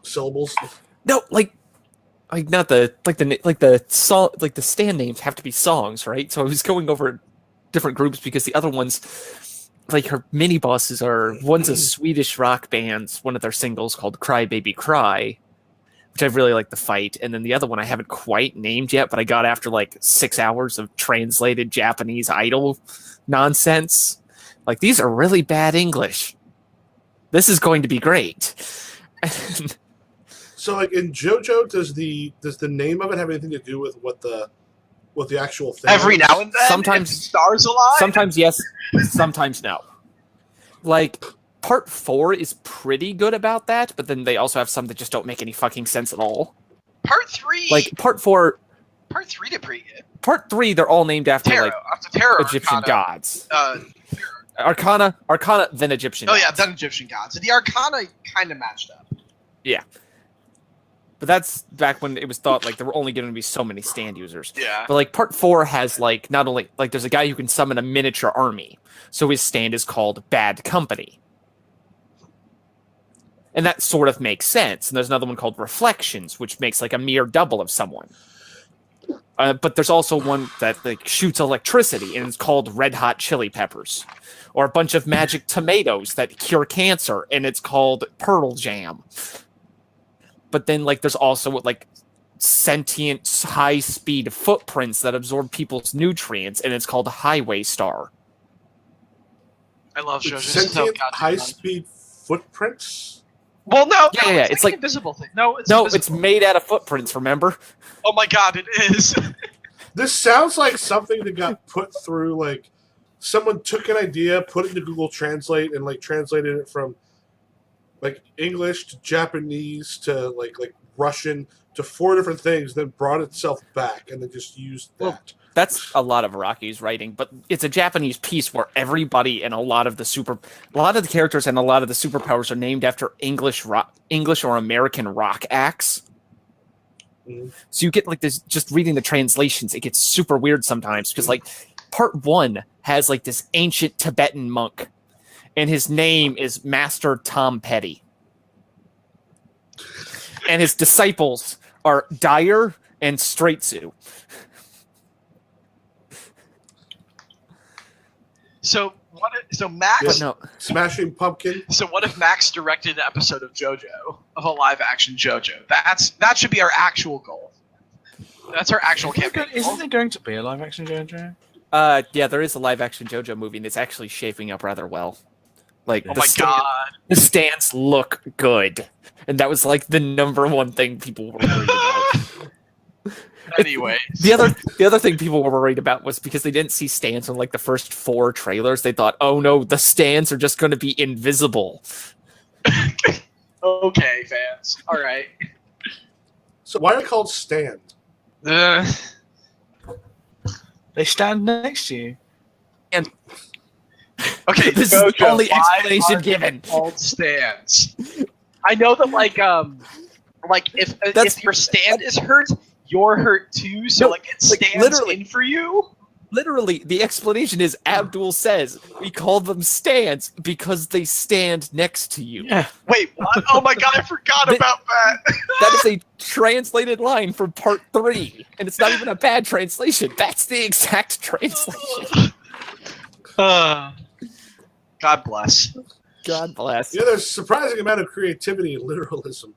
syllables? No, like not the song, like the stand names have to be songs, right? So I was going over different groups because the other ones, like her mini bosses are one's a Swedish rock band, one of their singles called "Cry Baby Cry," which I really like the fight, and then the other one I haven't quite named yet, but I got after like 6 hours of translated Japanese idol nonsense. Like, these are really bad English. This is going to be great. So, like in JoJo, does the name of it have anything to do with what the actual thing? Every now and then, sometimes stars align. Sometimes yes, sometimes no. Like part 4 is pretty good about that, but then they also have some that just don't make any fucking sense at all. Part 3, like part 4. Part 3 did pretty good. Part 3, they're all named after Tarot, like after Tarot, Egyptian Arcana, gods. Arcana, then Egyptian. gods. Yeah, then Egyptian gods. So the Arcana kind of matched up. Yeah. But that's back when it was thought like there were only going to be so many stand users. Yeah. But like part 4 has like not only like there's a guy who can summon a miniature army, so his stand is called Bad Company, and that sort of makes sense. And there's another one called Reflections, which makes like a mere double of someone. But there's also one that like shoots electricity, and it's called Red Hot Chili Peppers, or a bunch of magic tomatoes that cure cancer, and it's called Pearl Jam. But then, like, there's also like sentient, high-speed footprints that absorb people's nutrients, and it's called Highway Star. I love JoJo. Sentient, high-speed footprints. Well, no, yeah. It's like an invisible thing. No, it's made out of footprints. Remember? Oh my god, it is. This sounds like something that got put through. Like someone took an idea, put it into Google Translate, and like translated it from like English to Japanese to like Russian to 4 different things, then brought itself back and then just used that. Well, that's a lot of Araki's writing, but it's a Japanese piece where everybody and a lot of the characters and a lot of the superpowers are named after English or American rock acts. Mm-hmm. So you get like this, just reading the translations, it gets super weird sometimes because like part 1 has like this ancient Tibetan monk, and his name is Master Tom Petty. And his disciples are Dyer and Straitsu. So Max. Yes. No. Smashing Pumpkin. So what if Max directed an episode of JoJo, of a live-action JoJo? That should be our actual goal. That's our actual campaign. Isn't there going to be a live-action JoJo? Yeah, there is a live-action JoJo movie, and it's actually shaping up rather well. Like, oh my god, the stands look good, and that was like the number one thing people were worried about. Anyway, the other thing people were worried about was because they didn't see stands on like the first 4 trailers. They thought, oh no, the stands are just going to be invisible. Okay, fans. All right. So why are they called stand? They stand next to you. And okay, this is the only explanation given. Called stands. I know that like if your stand is hurt, you're hurt too. So like it stands in for you. Literally, the explanation is Abdul says we call them stands because they stand next to you. Yeah. Wait, what? Oh my god, I forgot about that. That is a translated line from part 3, and it's not even a bad translation. That's the exact translation. God bless. God bless. Yeah, there's a surprising amount of creativity in literalism.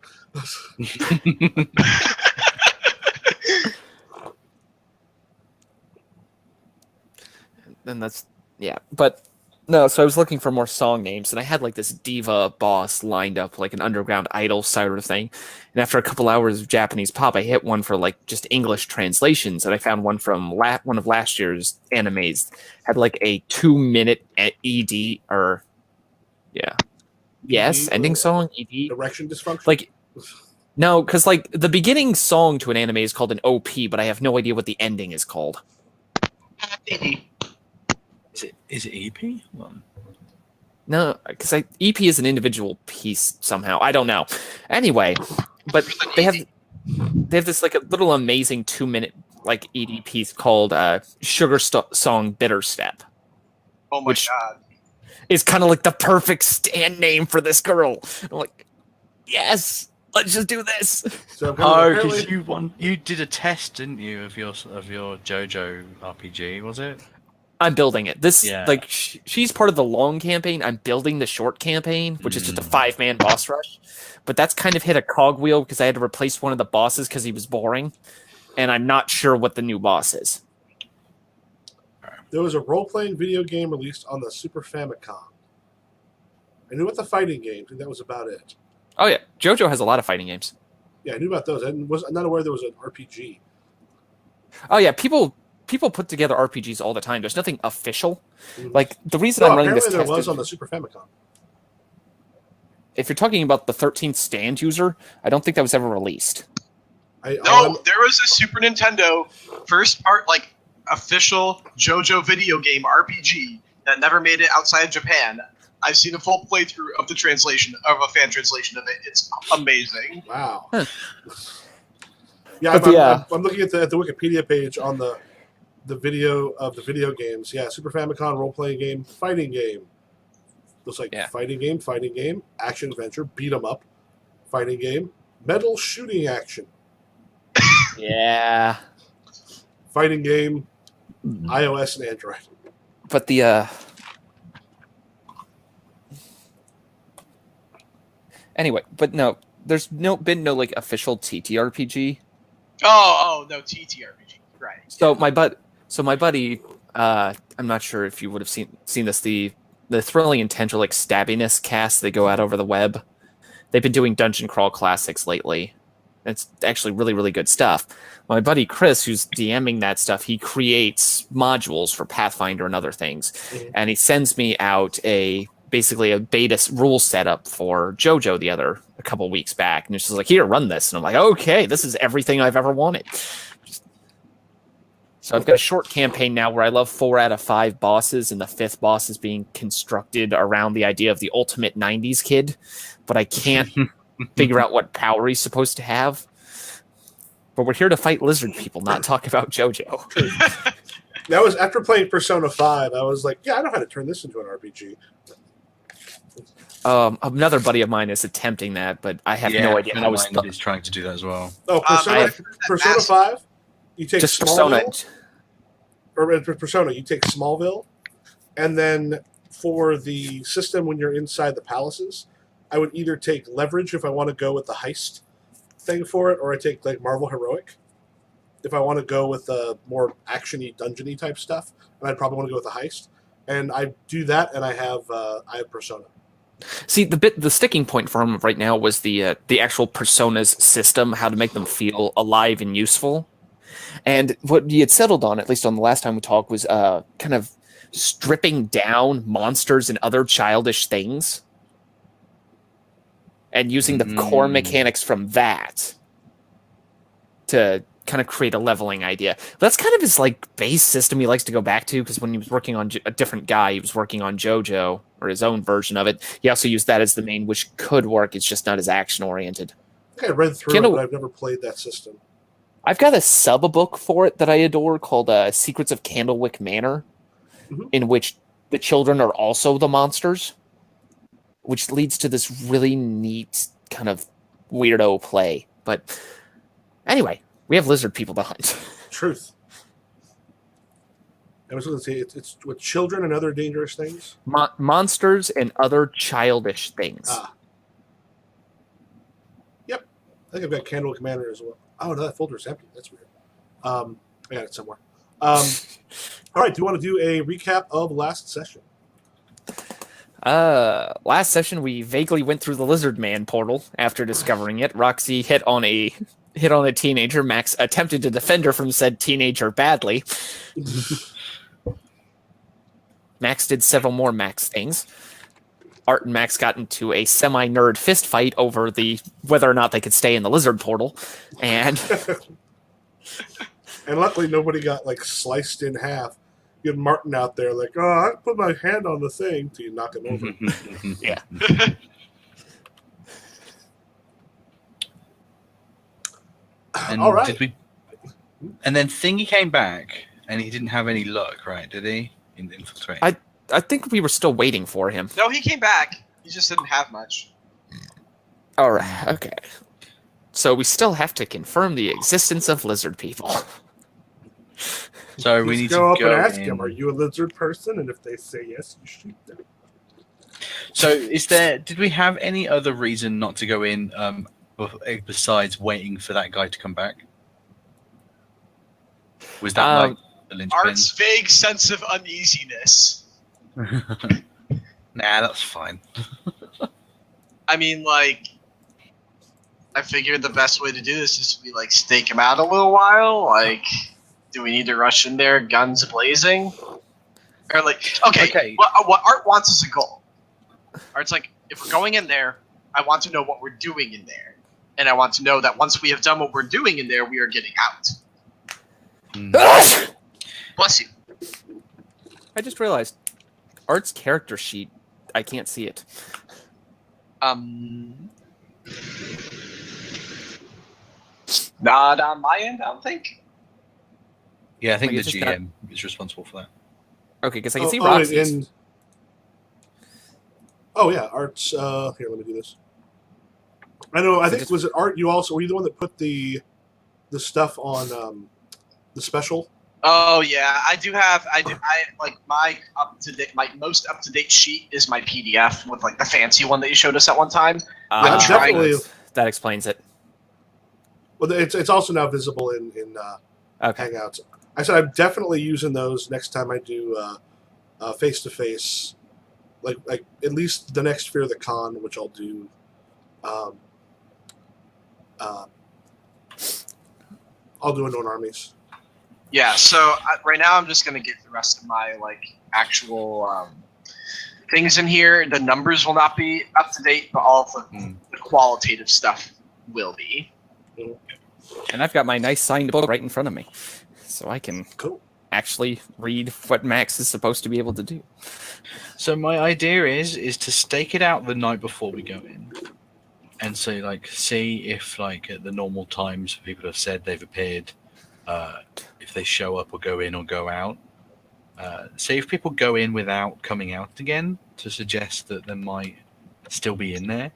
And that's, yeah. But, no, so I was looking for more song names, and I had, like, this diva boss lined up, like an underground idol sort of thing. And after a couple hours of Japanese pop, I hit one for, like, just English translations, and I found one from one of last year's animes. Had, like, a 2-minute ED, or, yeah. Yes, ED, ending song, ED. Erection dysfunction? Like, no, because, like, the beginning song to an anime is called an OP, but I have no idea what the ending is called. Is it EP? No, because EP is an individual piece somehow. I don't know. Anyway, but they have this like a little amazing 2-minute like ED piece called Sugar Song Bitter Step. Oh my god. Is kind of like the perfect stand name for this girl. I'm like, yes, let's just do this. So Oh, apparently, because you did a test, didn't you, of your JoJo RPG? Was it? I'm building it. This Yeah. like she's part of the long campaign. I'm building the short campaign, which is just a 5-man boss rush. But that's kind of hit a cogwheel because I had to replace one of the bosses because he was boring, and I'm not sure what the new boss is. there was a role-playing video game released on the Super Famicom. I knew about the fighting games, and that was about it. Oh yeah, JoJo has a lot of fighting games. Yeah, I knew about those. I'm not aware there was an RPG. Oh yeah, people put together RPGs all the time. There's nothing official. Mhm. Like the reason No, I'm running this apparently there test was is, on the Super Famicom. if you're talking about the 13th stand user, I don't think that was ever released. No, there was a Super Nintendo first part, like official JoJo video game RPG that never made it outside of Japan. I've seen a full playthrough of the translation of a fan translation of it. It's amazing. Wow. Huh. Yeah, But I'm looking at the Wikipedia page on the video of the video games. Yeah, Super Famicom role-playing game, fighting game. Looks like fighting game, action adventure, beat 'em up, fighting game, metal shooting action, Yeah, fighting game, iOS and Android. but the anyway, but no, there's been no like official TTRPG. Oh, no, TTRPG, right? So my buddy, I'm not sure if you would have seen this. The Thrilling and Tendrilic Stabbiness cast they go out over the web. They've been doing Dungeon Crawl Classics lately. It's actually really, really good stuff. My buddy Chris, who's DMing that stuff, he creates modules for Pathfinder and other things. Mhm. And he sends me out basically a beta rule setup for JoJo a couple weeks back. And he's just like, here, run this. And I'm like, okay, this is everything I've ever wanted. So I've got a short campaign now where I love 4 out of 5 bosses, and the 5th boss is being constructed around the idea of the ultimate 90s kid, but I can't figure out what power he's supposed to have. But we're here to fight lizard people, not talk about JoJo. That was after playing Persona 5. I was like, yeah, I know how to turn this into an RPG. Another buddy of mine is attempting that, but I have no idea how he's trying to do that as well. Oh, Persona 5. You take just Smallville, Persona. or Persona. You take Smallville, and then for the system when you're inside the palaces, I would either take Leverage if I want to go with the heist thing for it, or I take like Marvel Heroic if I want to go with the more actiony, dungeony type stuff, and I'd probably want to go with the heist. And I do that, and I have Persona. See, the sticking point for him right now was the actual Persona's system, how to make them feel alive and useful. And what he had settled on, at least on the last time we talked, was kind of stripping down monsters and other childish things and using the core mechanics from that to kind of create a leveling idea. That's kind of his like base system he likes to go back to, because when he was working on a different guy, he was working on JoJo, or his own version of it. He also used that as the main, which could work. It's just not as action oriented. I think I read through it, but I've never played that system. I've got a sub-book for it that I adore called Secrets of Candlewick Manor, in which the children are also the monsters, which leads to this really neat kind of weirdo play. But anyway, we have lizard people to hunt. Truth. I was going to say it's with children and other dangerous things. Monsters and other childish things. Yep. I think I've got Candlewick Manor as well. Oh, no, that folder's empty. That's weird. I got it somewhere. All right. Do you want to do a recap of last session? Last session we vaguely went through the Lizard Man portal after discovering it. Roxy hit on a teenager. Max attempted to defend her from said teenager badly. Max did several more Max things. Art and Max got into a semi-nerd fist fight over whether or not they could stay in the lizard portal, and and luckily nobody got like sliced in half. You had Martin out there like, oh, I put my hand on the thing till you knock him over. Yeah. And all right. And then Thingy came back, and he didn't have any luck, right? Did he? In infiltrate. I think we were still waiting for him. No, he came back. He just didn't have much. All right. Okay. So we still have to confirm the existence of lizard people. So we Just need go to up and go ask in. them, "Are you a lizard person?" And if they say yes, you shoot them. So did we have any other reason not to go in besides waiting for that guy to come back? Was that like the linchpin? Art's vague sense of uneasiness. Nah, that's fine. I mean, like, I figured the best way to do this is to be like stake him out a little while. Like, do we need to rush in there, guns blazing? Or like, okay. What Art wants is a goal. Art's like, if we're going in there, I want to know what we're doing in there, and I want to know that once we have done what we're doing in there, we are getting out. Bless you. I just realized Art's character sheet. I can't see it. Not on my end, I don't think. Yeah, I think Like, the it's just GM is responsible for that. Okay, because I can see Roxy's. Oh yeah, Art's. Here, let me do this. I know. I think was it Art? You also were you the one that put the stuff on the special? Oh yeah, I like my most up to date sheet is my PDF with like the fancy one that you showed us at one time. Definitely. That explains it. Well, it's also now visible in Okay. Hangouts. I said I'm definitely using those next time I do face to face, like at least the next Fear the Con, which I'll do. I'll do it on Armies. Yeah, so right now I'm just gonna get the rest of my like actual things in here. The numbers will not be up to date, but all of the qualitative stuff will be. And I've got my nice signed book right in front of me, so I can actually read what Max is supposed to be able to do. So my idea is to stake it out the night before we go in, and so like see if like at the normal times people have said they've appeared, if they show up or go in or go out. See if people go in without coming out again to suggest that they might still be in there.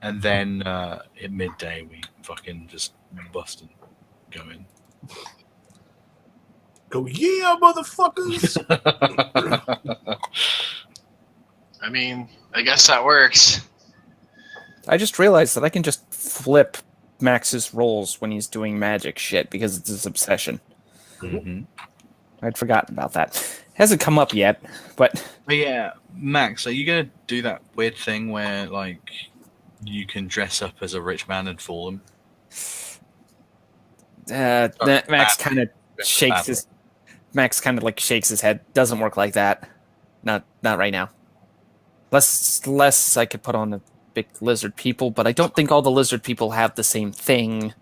And then at midday, we fucking just bust and go in. Go, yeah, motherfuckers! I mean, I guess that works. I just realized that I can just flip Max's rolls when he's doing magic shit because it's his obsession. Mm-hmm. I'd forgotten about that. Hasn't come up yet, but yeah, Max, are you gonna do that weird thing where like you can dress up as a rich man and fool him? Max kind of shakes his. Max kind of like shakes his head. Doesn't work like that. Not right now. Less I could put on the big lizard people, but I don't think all the lizard people have the same thing.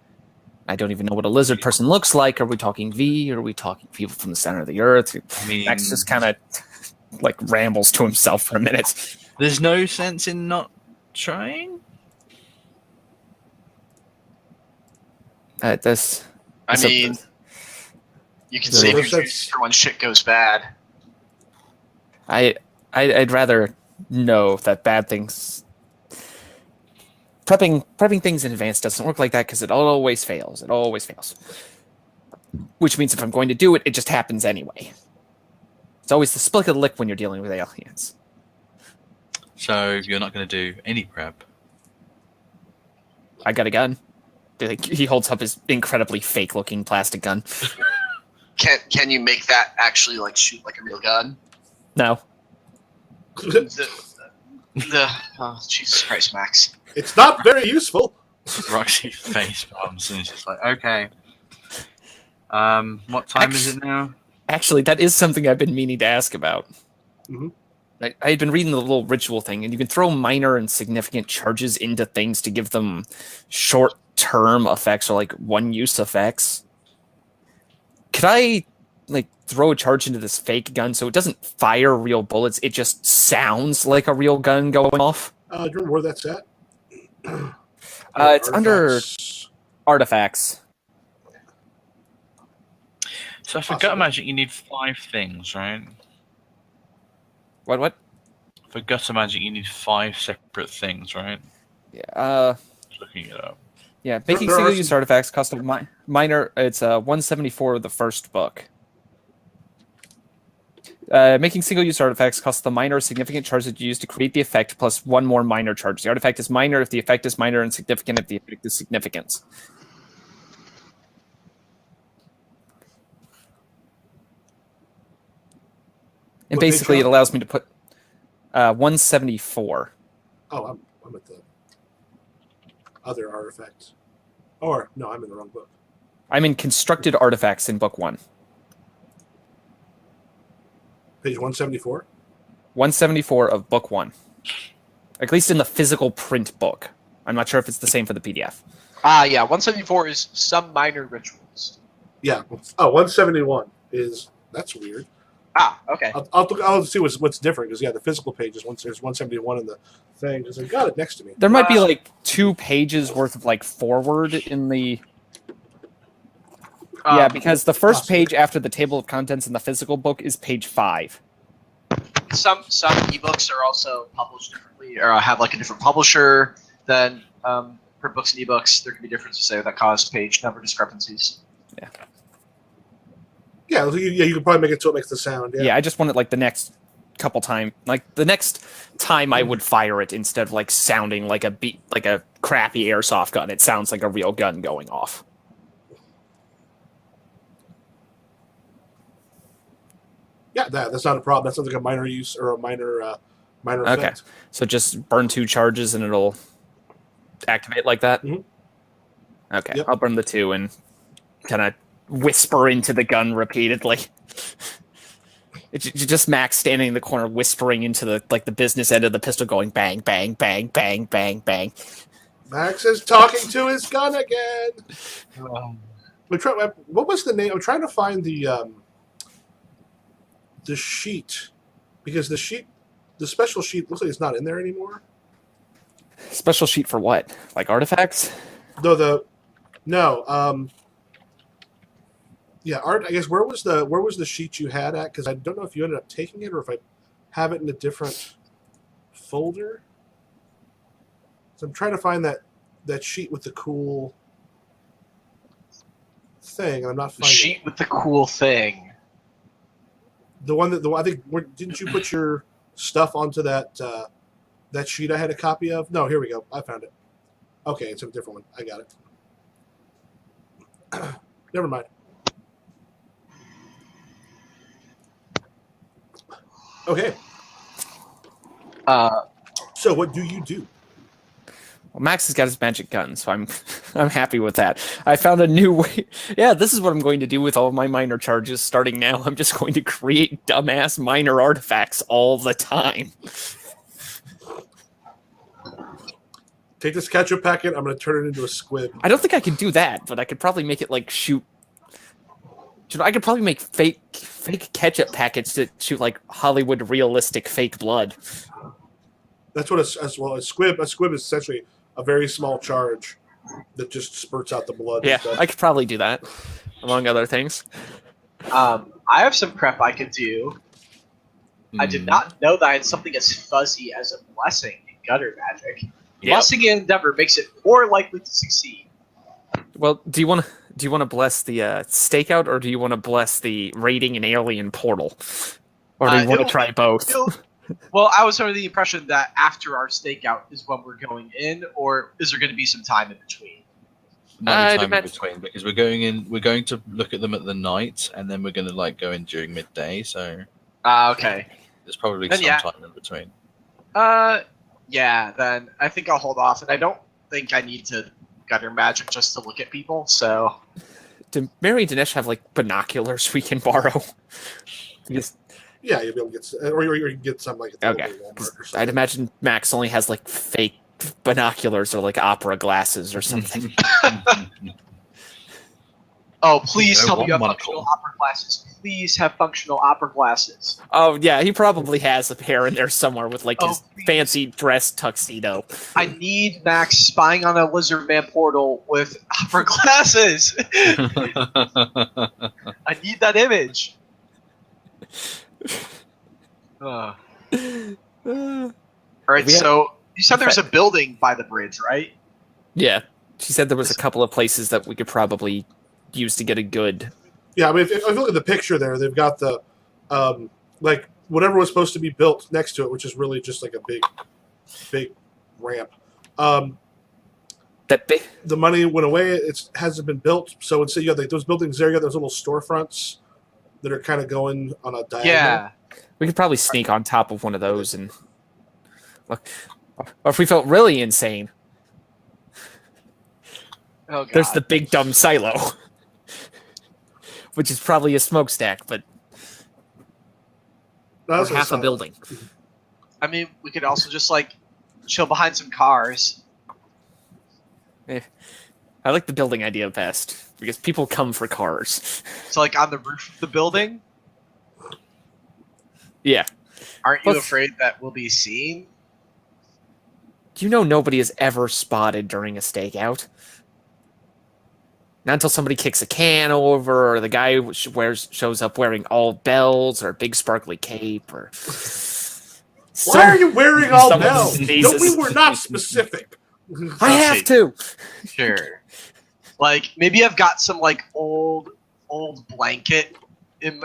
I don't even know what a lizard person looks like. Are we talking V? Or are we talking people from the center of the earth? I mean, Max just kind of like rambles to himself for a minute. There's no sense in not trying. I mean, you can save your juice for when shit goes bad. I'd rather know that bad things. Prepping things in advance doesn't work like that because it always fails. It always fails. Which means if I'm going to do it, it just happens anyway. It's always the split of the lip when you're dealing with aliens. So you're not going to do any prep. I got a gun. He holds up his incredibly fake-looking plastic gun. Can you make that actually like shoot like a real gun? No. Oh, Jesus Christ, Max. It's not very useful. Roxy's face palms and it's just like, okay. What time is it now? Actually, that is something I've been meaning to ask about. Mm-hmm. I had been reading the little ritual thing, and you can throw minor and significant charges into things to give them short-term effects or like one-use effects. Could I like throw a charge into this fake gun so it doesn't fire real bullets? It just sounds like a real gun going off. Do you remember where that's at? It's under artifacts. So for gut magic, you need 5 things, right? What? For gutter magic, you need 5 separate things, right? Yeah. Just looking it up. Yeah. Making there are single-use some- artifacts cost a minor. It's 174 of the first book. Making single-use artifacts costs the minor significant charge that you use to create the effect plus 1 more minor charge. The artifact is minor if the effect is minor, and significant if the effect is significant. And What page basically, you it on? allows me to put 174. Oh, I'm at the other artifacts. Or no, I'm in the wrong book. I'm in constructed artifacts in book 1. Page 174. 174 of book 1. At least in the physical print book. I'm not sure if it's the same for the PDF. Yeah, 174 is some minor rituals. Yeah. Oh, 171 is that's weird. Okay. I'll see what's different because the physical page is there's 171 in the thing because I got it next to me. There might be like 2 pages worth of like forward in the. Yeah, because the first Awesome. page after the table of contents in the physical book is page 5. Some ebooks are also published differently, or have like a different publisher than for books and ebooks. There can be differences there that cause page number discrepancies. Yeah, you can probably make it so it makes the sound. Yeah. Yeah, I just wanted like the next couple time, like the next time I would fire it instead of like sounding like a crappy airsoft gun. It sounds like a real gun going off. Yeah, that's not a problem. That sounds like a minor use or a minor Okay, effect. so just burn 2 charges and it'll activate like that. Mhm. Okay, Yep. I'll burn the 2 and kind of whisper into the gun repeatedly. It's just Max standing in the corner whispering into the business end of the pistol, going bang, bang, bang, bang, bang, bang. Max is talking to his gun again. What was the name? I'm trying to find the sheet because the special sheet looks like it's not in there anymore. Special sheet for what? Like artifacts? Yeah, Art. I guess where was the sheet you had at? Because I don't know if you ended up taking it or if I have it in a different folder. So I'm trying to find that sheet with the cool thing, and I'm not The finding sheet with the cool thing. I think didn't you put your stuff onto that sheet I had a copy of? No, here we go. I found it. Okay, it's a different one. I got it. Never mind. Okay. So what do you do? Well, Max has got his magic gun, so I'm happy with that. I found a new way. Yeah, this is what I'm going to do with all of my minor charges starting now. I'm just going to create dumbass minor artifacts all the time. Take this ketchup packet. I'm going to turn it into a squib. I don't think I could do that, but I could probably make it like shoot. I could probably make fake ketchup packets that shoot like Hollywood realistic fake blood. That's what a squib. A squib is essentially a very small charge that just spurts out the blood. Yeah, and stuff. I could probably do that, among other things. I have some prep I could do. I did not know that I had something as fuzzy as a blessing in gutter magic. Yep. Blessing in Endeavor makes it more likely to succeed. Well, do you want to bless the stakeout, or do you want to bless the raiding and alien portal, or do you want to try both? Well, I was under the impression that after our stakeout is when we're going in, or is there going to be some time in between? Might be time in between because we're going to look at them at the night, and then we're going to go in during midday. So, Okay. there's probably Then, some yeah. time in between. Yeah. Then I think I'll hold off, and I don't think I need to gutter magic just to look at people. So. Do Mary and Dinesh have binoculars we can borrow? Because Yeah, you'll be able to get, or you can get some at the Okay. local Walmart or something. I'd imagine Max only has fake binoculars or opera glasses or something. Oh, please No, tell me one you have monocle. functional opera glasses. Please have functional opera glasses. Oh yeah, he probably has a pair in there somewhere with Oh, his please. fancy dress tuxedo. I need Max spying on a lizard man portal with opera glasses. I need that image. All right, We had- so you said there was a building by the bridge, right? Yeah, she said there was a couple of places that we could probably use to get a good. Yeah, I mean, if you look at the picture there, they've got the like whatever was supposed to be built next to it, which is really just like a big ramp. That big. The money went away; it hasn't been built. So instead, you got like those buildings there. You got those little storefronts that are kind of going on a diagonal. Yeah. We could probably sneak on top of one of those and look. Or if we felt really insane, Oh god. there's the big dumb silo, which is probably a smokestack, but No, or that's half a solid. building. I mean, we could also just like chill behind some cars. I like the building idea best because people come for cars. So like on the roof of the building. Yeah. Aren't you Let's- afraid that we'll be seen? Do you know nobody is ever spotted during a stakeout? Not until somebody kicks a can over, or the guy shows up wearing all bells or a big sparkly cape, or. Why are you wearing all someone bells? sneezes. No, we were not specific. I have to. Sure. Like maybe I've got some like old blanket in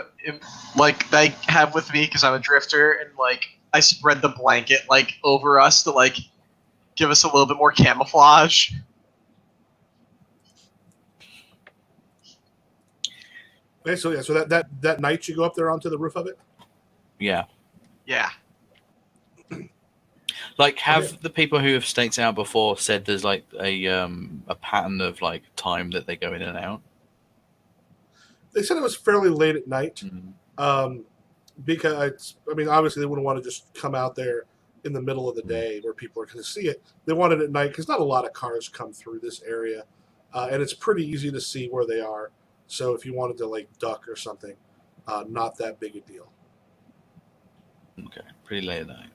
like that I have with me because I'm a drifter, and like I spread the blanket like over us to like give us a little bit more camouflage. Okay, so yeah, so that night you go up there onto the roof of it. Yeah. Yeah. Like, have the people who have staked out before said there's like a pattern of like time that they go in and out? They said it was fairly late at night. Mm. Because I mean, obviously they wouldn't want to just come out there in the middle of the day where people are going to see it. They want it at night because not a lot of cars come through this area, and it's pretty easy to see where they are. So if you wanted to like duck or something, not that big a deal. Okay, pretty late at night.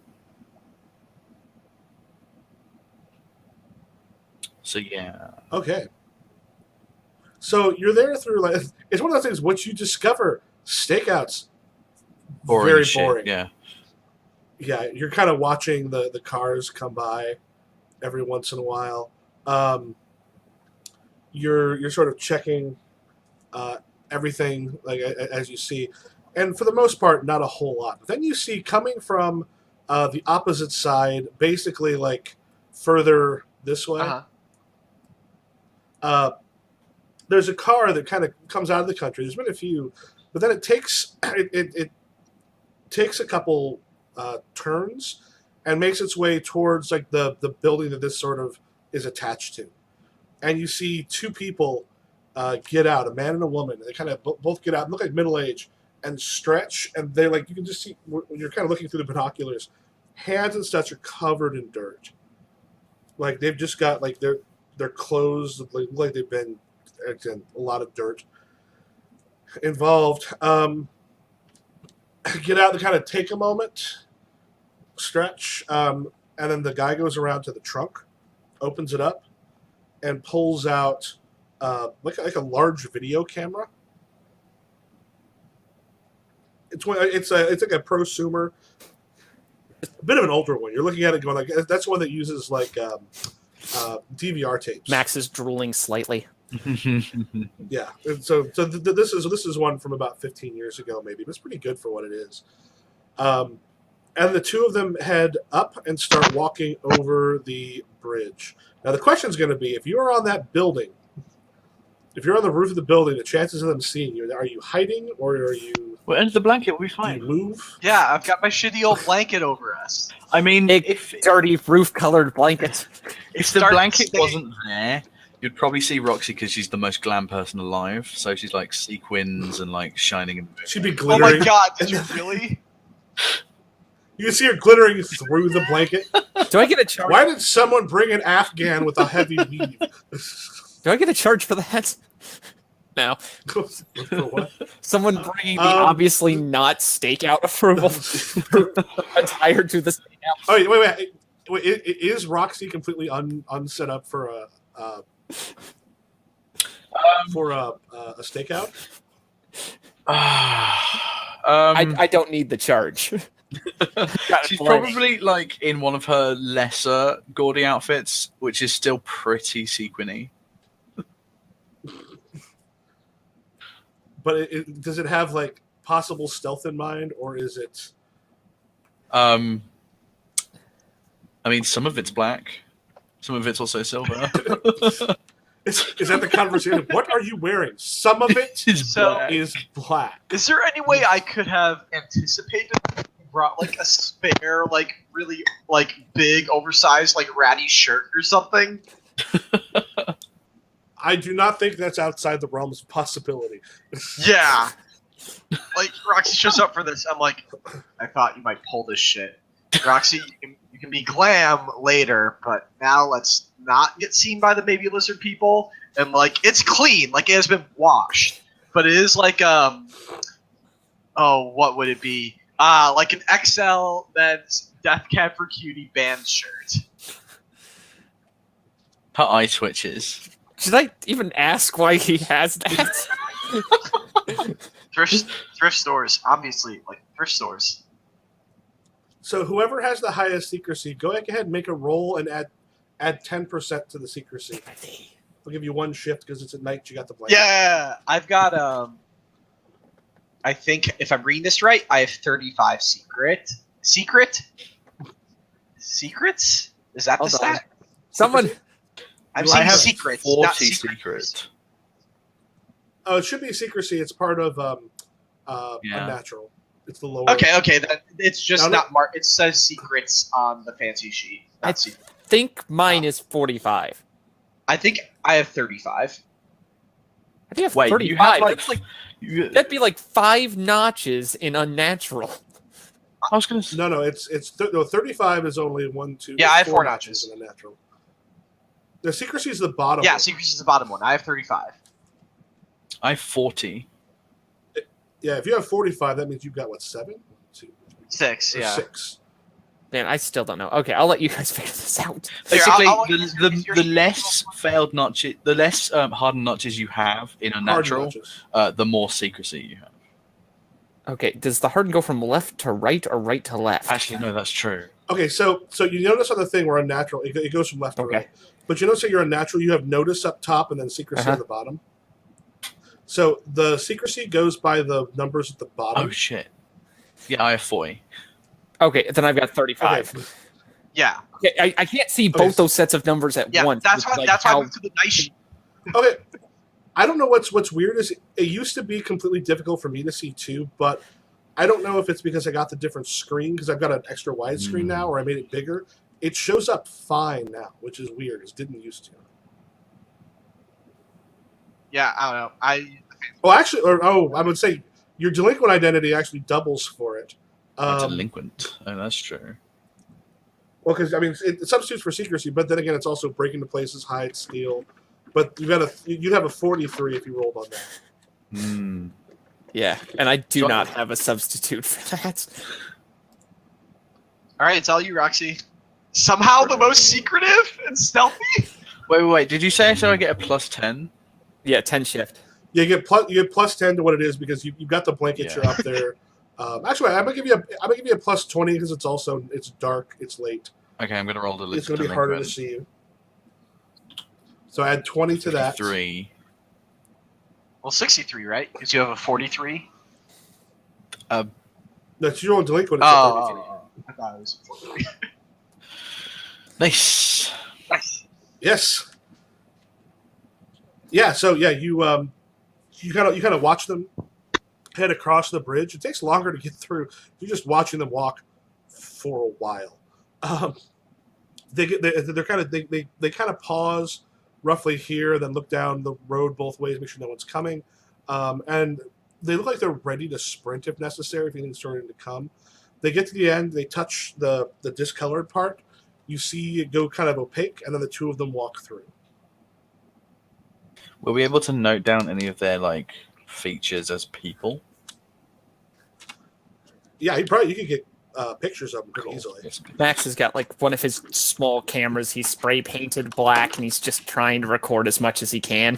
So yeah. Okay. So you're there through like it's one of those things. Once you discover stakeouts, Boring very as shit, boring. Yeah. Yeah, you're kind of watching the cars come by every once in a while. You're sort of checking everything like as you see, and for the most part, not a whole lot. But then you see coming from the opposite side, basically like further this way. There's a car that kind of comes out of the country. There's been a few, but then it takes it takes a couple turns and makes its way towards like the building that this sort of is attached to. And you see two people get out, a man and a woman. They kind of both get out, look like middle age, and stretch. And they're like, you can just see when you're kind of looking through the binoculars, hands and such are covered in dirt. Like they've just got like their clothes like they've been again, a lot of dirt involved. Get out and kind of take a moment, stretch, and then the guy goes around to the trunk, opens it up, and pulls out like a large video camera. It's like a prosumer, a bit of an older one. You're looking at it going like that's one that uses like DVR tapes. Max is drooling slightly. Yeah, and so this is one from about 15 years ago, maybe, but it's pretty good for what it is. And the two of them head up and start walking over the bridge. Now the question is going to be: if you are on that building, if you're on the roof of the building, the chances of them seeing you, are you hiding or are you? Well, under the blanket, we'll be Do fine. you move? Yeah, I've got my shitty old blanket over us. I mean, if Dirty roof-colored blanket. the Start blanket staying- wasn't there, you'd probably see Roxy because she's the most glam person alive. So she's like sequins and like shining. And She'd be Oh glittering. my god, did you really? You can see her glittering through the blanket. Do I get a charge? Why did someone bring an Afghan with a heavy weave? Do I get a charge for that? No. For what? Someone bringing the obviously not stakeout approval attire to the stakeout. Oh, wait. Is Roxy completely unset up for a stakeout? I don't need the charge. She's probably like in one of her lesser gaudy outfits, which is still pretty sequiny. But does it have like possible stealth in mind, or is it? I mean, some of it's black, some of it's also silver. Is that the conversation? What are you wearing? Some of it So- is black. Is there any way I could have anticipated brought like a spare, like really like big, oversized, like ratty shirt or something? I do not think that's outside the realms of possibility. Yeah. Like Roxy shows up for this. I'm like, I thought you might pull this shit. Roxy, you can be glam later, but now let's not get seen by the baby lizard people. And like, it's clean, like it has been washed, but it is like oh, what would it be? Like an XL men's Death Cab for Cutie band shirt. Her eye twitches. Should I even ask why he has that? Thrift stores, obviously, like thrift stores. So whoever has the highest secrecy, go ahead and make a roll and add 10% to the secrecy. I'll give you one shift because it's at night. You got the blanket. Yeah, I've got I think if I'm reading this right, I have 35 secrets. Is that Hold the on. stat? Someone. I'm I saying have secrets, 40 not secrets. Oh, it should be secrecy. It's part of Yeah. unnatural. It's the lower. Okay. Then it's just No, no. not marked. It says secrets on the fancy sheet. I Not secret. think mine is 45. I think I have 35. I think I have Wait, 35. you have That's like, that'd be like 5 notches in unnatural. I was gonna say, No, it's 35 is only 1, 2. Yeah, I have 4 4 notches in unnatural. The secrecy is the bottom. Yeah, one. secrets is the bottom one. I have 35. I have 40. Yeah, if you have 45, that means you've got what, 7? 2, 6, or yeah. 6. Man, I still don't know. Okay, I'll let you guys figure this out. Here, Basically, I'll let you use your the sheet. less failed notches, the less hardened notches you have in Hard unnatural, notches. the more secrecy you have. Okay, does the harden go from left to right or right to left? Actually, no, that's true. Okay, so you notice on the thing where unnatural, it goes from left to Okay. right. But you notice that you're unnatural, you have notice up top and then secrecy Uh-huh. on the bottom. So the secrecy goes by the numbers at the bottom. Oh shit. Yeah, I have 40. Okay, then I've got 35. Okay. Yeah. Okay, I can't see Okay. both those sets of numbers at Yeah, once. that's with, why like, I how- moved to the nice sheet. Okay. I don't know what's weird is it used to be completely difficult for me to see too, but I don't know if it's because I got the different screen because I've got an extra wide screen now or I made it bigger. It shows up fine now, which is weird. It didn't used to. Yeah, I don't know. Oh, actually, I would say your delinquent identity actually doubles for it. Delinquent. Oh, that's true. Well, because I mean, it substitutes for secrecy, but then again, it's also break into places, hide, steal. But you'd have a 43 if you rolled on that. Hmm. Yeah, and I do So- not have a substitute for that. All right, it's all you, Roxy. Somehow the most secretive and stealthy. Wait. Did you say so I get a plus 10? Yeah, 10 shift. You get plus 10 to what it is because you've got the blanket. Yeah. You're up there. Actually, I'm gonna give you a plus 20 because it's dark, it's late. Okay, I'm gonna roll the It's gonna be harder to see you. So add 20 to that. 3. Well, 63, right? Because you have a 43. No, it's your own delinquent. It's a 33. I thought it was a 43. Nice. Nice. Yes. Yeah. So yeah, you kind of watch them head across the bridge. It takes longer to get through. You're just watching them walk for a while. They kind of pause roughly here, then look down the road both ways, make sure no one's coming, and they look like they're ready to sprint if necessary if anything's starting to come. They get to the end. They touch the discolored part. You see it go kind of opaque, and then the two of them walk through. Were we able to note down any of their like features as people? Yeah, you could get pictures of them pretty Cool. easily. Yes. Max has got like one of his small cameras. He's spray painted black, and he's just trying to record as much as he can.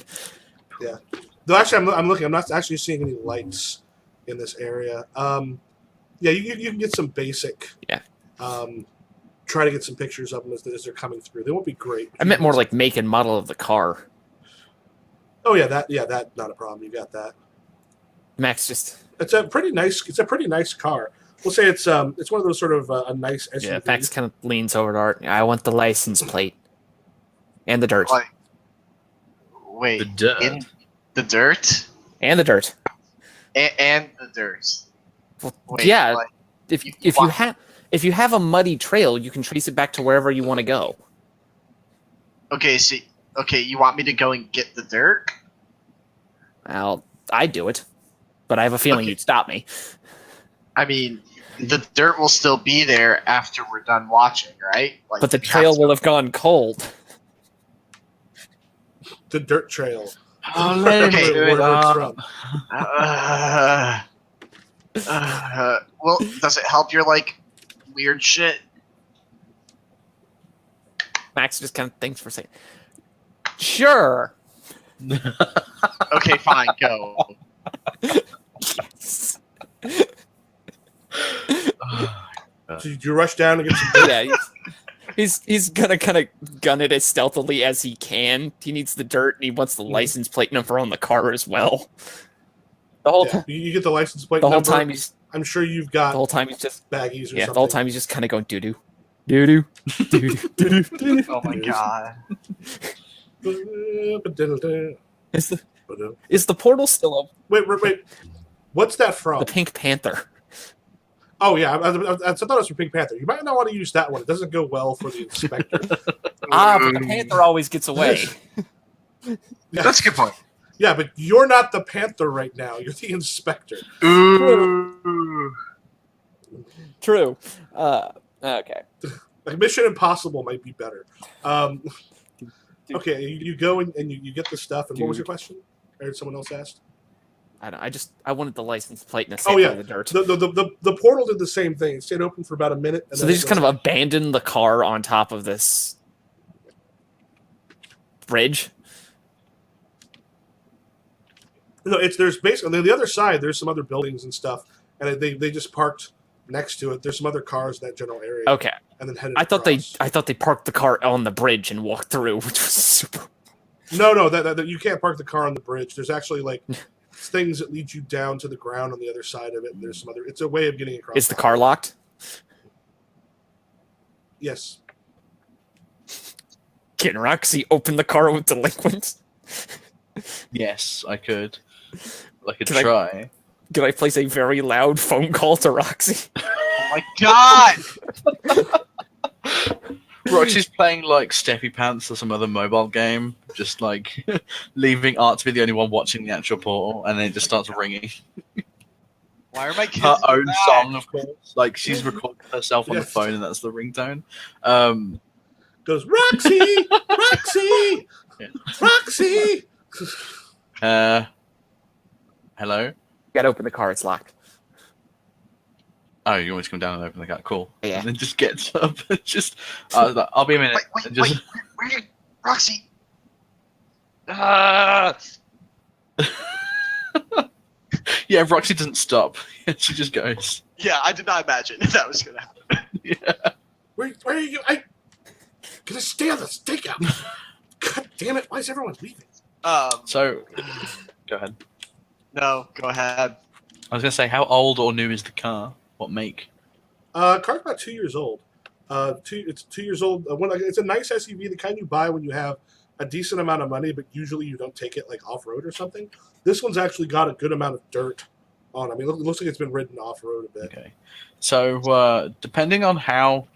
Though actually, I'm looking. I'm not actually seeing any lights in this area. Yeah, you can get some basic. Yeah. Try to get some pictures of them as they're coming through. They won't be great. I meant more like make and model of the car. Oh yeah, that not a problem. You got that. Max just It's a pretty nice car. We'll say it's one of those sort of a nice SUV. yeah. Max kind of leans over to Art. I want the license plate and the dirt Like, wait, The dirt. in the dirt and the dirt. and the dirt. Well, Wait, yeah, like, if you you want- have a muddy trail, you can trace it back to wherever you want to go. okay, so you want me to go and get the dirt? Well, I'd do it, but I have a feeling Okay. you'd stop me. I mean, the dirt will still be there after we're done watching, right? Like, But the we have trail to- will have gone cold. The dirt trail. Oh, let him Okay, do Where it. it's from. Well, does it help your like weird shit? Max just kind of thinks for a second. Sure. Okay, fine, go. So you rush down and get some dirt. Yeah, he's gonna kind of gun it as stealthily as he can. He needs the dirt and he wants the license plate number on the car as well. The whole Yeah, time, you get the license plate. the whole number. time he's I'm sure you've the got whole time he's just baggies or yeah. something. The whole time he's just kind of going doo doo, doo doo, doo doo, doo doo. Oh my god. Is the portal still open? Wait. What's that from? The Pink Panther. Oh yeah, I thought it was from Pink Panther. You might not want to use that one. It doesn't go well for the inspector. But the Panther always gets away. Yeah. That's a good point. Yeah, but you're not the Panther right now. You're the inspector. Ooh. True. Okay. Like Mission Impossible might be better. Okay, you go and you get the stuff. And what was your question? Or someone else asked? I don't. I wanted the license plate and a Oh sample yeah, of the dirt. the portal did the same thing. It stayed open for about a minute. And So then they it just kind of goes- abandoned the car on top of this bridge. No, there's basically on the other side. There's some other buildings and stuff, and they just parked next to it. There's some other cars in that general area. Okay. And then headed. I thought across. they parked the car on the bridge and walked through, which was super. No, that you can't park the car on the bridge. There's actually like things that lead you down to the ground on the other side of it. And there's some other. It's a way of getting across. Is the car locked? Yes. Can Roxy open the car with delinquents? Yes, I could. I could Can I- try. Can I place a very loud phone call to Roxy? Oh my god! Roxy's playing like Steppy Pants or some other mobile game, just like leaving Art to be the only one watching the actual portal, and then it just starts ringing. Why are my kids Her doing own that? song, of course. Like she's recording herself on the Yes. phone, and that's the ringtone. Goes Roxy, Roxy, Yeah. Roxy. Hello. Gotta open the car. It's locked. Oh, you always come down and open the gate. Cool. Yeah. And then just gets up and just. I'll be a minute. Wait, and just, where are you, Roxy? Ah! Yeah, Roxy doesn't stop. She just goes. Yeah, I did not imagine that was gonna happen. Yeah. Where are you? I gonna stay on the stakeout. God damn it! Why is everyone leaving? So, go ahead. No, go ahead. I was gonna say, how old or new is the car? What make? Car's about 2 years old. It's 2 years old. It's a nice SUV, the kind you buy when you have a decent amount of money, but usually you don't take it like off road or something. This one's actually got a good amount of dirt on. I mean, it looks like it's been ridden off road a bit. Okay. So, depending on how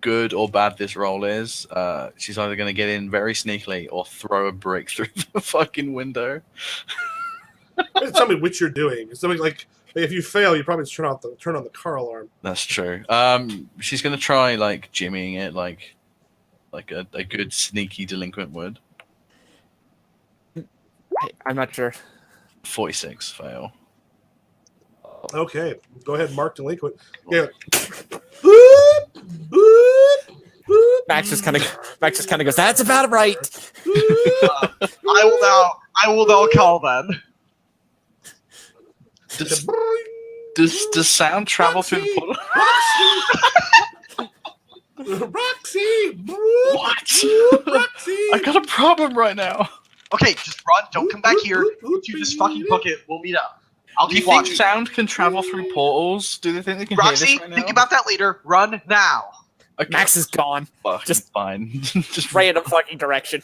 good or bad this roll is, she's either going to get in very sneakily or throw a brick through the fucking window. Tell me which you're doing. It's something like if you fail, you probably just turn on the car alarm. That's true. She's going to try like jimmying it like a good sneaky delinquent would. I'm not sure. 46 fail. Okay, go ahead, mark delinquent. Yeah. Boop, boop, boop. Max just kind of goes. That's about right. I will now call them. Does, Does sound travel through the portal? Roxy! What? Roxy! I got a problem right now. Okay, just run. Don't come back here. To this fucking bucket. We'll meet up. I'll Do you keep think watching. sound can travel through portals? Do they think they can Roxy, hear this right now? think about that later. Run now. Okay. Max is gone. Fucking Just- fine. Just Random fucking direction.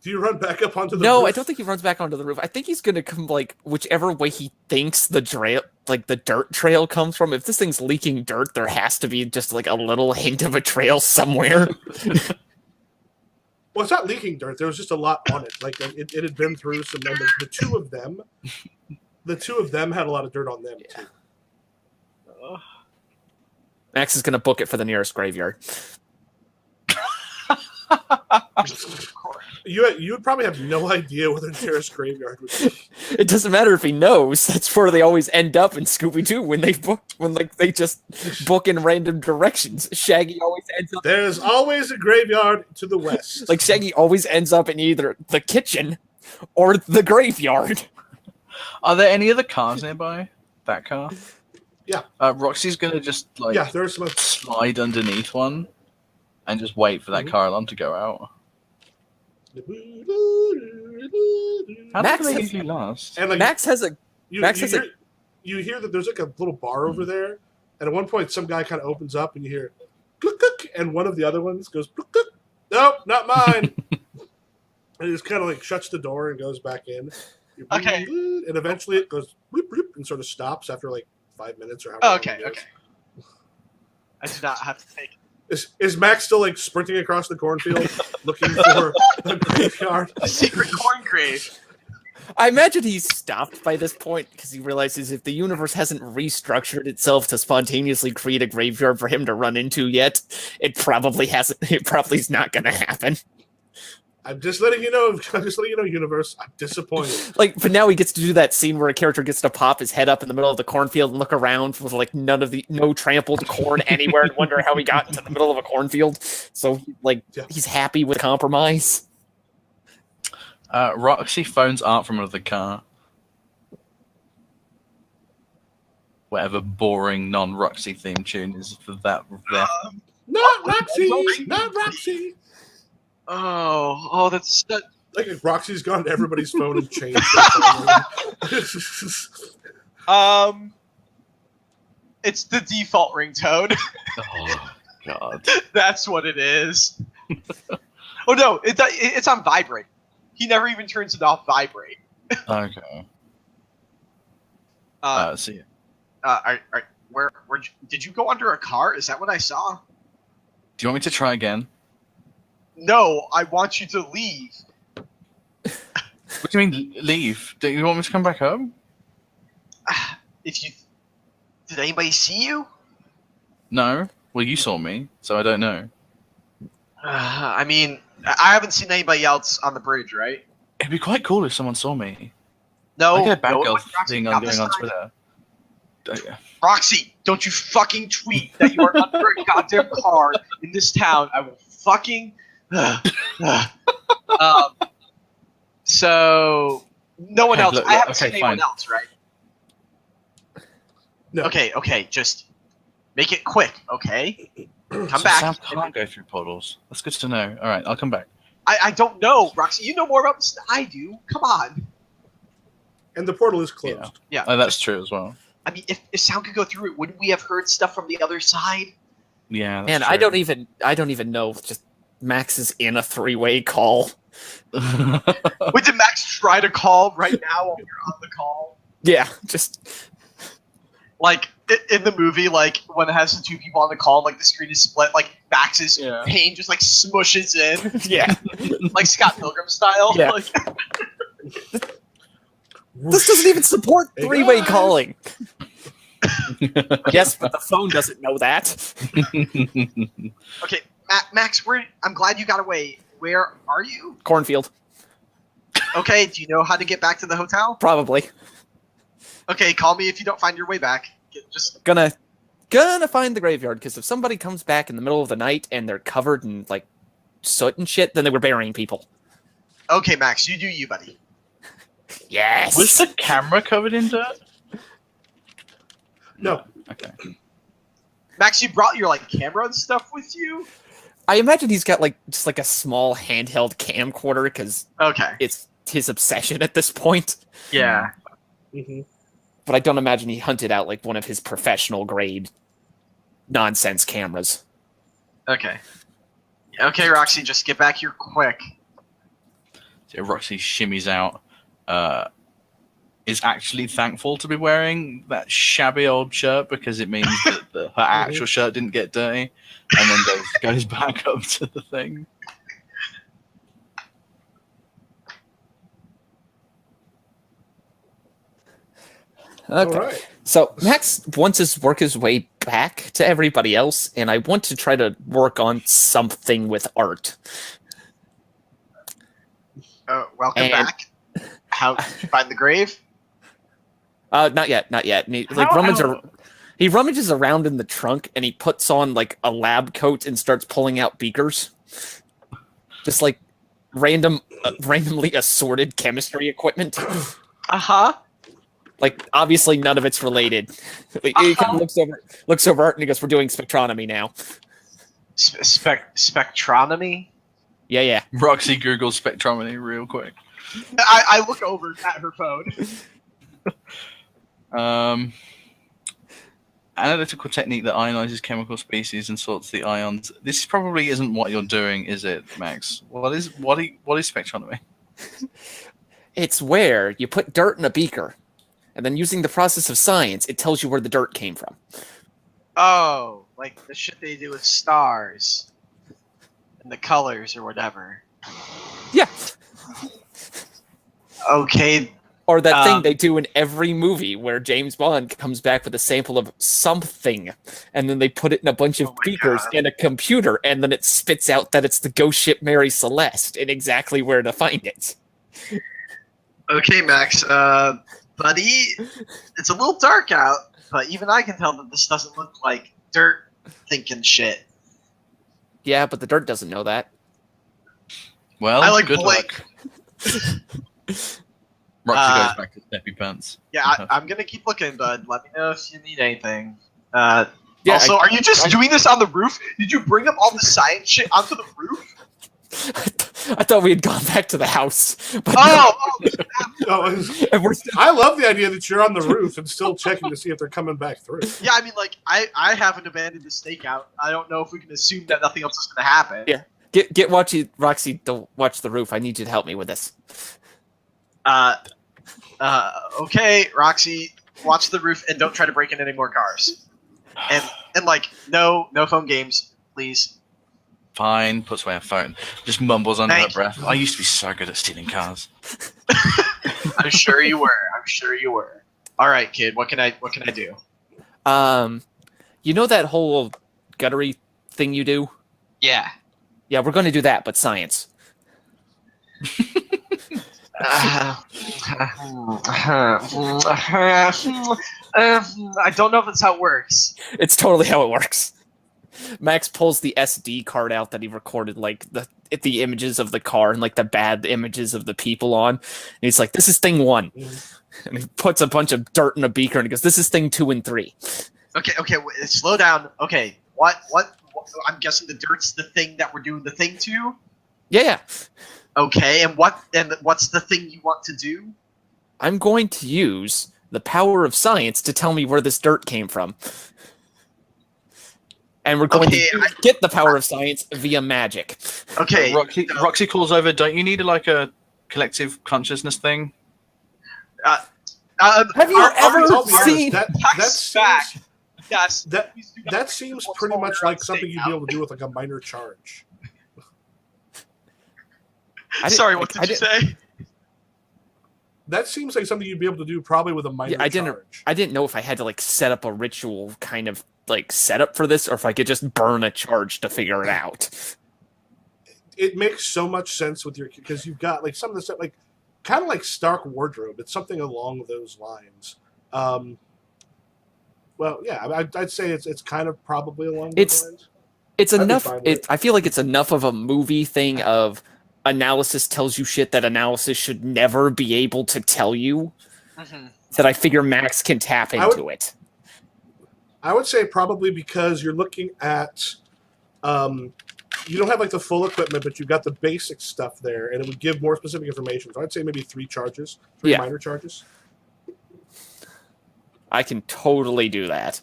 Do you run back up onto the No, roof? I don't think he runs back onto the roof. I think he's gonna come like whichever way he thinks the trail, like the dirt trail, comes from. If this thing's leaking dirt, there has to be just like a little hint of a trail somewhere. Well, it's not leaking dirt. There was just a lot on it. Like it had been through some. And the two of them had a lot of dirt on them too. Max is gonna book it for the nearest graveyard. You would probably have no idea where the nearest graveyard would be. It doesn't matter if he knows. That's where they always end up in Scooby Doo when they just book in random directions. Shaggy always ends up. There's always a graveyard to the west. Like Shaggy always ends up in either the kitchen or the graveyard. Are there any other cars nearby? That car? Yeah. Roxy's gonna just like Yeah, there's some. slide underneath one and just wait for that car alarm to go out. How Max long do they has- usually last? And like Max has a you, Max you, has a- hear, you hear that there's like a little bar over there, and at one point some guy kind of opens up, and you hear click click, and one of the other ones goes click click. Nope, not mine. And he just kind of like shuts the door and goes back in. Okay. And eventually it goes bloop, bloop, and sort of stops after like 5 minutes or however. Okay, long it is. okay. I do not have to take Is Max still like sprinting across the cornfield looking for a graveyard? a secret corn grave. I imagine he's stopped by this point because he realizes if the universe hasn't restructured itself to spontaneously create a graveyard for him to run into yet, it probably hasn't. It probably is not going to happen. I'm just letting you know. I'm just letting you know, universe. I'm disappointed. But now he gets to do that scene where a character gets to pop his head up in the middle of the cornfield and look around with like no trampled corn anywhere and wonder how he got into the middle of a cornfield. So he's happy with compromise. Roxy phones Art from another car. Whatever boring non-Roxy theme tune is for that. Not Roxy. Not Roxy. Oh, that's that. Like Roxy's gone to everybody's phone and changed their phone. It's the default ringtone. Oh God! That's what it is. Oh no, it's on vibrate. He never even turns it off vibrate. Okay. See ya. Where did you go under a car? Is that what I saw? Do you want me to try again? No, I want you to leave. What do you mean leave? Do you want me to come back home? Did anybody see you? No. Well, you saw me, so I don't know. I mean, I haven't seen anybody else on the bridge, right? It'd be quite cool if someone saw me. No. I get a no, Batgirl Roxy, thing not on this going on time. Twitter. Roxy, don't you fucking tweet that you are under a goddamn car in this town. I will fucking. So no one Okay, else. look, I haven't okay, seen anyone fine. else, right? No. Okay, just make it quick, okay? Come So back. Sound can't go through portals. That's good to know. All right, I'll come back. I don't know, Roxy. You know more about this than I do. Come on. And the portal is closed. Yeah. Oh, that's true as well. I mean, if sound could go through it, wouldn't we have heard stuff from the other side? Yeah. Man, That's I don't even know. Just Max is in a three-way call. even. Wait, did Max try to call right now while you're on the call? Yeah, just Like in the movie, like when it has the two people on the call, like the screen is split, like Max's Yeah. pain just like smushes in, yeah. like Scott Pilgrim style. Yeah. Like, This doesn't even support Hey, three-way guys. calling. Yes, but the phone doesn't know that. okay, Max, I'm glad you got away. Where are you? Cornfield, Okay, do you know how to get back to the hotel? probably. Okay, call me if you don't find your way back. Just Gonna find the graveyard, because if somebody comes back in the middle of the night and they're covered in like soot and shit, then they were burying people. okay, Max, you do you, buddy. Yes. Was the camera covered in dirt? No. Okay. Max, you brought your like camera and stuff with you? I imagine he's got like just like a small handheld camcorder because Okay. it's his obsession at this point. Yeah. Mm-hmm. But I don't imagine he hunted out like one of his professional grade nonsense cameras. Okay. Okay, Roxy, just get back here quick. So Roxy shimmies out. Is actually thankful to be wearing that shabby old shirt because it means that her actual shirt didn't get dirty, and then goes back up to the thing. Okay. All right. So Max wants to work his way back to everybody else, and I want to try to work on something with art. Welcome And- back. How did you find the grave? Not yet. And he rummages around in the trunk, and he puts on like a lab coat and starts pulling out beakers, just like randomly assorted chemistry equipment. Uh-huh. Like obviously none of it's related. He kind of looks over art and he goes, "We're doing spectronomy now." Spectronomy? Yeah. Roxy Googles spectrometry real quick. I look over at her phone. Analytical technique that ionizes chemical species and sorts the ions. This probably isn't what you're doing, is it, Max? What is spectronomy? It's where you put dirt in a beaker, and then using the process of science, it tells you where the dirt came from. Oh, like the shit they do with stars. And the colors or whatever. Yeah. Okay. Or that thing they do in every movie where James Bond comes back with a sample of something, and then they put it in a bunch of beakers and a computer, and then it spits out that it's the ghost ship Mary Celeste and exactly where to find it. Okay, Max. Buddy, it's a little dark out, but even I can tell that this doesn't look like dirt thinking shit. Yeah, but the dirt doesn't know that. Well, I like good Blake. luck. Roxy goes back to Steppy Pants. Yeah, I'm gonna keep looking, bud. Let me know if you need anything. Yeah, also, are you just doing this on the roof? Did you bring up all the science shit onto the roof? I thought we had gone back to the house. But and we're still... I love the idea that you're on the roof and still checking to see if they're coming back through. Yeah, I mean, like, I haven't abandoned the stakeout. I don't know if we can assume that nothing else is going to happen. Yeah. Get Roxy to watch the roof. I need you to help me with this. Okay, Roxy, watch the roof and don't try to break in any more cars. And like, no phone games, please. Fine, puts away her phone. Just mumbles under Thank her breath. I used to be so good at stealing cars. I'm sure you were. All right, kid. What can I do? You know that whole guttery thing you do? Yeah. Yeah, we're going to do that, but science. I don't know if that's how it works. It's totally how it works. Max pulls the SD card out that he recorded, like the images of the car and like the bad images of the people on. And he's like, "This is thing 1," and he puts a bunch of dirt in a beaker and he goes, "This is thing 2 and 3." Okay, wait, slow down. Okay, what? I'm guessing the dirt's the thing that we're doing the thing to. Yeah. Okay, and what's the thing you want to do? I'm going to use the power of science to tell me where this dirt came from. And we're going to get the power of science via magic. Okay. Roxy calls over, don't you need a collective consciousness thing? Have you ever seen... Yes. That seems pretty much like something you'd be able to do with like a minor charge. Sorry, what did you say? That seems like something you'd be able to do probably with a minor charge. I didn't know if I had to like set up a ritual kind of like setup for this, or if I could just burn a charge to figure it out. It makes so much sense with because you've got like some of the stuff like kind of like Stark Wardrobe. It's something along those lines. Well, yeah, I'd say it's kind of probably along those lines. It's enough. I feel like it's enough of a movie thing of analysis tells you shit that analysis should never be able to tell you. Mm-hmm. That I figure Max can tap into it. I would say probably because you're looking at, you don't have like the full equipment, but you've got the basic stuff there, and it would give more specific information. So I'd say maybe 3 minor charges. I can totally do that.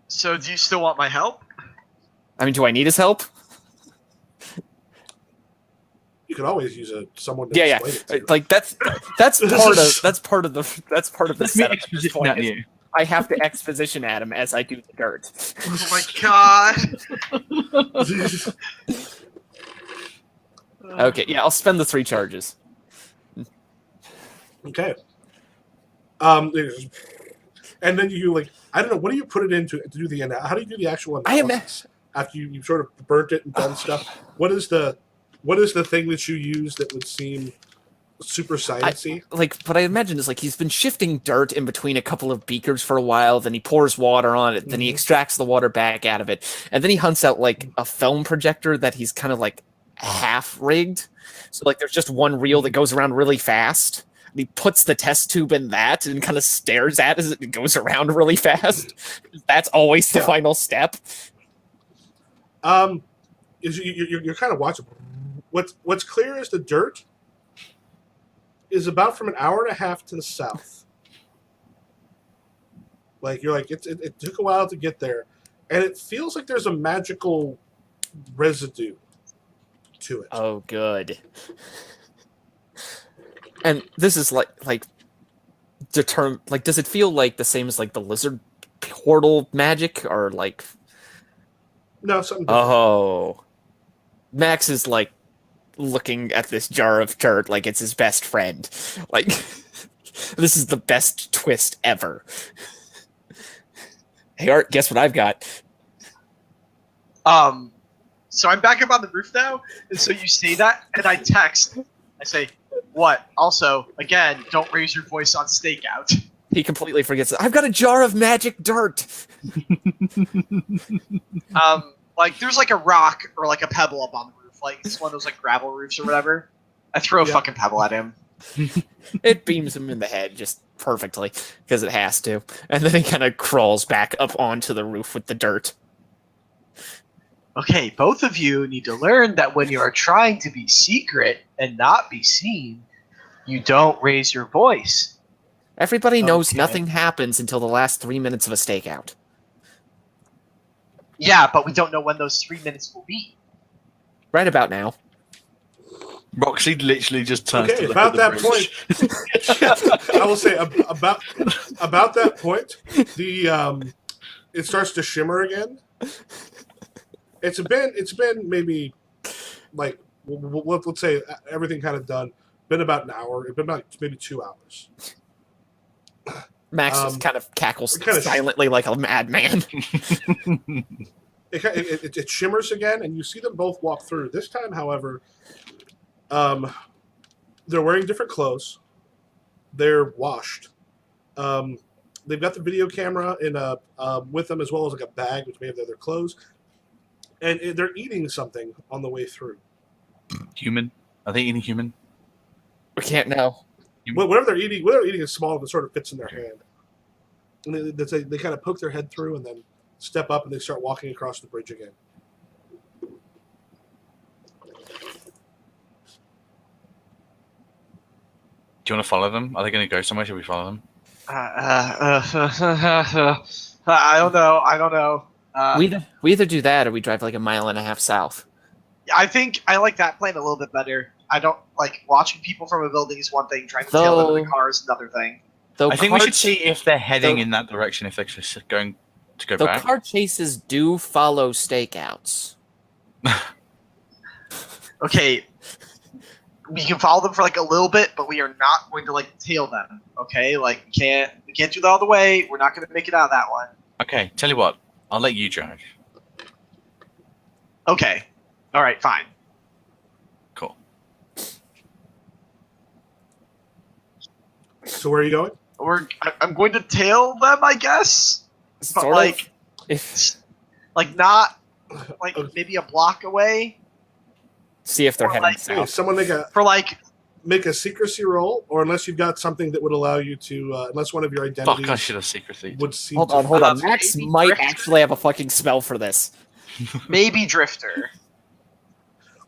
So do you still want my help? I mean, do I need his help? You could always use someone to Yeah. explain it to. Like that's part of the Let me setup at this exposition point. at you. I have to exposition at him as I do the dirt. Oh my god. Okay, yeah, I'll spend the 3 charges. Okay. And then you like, I don't know, what do you put it into to do the how do you do the actual analysis after you sort of burnt it and done stuff? What is the thing that you use that would seem super sciencey? What I imagine is like he's been shifting dirt in between a couple of beakers for a while, then he pours water on it, then he extracts the water back out of it, and then he hunts out like a film projector that he's kind of like half rigged. So like there's just one reel that goes around really fast. And he puts the test tube in that and kind of stares at it as it goes around really fast. That's always the final step. You're kind of watching. What's clear is the dirt is about from an hour and a half to the south. Like you're like it took a while to get there, and it feels like there's a magical residue to it. Oh, good. And this is like does it feel like the same as like the lizard portal magic or like? No, something different. Oh, Max is like looking at this jar of dirt like it's his best friend. Like this is the best twist ever. Hey Art, guess what I've got? So I'm back up on the roof now, and so you say that, and I text. I say, what? Also, again, don't raise your voice on stakeout. He completely forgets it. I've got a jar of magic dirt. Like there's like a rock or like a pebble up on the roof. Like it's one of those like gravel roofs or whatever. I throw a fucking pebble at him. It beams him in the head just perfectly because it has to. And then he kind of crawls back up onto the roof with the dirt. Okay, both of you need to learn that when you are trying to be secret and not be seen, you don't raise your voice. Everybody knows Okay. nothing happens until the last 3 minutes of a stakeout. Yeah, but we don't know when those 3 minutes will be. Right about now. Roxy literally just turns Okay, to look about at the that bridge. point, I will say about that point, it starts to shimmer again. It's been maybe like let's say everything kind of done. Been about an hour. It's been about maybe 2 hours. Max just kind of cackles kinda silently like a madman. It shimmers again, and you see them both walk through. This time, however, they're wearing different clothes. They're washed. They've got the video camera with them, as well as like a bag which may have their clothes, and they're eating something on the way through. Human? Are they eating human? We can't know. Whatever they're eating is small and sort of fits in their hand. And they kind of poke their head through and then step up and they start walking across the bridge again. Do you want to follow them? Are they going to go somewhere? Should we follow them? I don't know. We either do that or we drive like a mile and a half south. I think I like that plan a little bit better. I don't like watching people from a building is one thing, trying to tail them in the car is another thing. I think we should see if they're heading in that direction, if they're just going to go back. Car chases do follow stakeouts. Okay, we can follow them for like a little bit, but we are not going to like tail them. Okay, like we can't do that all the way. We're not going to make it out of that one. Okay, tell you what, I'll let you drive. Okay, all right, fine. Cool. So where are you going? I'm going to tail them, I guess. But Sort like, of. not like maybe a block away. See if they're Or heading like- Hey, south. someone make a For like make a secrecy roll, or unless you've got something that would allow you to, unless one of your identities Fuck, I should have secrecy. would seem Hold to. on. Max maybe might Drifter. actually have a fucking spell for this. Maybe Drifter.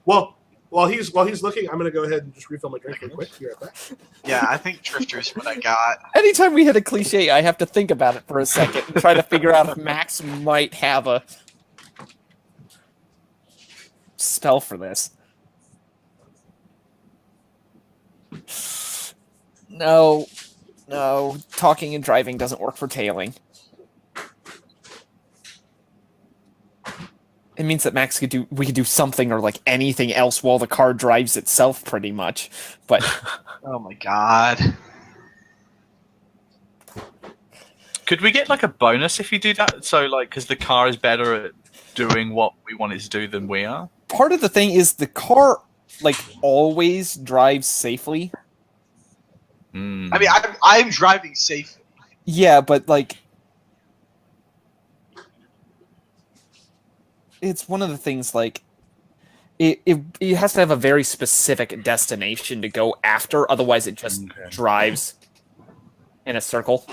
Well, while he's looking, I'm going to go ahead and just refill my drink real quick. Be right back. Yeah, I think Drifter's what I got. Anytime we hit a cliche, I have to think about it for a second and try to figure out if Max might have a spell for this. No. Talking and driving doesn't work for tailing. It means that Max we could do something or like anything else while the car drives itself, pretty much. But Oh my god. Could we get like a bonus if you do that? So like, because the car is better at doing what we want it to do than we are. part of the thing is the car like always drives safely. I mean, I'm driving safely. Yeah, but like it's one of the things like it has to have a very specific destination to go after, otherwise it just drives in a circle.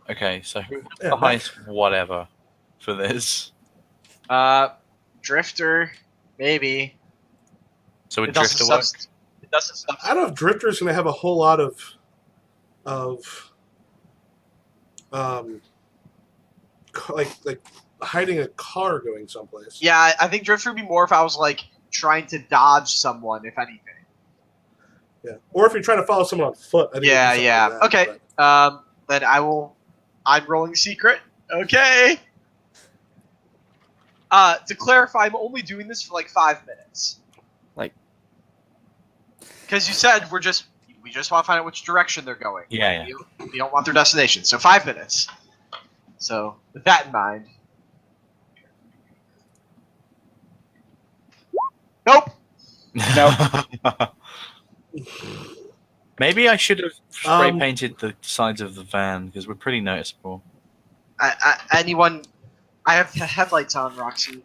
Okay, so who has Yeah, the highest whatever for this? Drifter, maybe. So would It doesn't Drifter work? It doesn't I don't know if Drifter's going to have a whole lot of like hiding a car going someplace. Yeah, I think Drifter would be more if I was like trying to dodge someone, if anything. Yeah. Or if you're trying to follow someone on foot. I think it'd be something Yeah. like that, Okay. but- Then I'm rolling secret. Okay. To clarify, I'm only doing this for like 5 minutes. Like, because you said we just want to find out which direction they're going. Yeah. We don't want their destination. So 5 minutes. So with that in mind. Nope. No. Maybe I should have spray Um, painted the sides of the van because we're pretty noticeable. Anyone? I have headlights on, Roxy.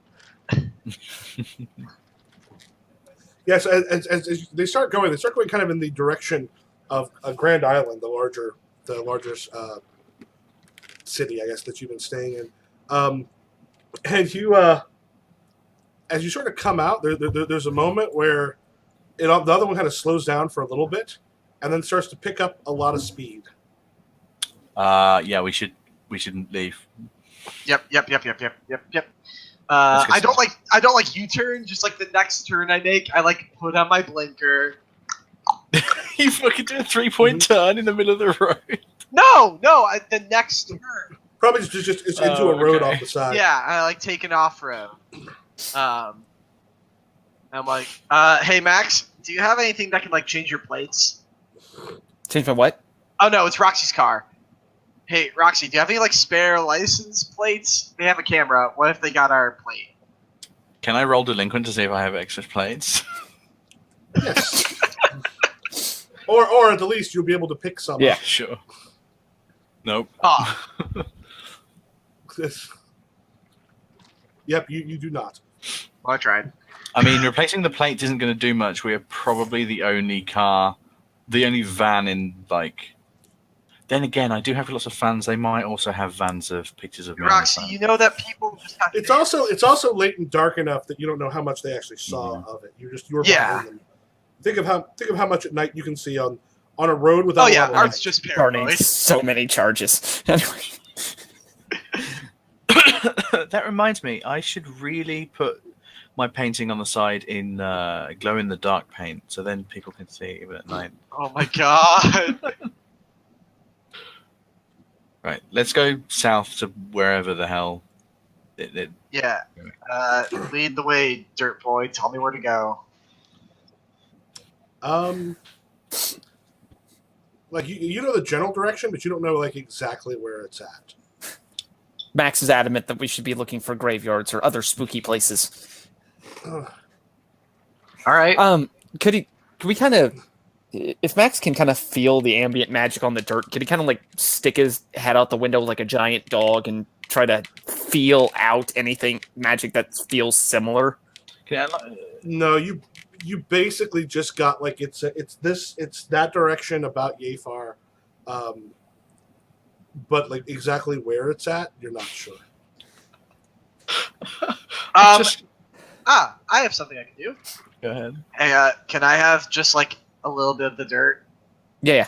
Yes, as they start going kind of in the direction of Grand Island, the largest city, I guess, that you've been staying in. And you, as you sort of come out, there's a moment where the other one kind of slows down for a little bit, and then starts to pick up a lot of speed. Yeah, we shouldn't leave. Yep. Let's I go don't like U-turn. Just like the next turn I make, I like put on my blinker. You fucking do a 3-point turn in the middle of the road. No, the next turn. Probably just it's into a road okay. off the side. Yeah, I like take an off road. I'm like, hey Max, do you have anything that can like change your plates? change my what? Oh no, it's Roxy's car. Hey Roxy, do you have any like spare license plates? They have a camera. What if they got our plate? Can I roll delinquent to see if I have extra plates? Yes. or at the least you'll be able to pick some. Yeah. Sure. Nope. Oh, Yep, you do not. well, I tried. I mean, replacing the plates isn't going to do much. We are probably the only van in, like... Then again, I do have lots of fans. They might also have vans of pictures of me. on the Roxy, front. you know that people just have It's also late and dark enough that you don't know how much they actually saw of it. You're Yeah. behind them. Think of how much at night you can see on a road without. Oh yeah, a lot of Art's light. just Burning paranoid. so many charges. Anyway. That reminds me, I should really put my painting on the side in glow-in-the-dark paint, so then people can see even at night. Oh my god. Right, let's go south to wherever the hell it Yeah. Lead the way, dirt boy. Tell me where to go. Like you know the general direction, but you don't know like exactly where it's at. Max is adamant that we should be looking for graveyards or other spooky places. All right. Could we kind of if Max can kind of feel the ambient magic on the dirt, can he kind of like stick his head out the window like a giant dog and try to feel out anything magic that feels similar? No, you basically just got like it's that direction about Yafar, but like exactly where it's at, you're not sure. I have something I can do. Go ahead. Hey, can I have just like a little bit of the dirt? Yeah.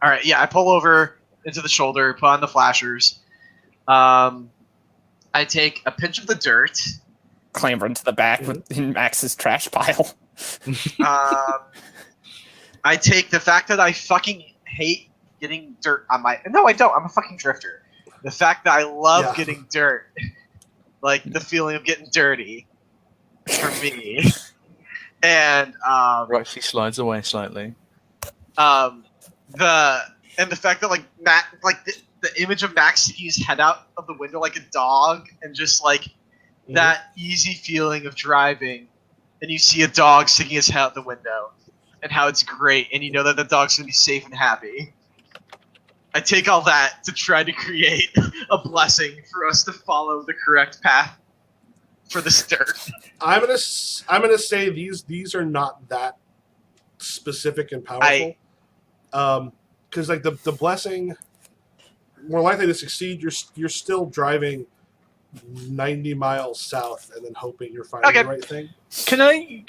All right, yeah. I pull over into the shoulder, put on the flashers. I take a pinch of the dirt. Clamber into the back in Max's trash pile. I take the fact that I fucking hate getting dirt on my. No, I don't. I'm a fucking drifter. The fact that I love getting dirt, like the feeling of getting dirty, for me. And Roxy slides away slightly. The fact that like Matt, like the image of Max sticking his head out of the window like a dog, and just like that easy feeling of driving, and you see a dog sticking his head out the window, and how it's great, and you know that the dog's gonna be safe and happy. I take all that to try to create a blessing for us to follow the correct path for this dirt. I'm gonna say these are not that specific and powerful. Because like the blessing, more likely to succeed, you're still driving 90 miles south and then hoping you're finding the right thing. Can I?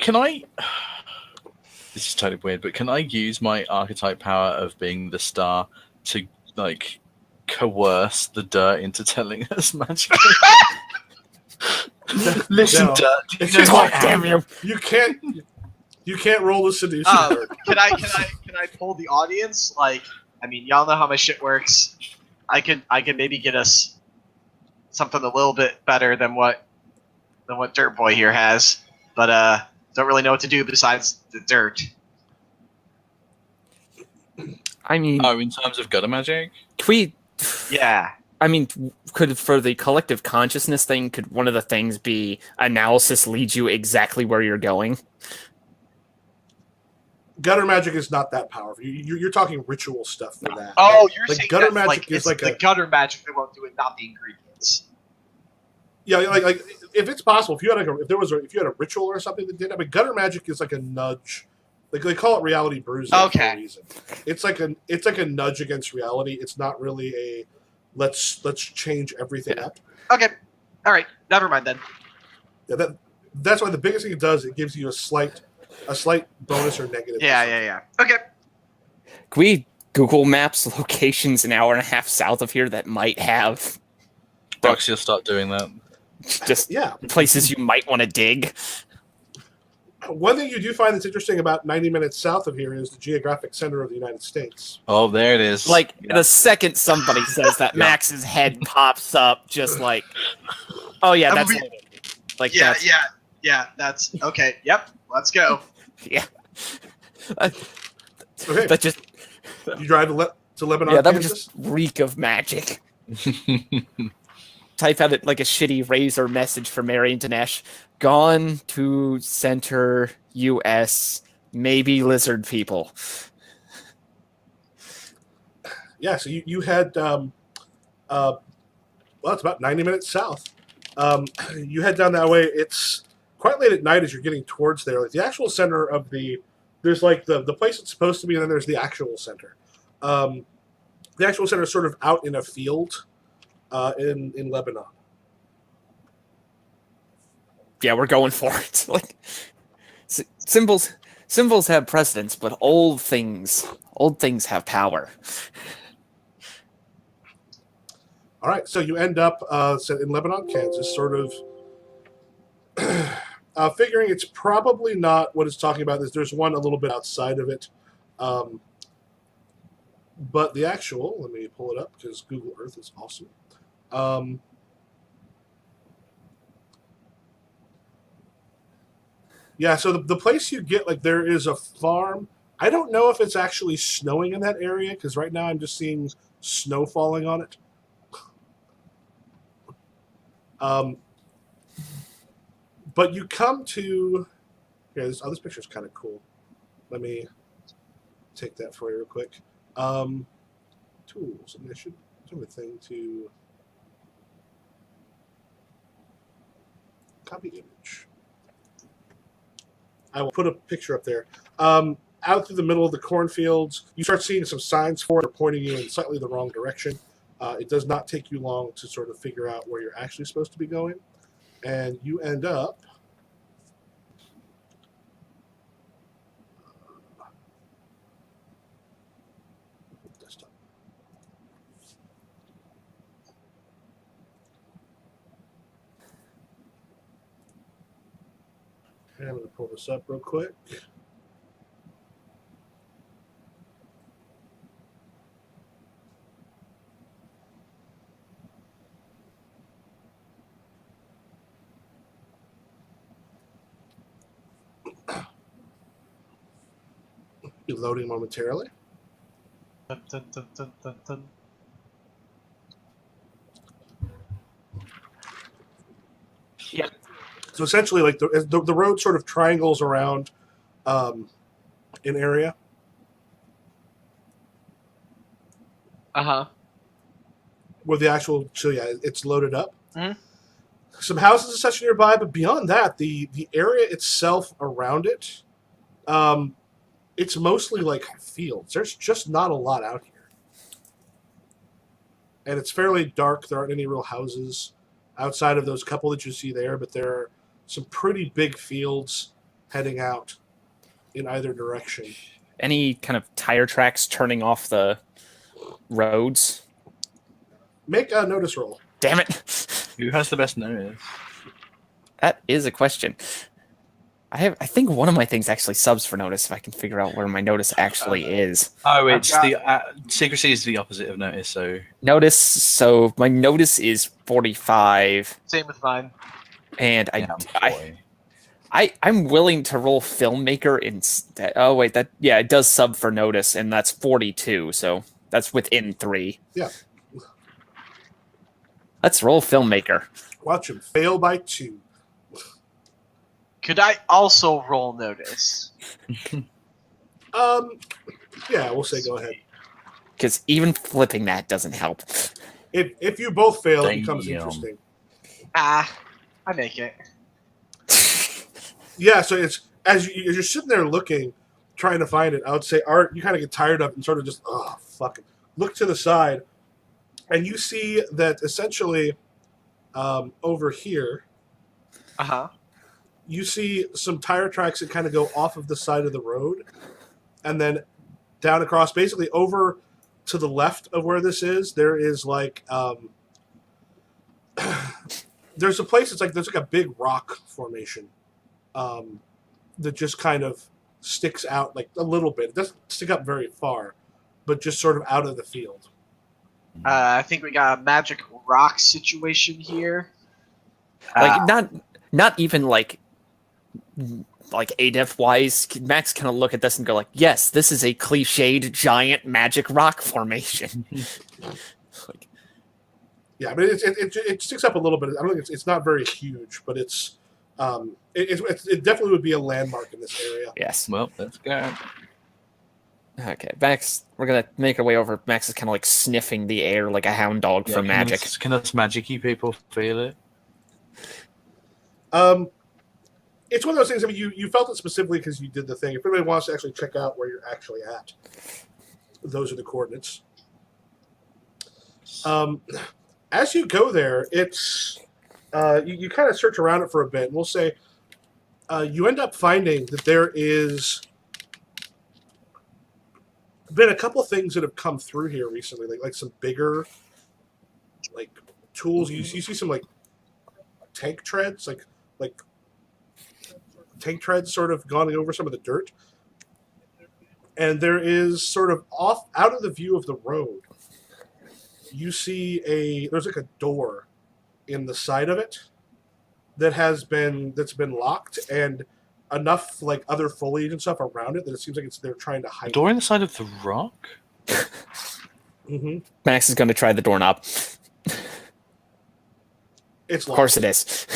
This is totally weird, but can I use my archetype power of being the star to like coerce the dirt into telling us magically? Listen, No. dirt. Damn you! You can't roll the seducer. Can I pull the audience? Like, I mean, y'all know how my shit works. I can maybe get us something a little bit better than what Dirt Boy here has, but don't really know what to do besides the dirt. I mean, in terms of gutter magic, Yeah. I mean, could for the collective consciousness thing, could one of the things be analysis leads you exactly where you're going? Gutter magic is not that powerful. You're talking ritual stuff for that. Oh, you're like saying gutter that, magic is it's like the gutter magic that won't do it, not the ingredients. Yeah, like if it's possible, if you had a ritual or something that did it, but gutter magic is like a nudge. Like they call it reality bruising for a reason. It's like a nudge against reality. It's not really a let's change everything up. Okay. All right. Never mind then. Yeah, that's why the biggest thing it does, it gives you a slight bonus or negative. Yeah. Okay. Can we Google Maps locations an hour and a half south of here that might have Roxy will start doing that. just places you might want to dig? One thing you do find that's interesting about 90 minutes south of here is the geographic center of the United States. Oh, there it is. Like, the second somebody says that, Max's head pops up just like, oh, yeah, that's like, yeah, that's okay. Yep, let's go. Yeah. Okay. That just... You drive to Lebanon, yeah, that Kansas? would just reek of magic. Type out it like a shitty Razor message for Marion Dinesh. Gone to center U.S. Maybe lizard people. Yeah, so you had well, it's about 90 minutes south. You head down that way. It's quite late at night as you're getting towards there. Like the actual center of there's like the place it's supposed to be, and then there's the actual center. The actual center is sort of out in a field in Lebanon. Yeah, we're going for it. Like symbols have precedence, but old things have power. All right, so you end up in Lebanon, Kansas, sort of figuring it's probably not what it's talking about. There's one a little bit outside of it. But the actual, let me pull it up because Google Earth is awesome. Yeah, so the place you get, like, there is a farm. I don't know if it's actually snowing in that area because right now I'm just seeing snow falling on it. But you come to... Yeah, this picture is kind of cool. Let me take that for you real quick. Tools. And I should do a thing to copy image. I will put a picture up there. Out through the middle of the cornfields, you start seeing some signs for it pointing you in slightly the wrong direction. It does not take you long to sort of figure out where you're actually supposed to be going. And you end up desktop. And I'm going to pull this up real quick. Be loading momentarily. Dun, dun, dun, dun, dun, dun. Yeah. So essentially, like the road sort of triangles around an area. Where the actual, so yeah, it's loaded up. Mhm. Some houses and such nearby, but beyond that, the area itself around it, it's mostly like fields. There's just not a lot out here. And it's fairly dark. There aren't any real houses outside of those couple that you see there, but there are some pretty big fields heading out in either direction. Any kind of tire tracks turning off the roads? Make a notice roll. Damn it. Who has the best notice? That is a question. I think one of my things actually subs for notice if I can figure out where my notice actually is. Oh, it's the secrecy is the opposite of notice. So Notice, so my notice is 45, Same with mine. and yeah, I'm 40. I'm willing to roll filmmaker instead. Oh wait, it does sub for notice, and that's 42, so that's within 3. Yeah. Let's roll filmmaker. Watch him fail by 2. Could I also roll notice? Yeah, we'll say go ahead. Because even flipping that doesn't help. If you both fail, it becomes Damn. interesting. I make it. Yeah, so it's as you're sitting there looking, trying to find it. I would say, Art, you kind of get tired of it and sort of just fucking look to the side, and you see that essentially over here, you see some tire tracks that kind of go off of the side of the road, and then down across, basically over to the left of where this is, there is like there's a place. It's like there's like a big rock formation that just kind of sticks out like a little bit. It doesn't stick up very far, but just sort of out of the field. I think we got a magic rock situation here. Like not even like ADEF wise. Max kind of look at this and go like, yes, this is a cliched giant magic rock formation. Like, yeah, but it sticks up a little bit. I don't think it's not very huge, but it's it definitely would be a landmark in this area. yes. Well, let's go. Okay, Max, we're gonna make our way over. Max is kind of like sniffing the air like a hound dog from magic. Can us magic-y people feel it? It's one of those things. I mean, you felt it specifically because you did the thing. If anybody wants to actually check out where you're actually at, those are the coordinates. As you go there, it's you kind of search around it for a bit, and we'll say you end up finding that there is been a couple things that have come through here recently, like some bigger like tools. You see some like tank treads, like tank treads sort of gone over some of the dirt, and there is sort of off out of the view of the road. You see there's like a door in the side of it that's been locked, and enough like other foliage and stuff around it that it seems like they're trying to hide. A door in the side of the rock? Mm-hmm. Max is going to try the doorknob. It's Of locked. course it is.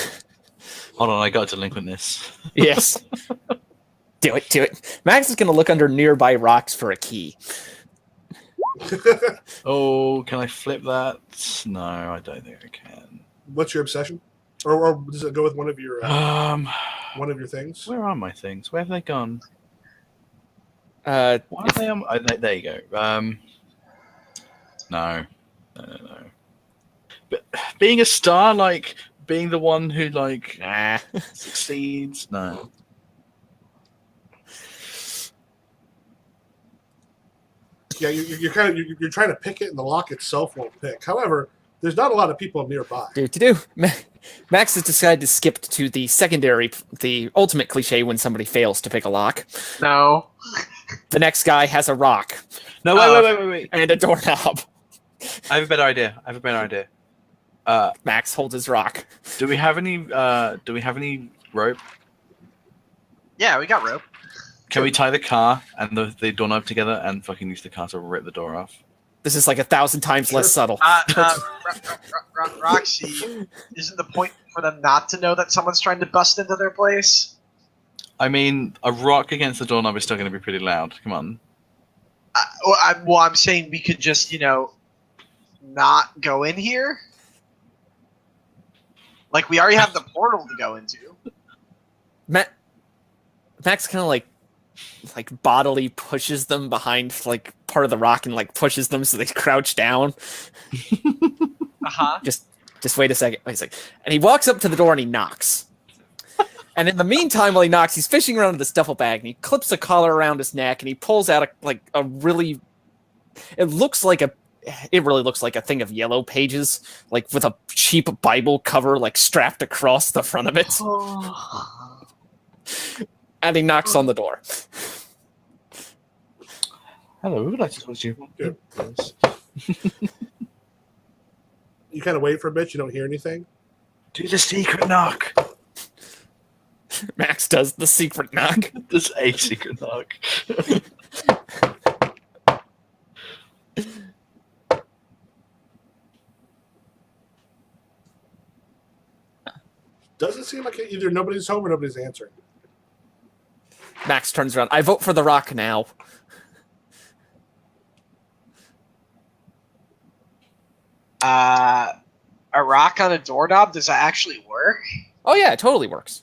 Hold on, I got to delinquent this. Yes. Do it. Max is going to look under nearby rocks for a key. Oh, can I flip that? No, I don't think I can. What's your obsession? Or does it go with one of your things? Where are my things? Where have they gone? Uh, Why are they on? Oh, there you go. No. But being a star, like being the one who like nah. succeeds, no. Yeah, you're trying to pick it, and the lock itself won't pick. However, there's not a lot of people nearby. Max has decided to skip to the ultimate cliche when somebody fails to pick a lock. No. The next guy has a rock. No, wait. And a doorknob. I have a better idea. Max holds his rock. Do we have any rope? Yeah, we got rope. Can we tie the car and the doorknob together and fucking use the car to rip the door off? This is like 1,000 times less subtle. Roxy, isn't the point for them not to know that someone's trying to bust into their place? I mean, a rock against the doorknob is still going to be pretty loud. Come on. I'm saying we could just, not go in here. Like, we already have the portal to go into. Max kind of like bodily pushes them behind like part of the rock and like pushes them so they crouch down. Just wait a second. He's like, and he walks up to the door and he knocks. And in the meantime, while he knocks, he's fishing around in this duffel bag and he clips a collar around his neck and he pulls out a really. It really looks like a thing of yellow pages, like with a cheap Bible cover like strapped across the front of it. And he knocks on the door. Hello, who would like to talk to you? Yeah. You kind of wait for a bit. You don't hear anything. Do the secret knock. Max does the secret knock. There's a secret knock. Doesn't seem like either nobody's home or nobody's answering. Max turns around. I vote for the rock now. A rock on a doorknob? Does that actually work? Oh yeah, it totally works.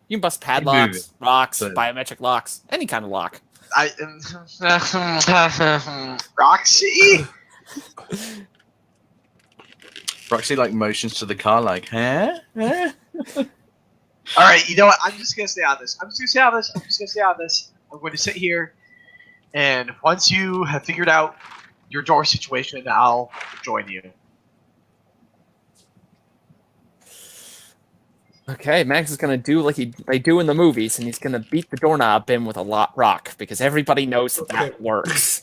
You can bust padlocks, rocks, biometric locks, any kind of lock. Roxy? Roxy like motions to the car like, huh? All right, you know what? I'm just gonna stay on this. I'm going to sit here, and once you have figured out your door situation, I'll join you. Okay, Max is gonna do like they do in the movies, and he's gonna beat the doorknob in with a rock because everybody knows that works.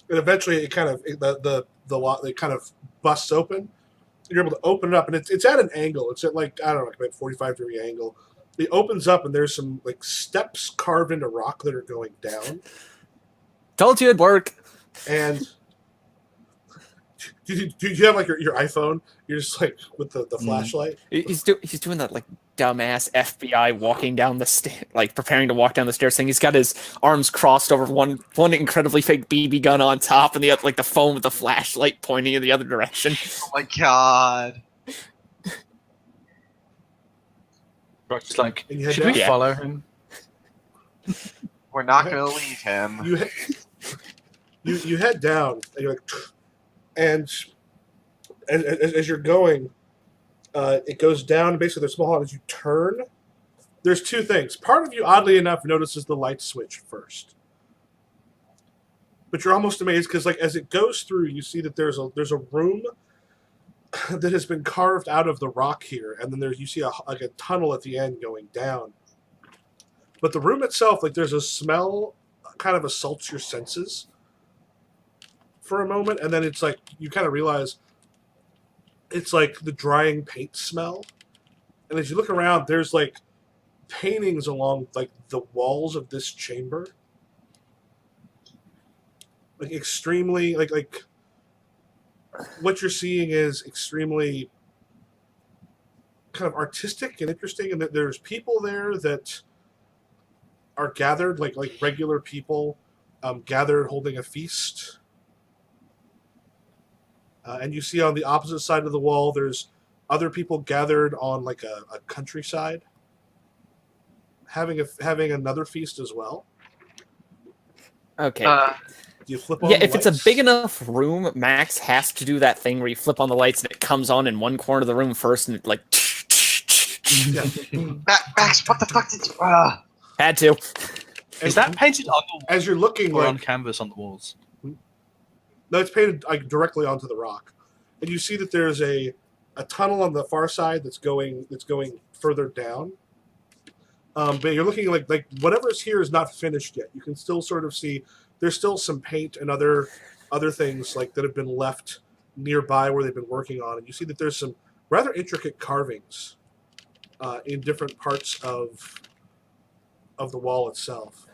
And eventually, it kind of the lock it kind of busts open. You're able to open it up, and it's at an angle. It's at like, I don't know, like about 45-degree angle. It opens up, and there's some like steps carved into rock that are going down. Told you it'd work. And do you have like your iPhone? You're just like with the flashlight. He's doing that like dumbass FBI walking down the like preparing to walk down the stairs thing. He's got his arms crossed over one incredibly fake BB gun on top, and the other, like the phone with the flashlight pointing in the other direction. Oh my god! Roxy's like, And you head should down? we follow him? We're not gonna leave him. You head down, and you're like, and as you're going, it goes down. Basically, there's a small hall. As you turn, there's two things. Part of you, oddly enough, notices the light switch first, but you're almost amazed because, like, as it goes through, you see that there's a room that has been carved out of the rock here, and then you see a tunnel at the end going down. But the room itself, like, there's a smell, kind of assaults your senses for a moment, and then it's like you kind of realize it's like the drying paint smell. And as you look around, there's like paintings along like the walls of this chamber, like extremely like what you're seeing is extremely kind of artistic and interesting, and that there's people there that are gathered like regular people, gathered holding a feast. And you see on the opposite side of the wall, there's other people gathered on like a countryside, having another feast as well. Okay. Do you flip on Yeah, the if it's a lights? big enough room, Max has to do that thing where you flip on the lights and it comes on in one corner of the room first, and it like. Yeah. Max, what the fuck did you? Had to. Is that painted on the As you're looking, or on like, canvas on the walls? no, it's painted like directly onto the rock, and you see that there's a tunnel on the far side that's going further down. But you're looking like whatever's here is not finished yet. You can still sort of see there's still some paint and other things like that have been left nearby where they've been working on, and you see that there's some rather intricate carvings in different parts of the wall itself.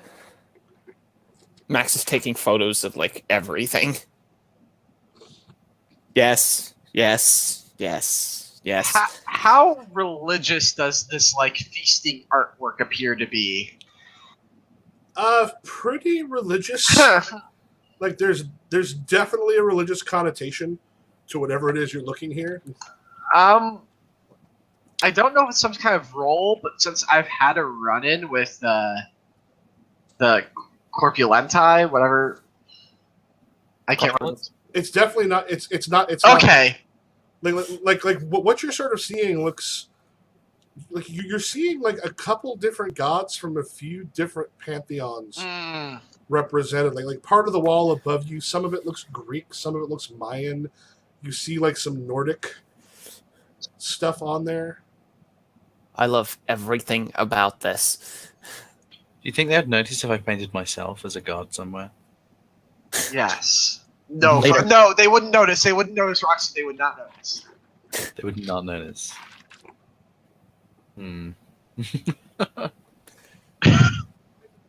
Max is taking photos of like everything. Yes. How religious does this like feasting artwork appear to be? Pretty religious. Like there's definitely a religious connotation to whatever it is you're looking here. I don't know if it's some kind of role, but since I've had a run-in with the Corpulenti, whatever, I can't remember. It's definitely not. It's not. Okay. Like what you're sort of seeing looks like you're seeing like a couple different gods from a few different pantheons represented. Like part of the wall above you, some of it looks Greek, some of it looks Mayan. You see like some Nordic stuff on there. I love everything about this. Do you think they'd notice if I painted myself as a god somewhere? Yes. No, Later. no, they wouldn't notice. They wouldn't notice, Roxy. They would not notice. They would not notice. And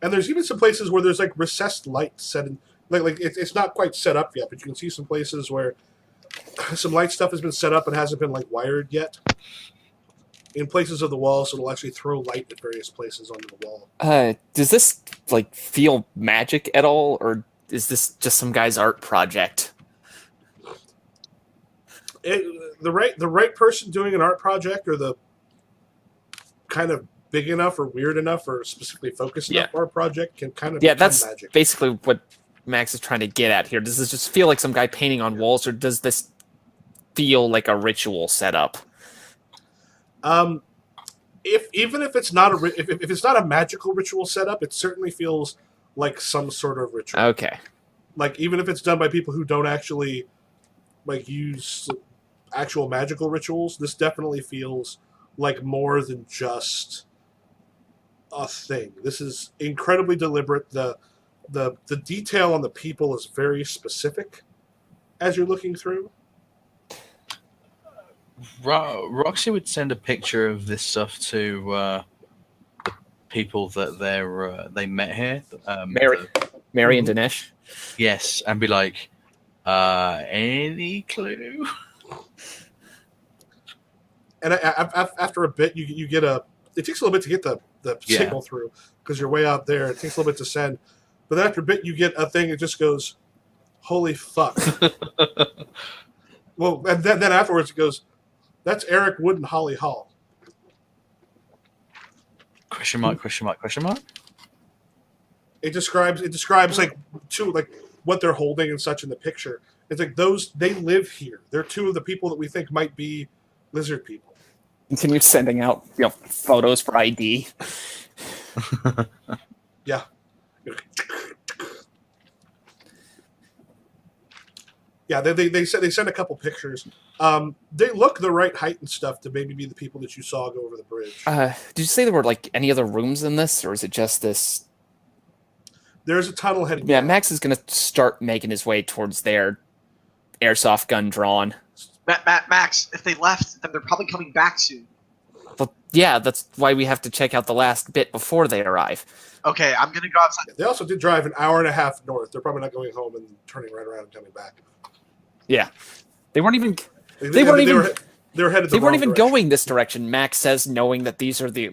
there's even some places where there's like recessed light set in, like it's not quite set up yet, but you can see some places where some light stuff has been set up and hasn't been like wired yet. In places of the wall, so it'll actually throw light at various places onto the wall. Does this like feel magic at all, or is this just some guy's art project? The right person doing an art project, or the kind of big enough or weird enough or specifically focused enough art project can kind of become that's magic. Basically what Max is trying to get at here. Does this just feel like some guy painting on walls, or does this feel like a ritual setup? If it's not if it's not a magical ritual setup, it certainly feels like some sort of ritual. Okay. Like even if it's done by people who don't actually like use actual magical rituals, this definitely feels like more than just a thing. This is incredibly deliberate. The detail on the people is very specific as you're looking through. Roxy would send a picture of this stuff to the people that they met here. Mary and Dinesh. Yes, and be like, any clue? And after a bit, you get a. It takes a little bit to get the signal through because you're way out there. It takes a little bit to send, but then after a bit, you get a thing that just goes, "Holy fuck!" Well, and then afterwards it goes, "That's Eric Wood and Holly Hall." Question mark? Question mark? Question mark? It describes like two like what they're holding and such in the picture. It's like they live here. They're two of the people that we think might be lizard people. Continue sending out photos for ID. Yeah. Yeah, they send a couple pictures. They look the right height and stuff to maybe be the people that you saw go over the bridge. Did you say there were like any other rooms in this, or is it just this? There's a tunnel heading. Yeah, down. Max is gonna start making his way towards their airsoft gun drawn. Max, if they left, then they're probably coming back soon. Well, yeah, that's why we have to check out the last bit before they arrive. Okay, I'm gonna go outside. They also did drive an hour and a half north. They're probably not going home and turning right around and coming back. Yeah, they weren't even. they're headed the They weren't wrong even direction. going this direction. Max says, knowing that these are the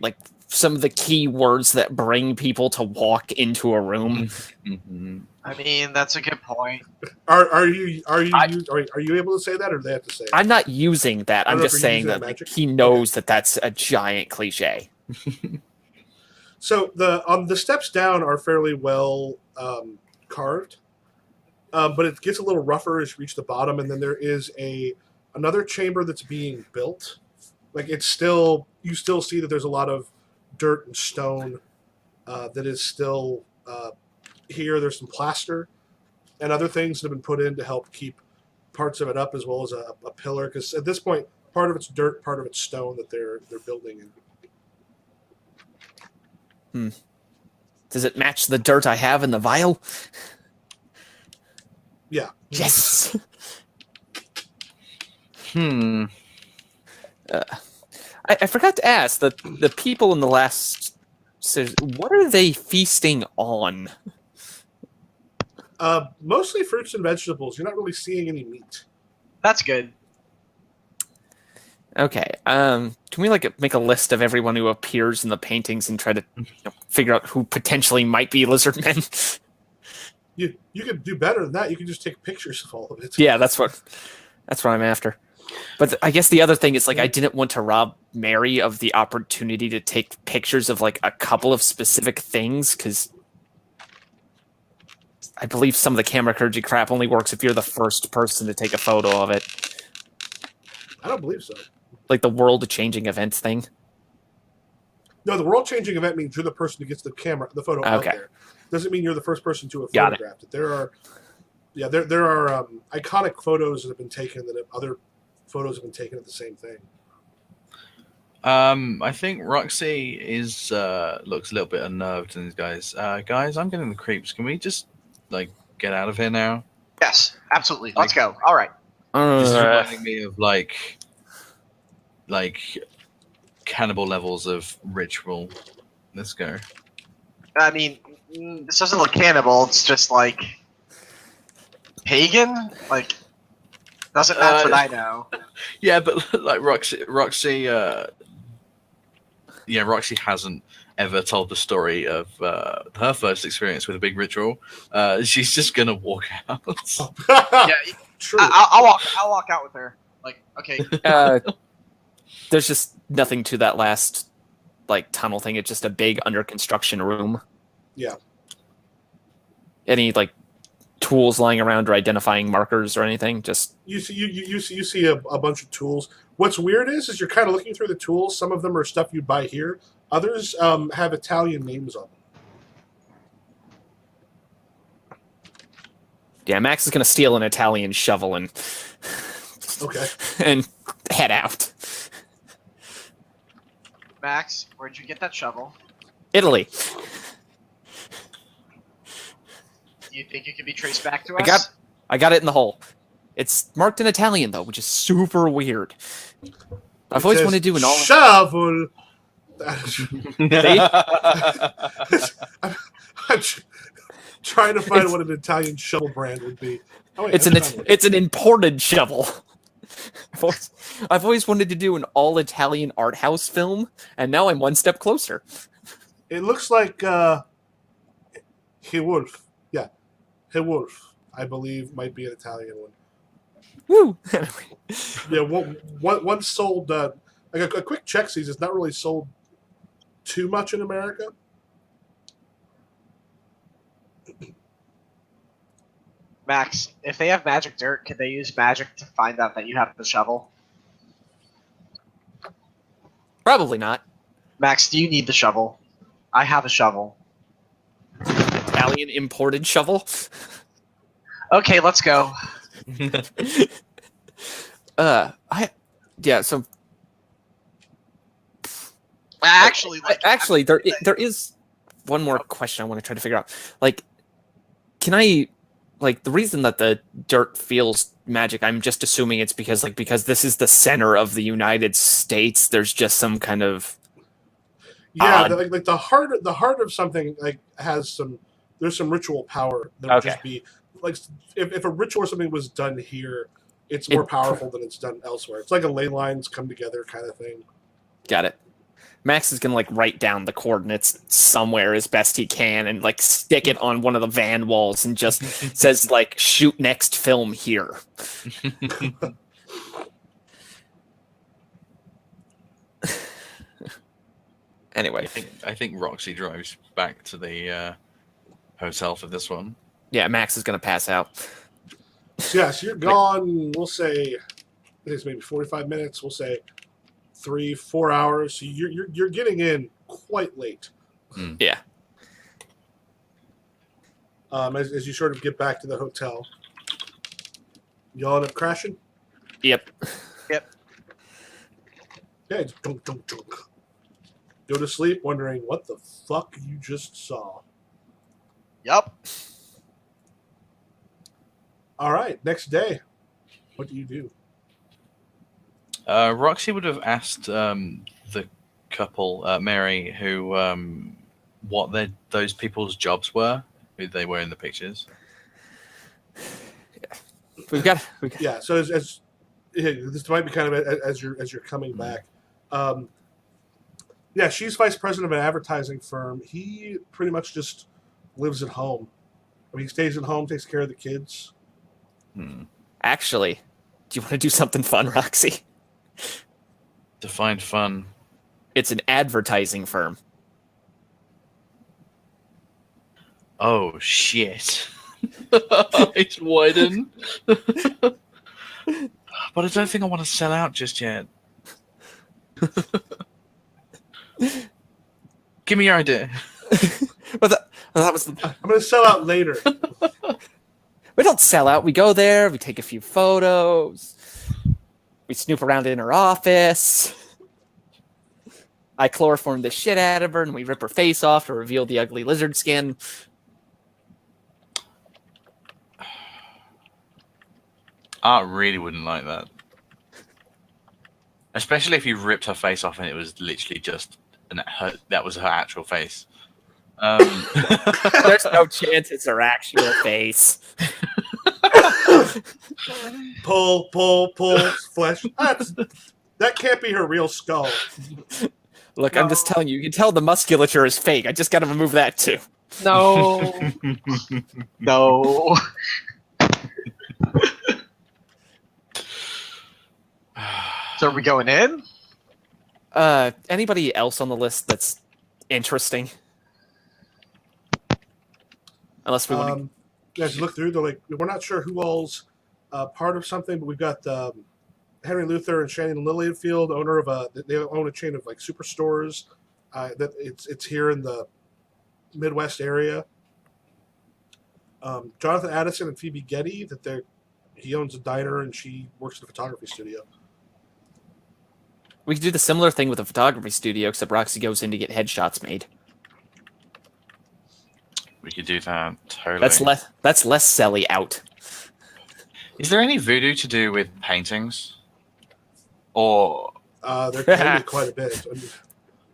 some of the key words that bring people to walk into a room. I mean, that's a good point. Are you able to say that, or do they have to say it? I'm not using that. I don't I'm know if just you're saying using that magic. he knows that that's a giant cliche. So the steps down are fairly well carved, but it gets a little rougher as you reach the bottom, and then there is another chamber that's being built. Like you still see that there's a lot of dirt and stone that is still here. There's some plaster and other things that have been put in to help keep parts of it up, as well as a pillar. Because at this point, part of it's dirt, part of it's stone that they're building in. Does it match the dirt I have in the vial? Yeah. Yes. I forgot to ask the people in the last. What are they feasting on? Mostly fruits and vegetables. You're not really seeing any meat. That's good. Okay. Can we make a list of everyone who appears in the paintings and try to figure out who potentially might be lizard men? You could do better than that. You could just take pictures of all of it. Yeah, that's what I'm after. But I guess the other thing is I didn't want to rob Mary of the opportunity to take pictures of a couple of specific things, because I believe some of the camera currency crap only works if you're the first person to take a photo of it. I don't believe so. Like the world-changing events thing. No, the world-changing event means you're the person who gets the photo out there. Doesn't mean you're the first person to have photographed it. There are iconic photos that have been taken that other photos have been taken of the same thing. I think Roxy looks a little bit unnerved, and guys, I'm getting the creeps. Can we just get out of here now? Yes, absolutely. Let's go. All right. This is reminding me of cannibal levels of ritual. Let's go. I mean, this doesn't look cannibal. It's just pagan. Doesn't match what I know. Yeah, but Roxy, Roxy hasn't ever told the story of her first experience with a big ritual. She's just gonna walk out. Yeah, True. I'll walk out with her. Okay. There's just nothing to that last tunnel thing. It's just a big under construction room. Yeah. Any tools lying around or identifying markers or anything? Just you see a bunch of tools. What's weird is you're kind of looking through the tools. Some of them are stuff you'd buy here. Others have Italian names on them. Yeah, Max is gonna steal an Italian shovel and and head out. Max, where'd you get that shovel? Italy. Do you think it could be traced back to us? I got it in the hole. It's marked in Italian though, which is super weird. I've always wanted to do an all shovel. I'm trying to find what an Italian shovel brand would be. Oh, wait, it's an imported shovel. I've always wanted to do an all Italian art house film, and now I'm one step closer. It looks like He Wolf. Yeah, He Wolf, I believe, might be an Italian one. Woo! Yeah, one sold. A quick check sees it's not really sold too much in America. Max, if they have magic dirt, can they use magic to find out that you have the shovel? Probably not. Max, do you need the shovel? I have a shovel. Italian imported shovel? Okay, let's go. So Actually, there is one more question I want to try to figure out. Can I the reason that the dirt feels magic, I'm just assuming it's because this is the center of the United States. There's just some kind of the heart of something has there's some ritual power that would just be if a ritual or something was done here, it's more powerful than it's done elsewhere. It's like a ley lines come together kind of thing. Got it. Max is gonna like write down the coordinates somewhere as best he can and like stick it on one of the van walls and just says like shoot next film here. Anyway, I think Roxy drives back to the hotel for this one. yeah, Max is gonna pass out. So you're gone. We'll say it's maybe 45 minutes. We'll say 3-4 hours. So you're getting in quite late. Yeah. As you sort of get back to the hotel, y'all end up crashing. Yep. Yeah, it's dunk, dunk, dunk. Go to sleep wondering what the fuck you just saw. Yup. All right, next day, what do you do? Roxy would have asked the couple, Mary, who what those people's jobs were, who they were in the pictures. We've got Yeah, so as this might be kind of as you're coming back. Yeah, she's vice president of an advertising firm. He pretty much just lives at home. I mean, he stays at home, takes care of the kids. Actually, do you want to do something fun, Roxy? Define fun. It's an advertising firm. Oh shit! It's widen. But I don't think I want to sell out just yet. Give me your idea. Well, that was the... I'm going to sell out later. We don't sell out. We go there. We take a few photos. We snoop around in her office. I chloroform the shit out of her, and we rip her face off to reveal the ugly lizard skin. Art really wouldn't like that. Especially if you ripped her face off and it was literally just that was her actual face. There's no chance it's her actual face. Pull, flesh. That can't be her real skull. Look, I'm just telling you. You can tell the musculature is fake. I just got to remove that too. No. No. So are we going in? Anybody else on the list that's interesting? Unless we want to... As you look through, they're like, we're not sure who all's part of something, but we've got Henry Luther and Shannon Lillienfield, owner of they own a chain of like superstores. That it's here in the Midwest area. Jonathan Addison and Phoebe Getty, he owns a diner and she works at a photography studio. We could do the similar thing with a photography studio, except Roxy goes in to get headshots made. We could do that, totally. That's less selly out. Is there any voodoo to do with paintings? Or There can be quite a bit.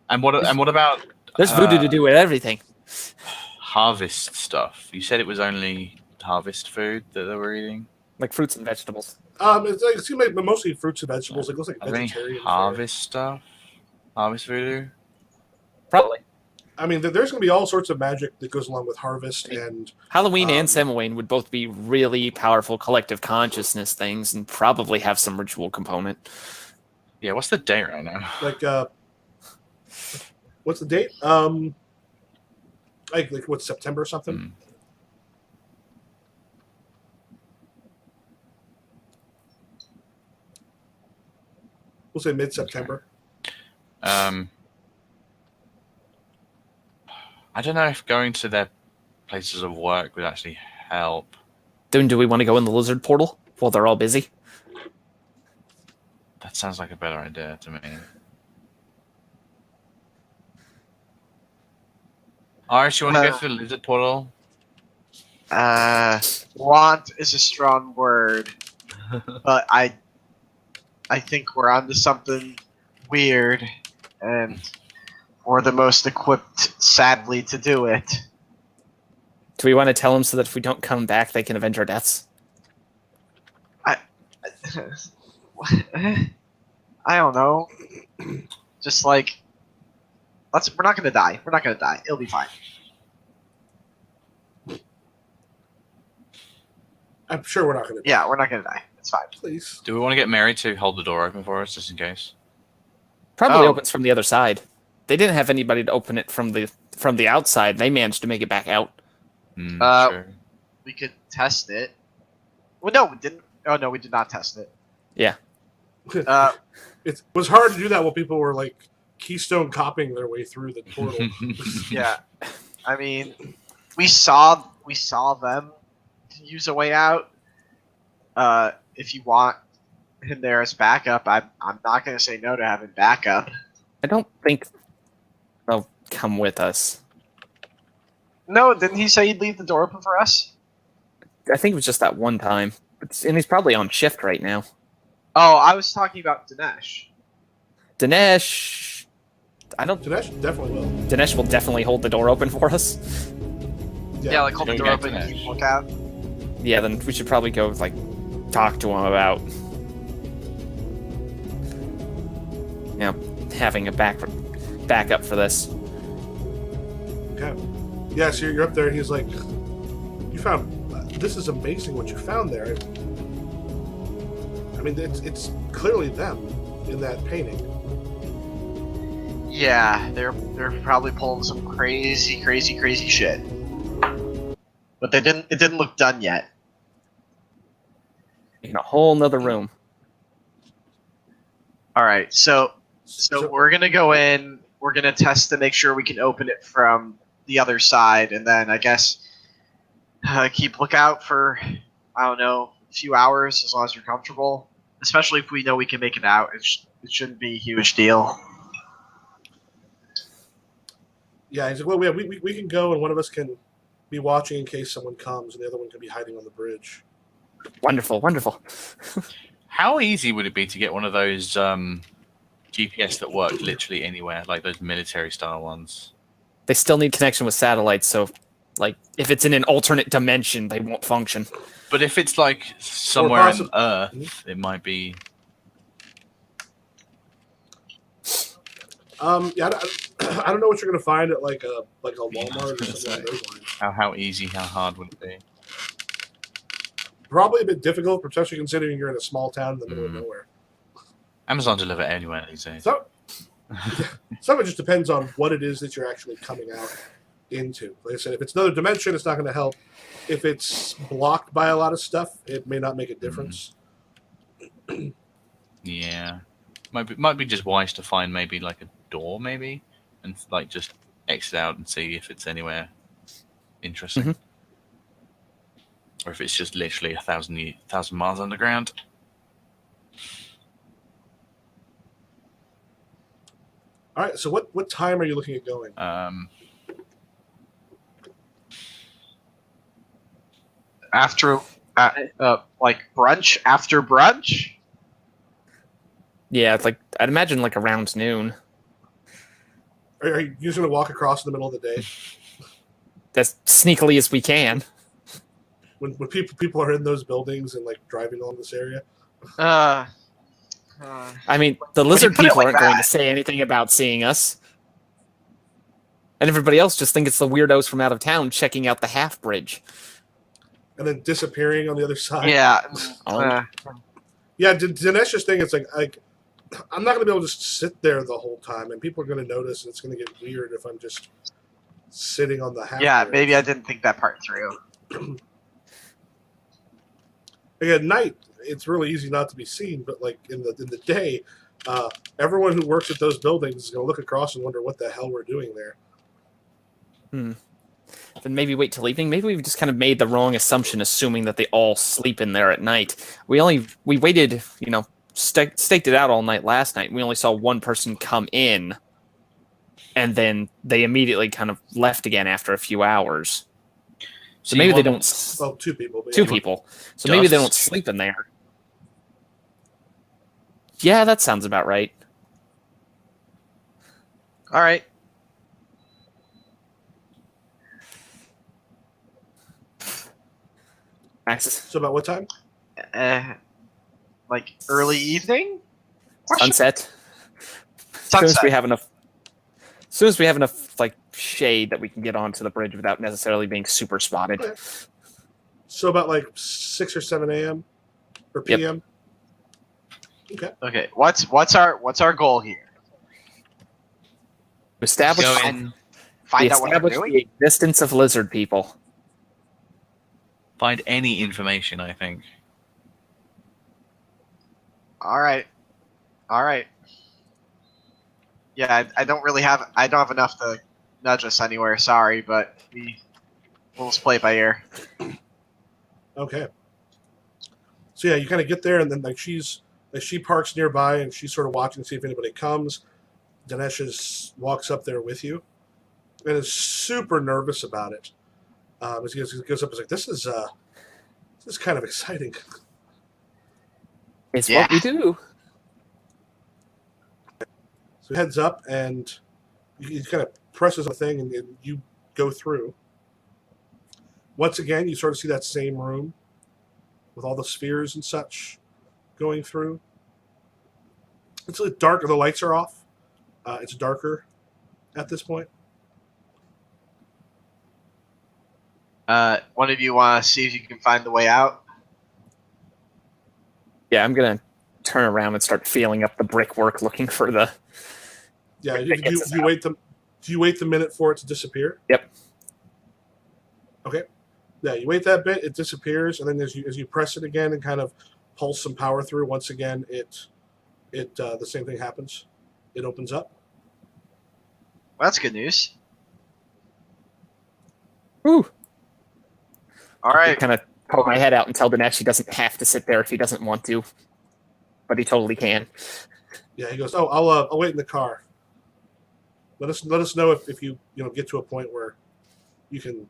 and what about There's voodoo to do with everything. harvest stuff? You said it was only harvest food that they were eating? Like fruits and vegetables. It's like mostly fruits and vegetables. It looks like Are there any vegetarian harvest stuff? Harvest voodoo? Probably. I mean, there's going to be all sorts of magic that goes along with harvest and Halloween and Samhain would both be really powerful collective consciousness things and probably have some ritual component. Yeah, what's the date right now? like what's the date? Like what's September or something? We'll say mid-September. I don't know if going to their places of work would actually help. Then do we want to go in the lizard portal while they're all busy? That sounds like a better idea to me. Irish, you want to go through the lizard portal? Want is a strong word, but I think we're onto something weird, and we're the most equipped, sadly, to do it. Do we want to tell them so that if we don't come back, they can avenge our deaths? I don't know. Just like we're not gonna die. We're not gonna die. It'll be fine. I'm sure we're not going to. Yeah, we're not gonna die. It's fine. Please. Do we want to get Mary to hold the door open for us, just in case? Probably Oh. opens from the other side. They didn't have anybody to open it from the outside. They managed to make it back out. Sure. We could test it. Well, no, we didn't. Oh no, we did not test it. Yeah. It was hard to do that while people were like keystone copying their way through the portal. Yeah, I mean, we saw them use a way out. If you want him there as backup, I'm not gonna say no to having backup. I don't think they'll come with us. No, didn't he say he'd leave the door open for us? I think it was just that one time. And he's probably on shift right now. Oh, I was talking about Dinesh. Dinesh... Dinesh definitely will. Dinesh will definitely hold the door open for us. Yeah, like hold the door open and Dinesh. keep lookout. Yeah, then we should probably go, like, talk to him about... You know, having a backup for this. Okay. Yeah, so you're up there, and he's like, "You found this is amazing what you found there. I mean, it's clearly them in that painting." Yeah, they're probably pulling some crazy shit. But it didn't look done yet. In a whole nother room. All right, so we're gonna go in. We're gonna test to make sure we can open it from the other side, and then I guess keep lookout for I don't know a few hours as long as you're comfortable. Especially if we know we can make it out, it shouldn't be a huge deal. Yeah, he's like, "Well, we can go, and one of us can be watching in case someone comes, and the other one can be hiding on the bridge." Wonderful, wonderful. How easy would it be to get one of those GPS that work literally anywhere, like those military-style ones? They still need connection with satellites, so, like, if it's in an alternate dimension, they won't function. But if it's like somewhere in Earth, Mhm. it might be. Yeah, I don't know what you're gonna find at like a Walmart or something along those lines. How easy, how hard would it be? Probably a bit difficult, especially considering you're in a small town in the middle of nowhere. Amazon deliver anywhere these days. So, some of it just depends on what it is that you're actually coming out into. Like I said, if it's another dimension, it's not going to help. If it's blocked by a lot of stuff, it may not make a difference. Yeah, might be just wise to find maybe like a door, maybe, and like just exit out and see if it's anywhere interesting, Mhm. or if it's just literally 1,000 miles underground. All right. So, what time are you looking at going? After like brunch after brunch. Yeah, it's like, I'd imagine like around noon. Are you just going to walk across in the middle of the day As sneakily as we can. when people are in those buildings and like driving along this area? I mean, the lizard put it people like aren't going to that- say anything about seeing us. And everybody else just think it's the weirdos from out of town checking out the half bridge. And then disappearing on the other side. Yeah. Yeah. Dinesh's thing, it's like I'm not going to be able to just sit there the whole time, and people are going to notice, and it's going to get weird if I'm just sitting on the half. Yeah, bridge. maybe I didn't think that part through. Like at night, it's really easy not to be seen, but like in the day, everyone who works at those buildings is going to look across and wonder what the hell we're doing there. Then maybe wait till evening. Maybe we've just kind of made the wrong assumption, assuming that they all sleep in there at night. We waited, staked it out all night last night. We only saw one person come in, and then they immediately kind of left again after a few hours. So maybe they don't. Well, two people. But Two yeah. people. So maybe they Dust. don't sleep in there. Yeah, that sounds about right. All right. Max, So about what time? Like like early evening? Sunset. As soon as we have enough like shade that we can get onto the bridge without necessarily being super spotted. Okay. So about like 6 or 7 a.m. or Yep. p.m. Okay. Okay, what's our goal here? Establish Go Find, in, find out what they're establish doing. the existence of lizard people. find any information, I think. All right. Yeah, I don't have enough to nudge us anywhere. Sorry, but we'll just play it by ear. Okay. So yeah, you kind of get there, and then like she parks nearby, and she's sort of watching to see if anybody comes. Dinesh walks up there with you, and is super nervous about it. As he goes up, he's like, "This is kind of exciting." It's Yeah. what we do. So he heads up, and he kind of presses a thing, and you go through. Once again, you sort of see that same room with all the spheres and such going through. It's a little dark. The lights are off. It's darker at this point. One of you want to see if you can find the way out? Yeah, I'm gonna turn around and start feeling up the brickwork, looking for the. Yeah. That gets us Do you wait the minute for it to disappear? Yep. Okay. Yeah, you wait that bit, it disappears, and then as you press it again and kind of pulse some power through, once again it the same thing happens. It opens up. Well, that's good news. Woo! All right. Kind of poke my head out and tell Dinesh he doesn't have to sit there if he doesn't want to, but he totally can. Yeah, he goes, "Oh, I'll wait in the car. Let us know if you get to a point where you can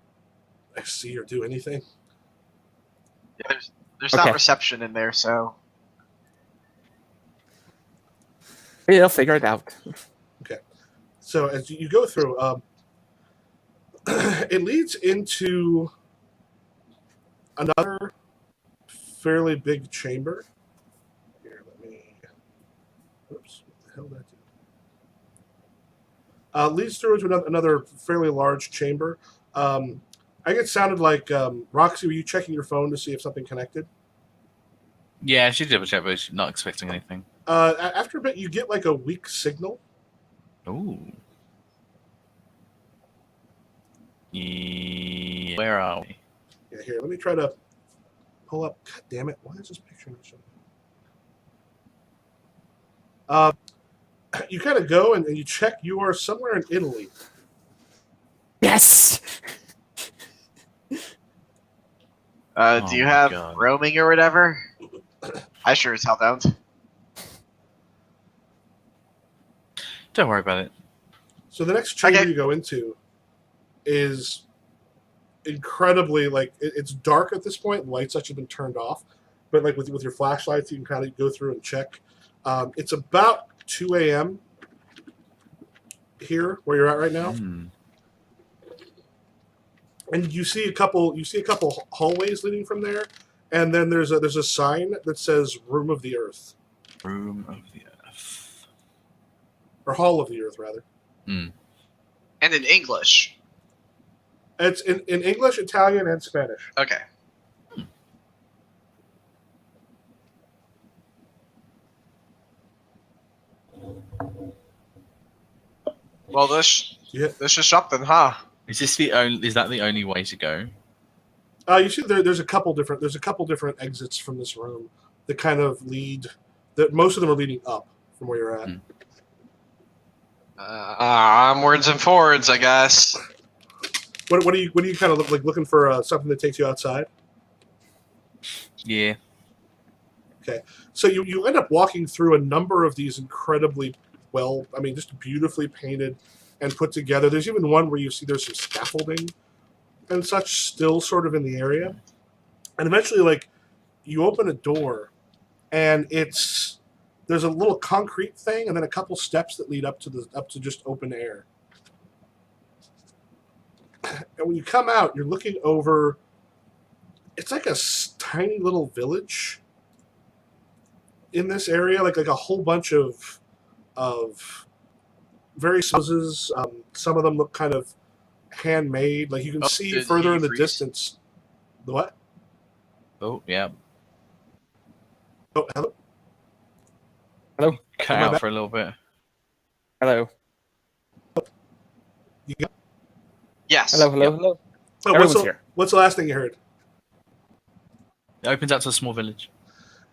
see or do anything." Yeah, there's Okay. not reception in there, so Yeah, I'll figure it out. So as you go through, it leads into another fairly big chamber. Here, let me. Oops, what the hell did I do? Leads through into another fairly large chamber. I think it sounded like Roxy. Were you checking your phone to see if something connected? Yeah, she double check, but she's not expecting anything. After a bit, you get like a weak signal. Ooh. Yeah. Where are we? Yeah, here. Let me try to pull up. God damn it! Why is this picture not showing? You kind of go and you check. You are somewhere in Italy. Yes. do Oh you my have God. roaming or whatever? I sure as hell don't. Don't worry about it. So the next chamber Okay. you go into is incredibly it's dark at this point. Lights actually been turned off, but like with your flashlights, you can kind of go through and check. It's about 2 a.m. here where you're at right now, and you see a couple hallways leading from there, and then there's a sign that says "Room of the Earth" Room of the Earth. or "Hall of the Earth" rather. And in English. It's in English, Italian, and Spanish. Okay. Well, this is something, huh? Is this the only? Is that the only way to go? You see, there's a couple different exits from this room that kind of lead. That most of them are leading up from where you're at. Onwards and forwards, I guess. What do you kind of look like looking for something that takes you outside? Yeah. So you end up walking through a number of these incredibly just beautifully painted and put together. There's even one where you see there's some scaffolding and such still sort of in the area. And eventually, you open a door, and there's a little concrete thing, and then a couple steps that lead up to just open air. And when you come out, you're looking over. It's like a tiny little village. in this area, like a whole bunch of various houses. Some of them look kind of handmade. Like you can see further in the distance. The what? Oh, yeah. Oh, hello. Hello. Cut out for a little bit. Hello. You got... Yes. Hello. Hello. Oh, Everyone's here. What's the last thing you heard? It opens out to a small village.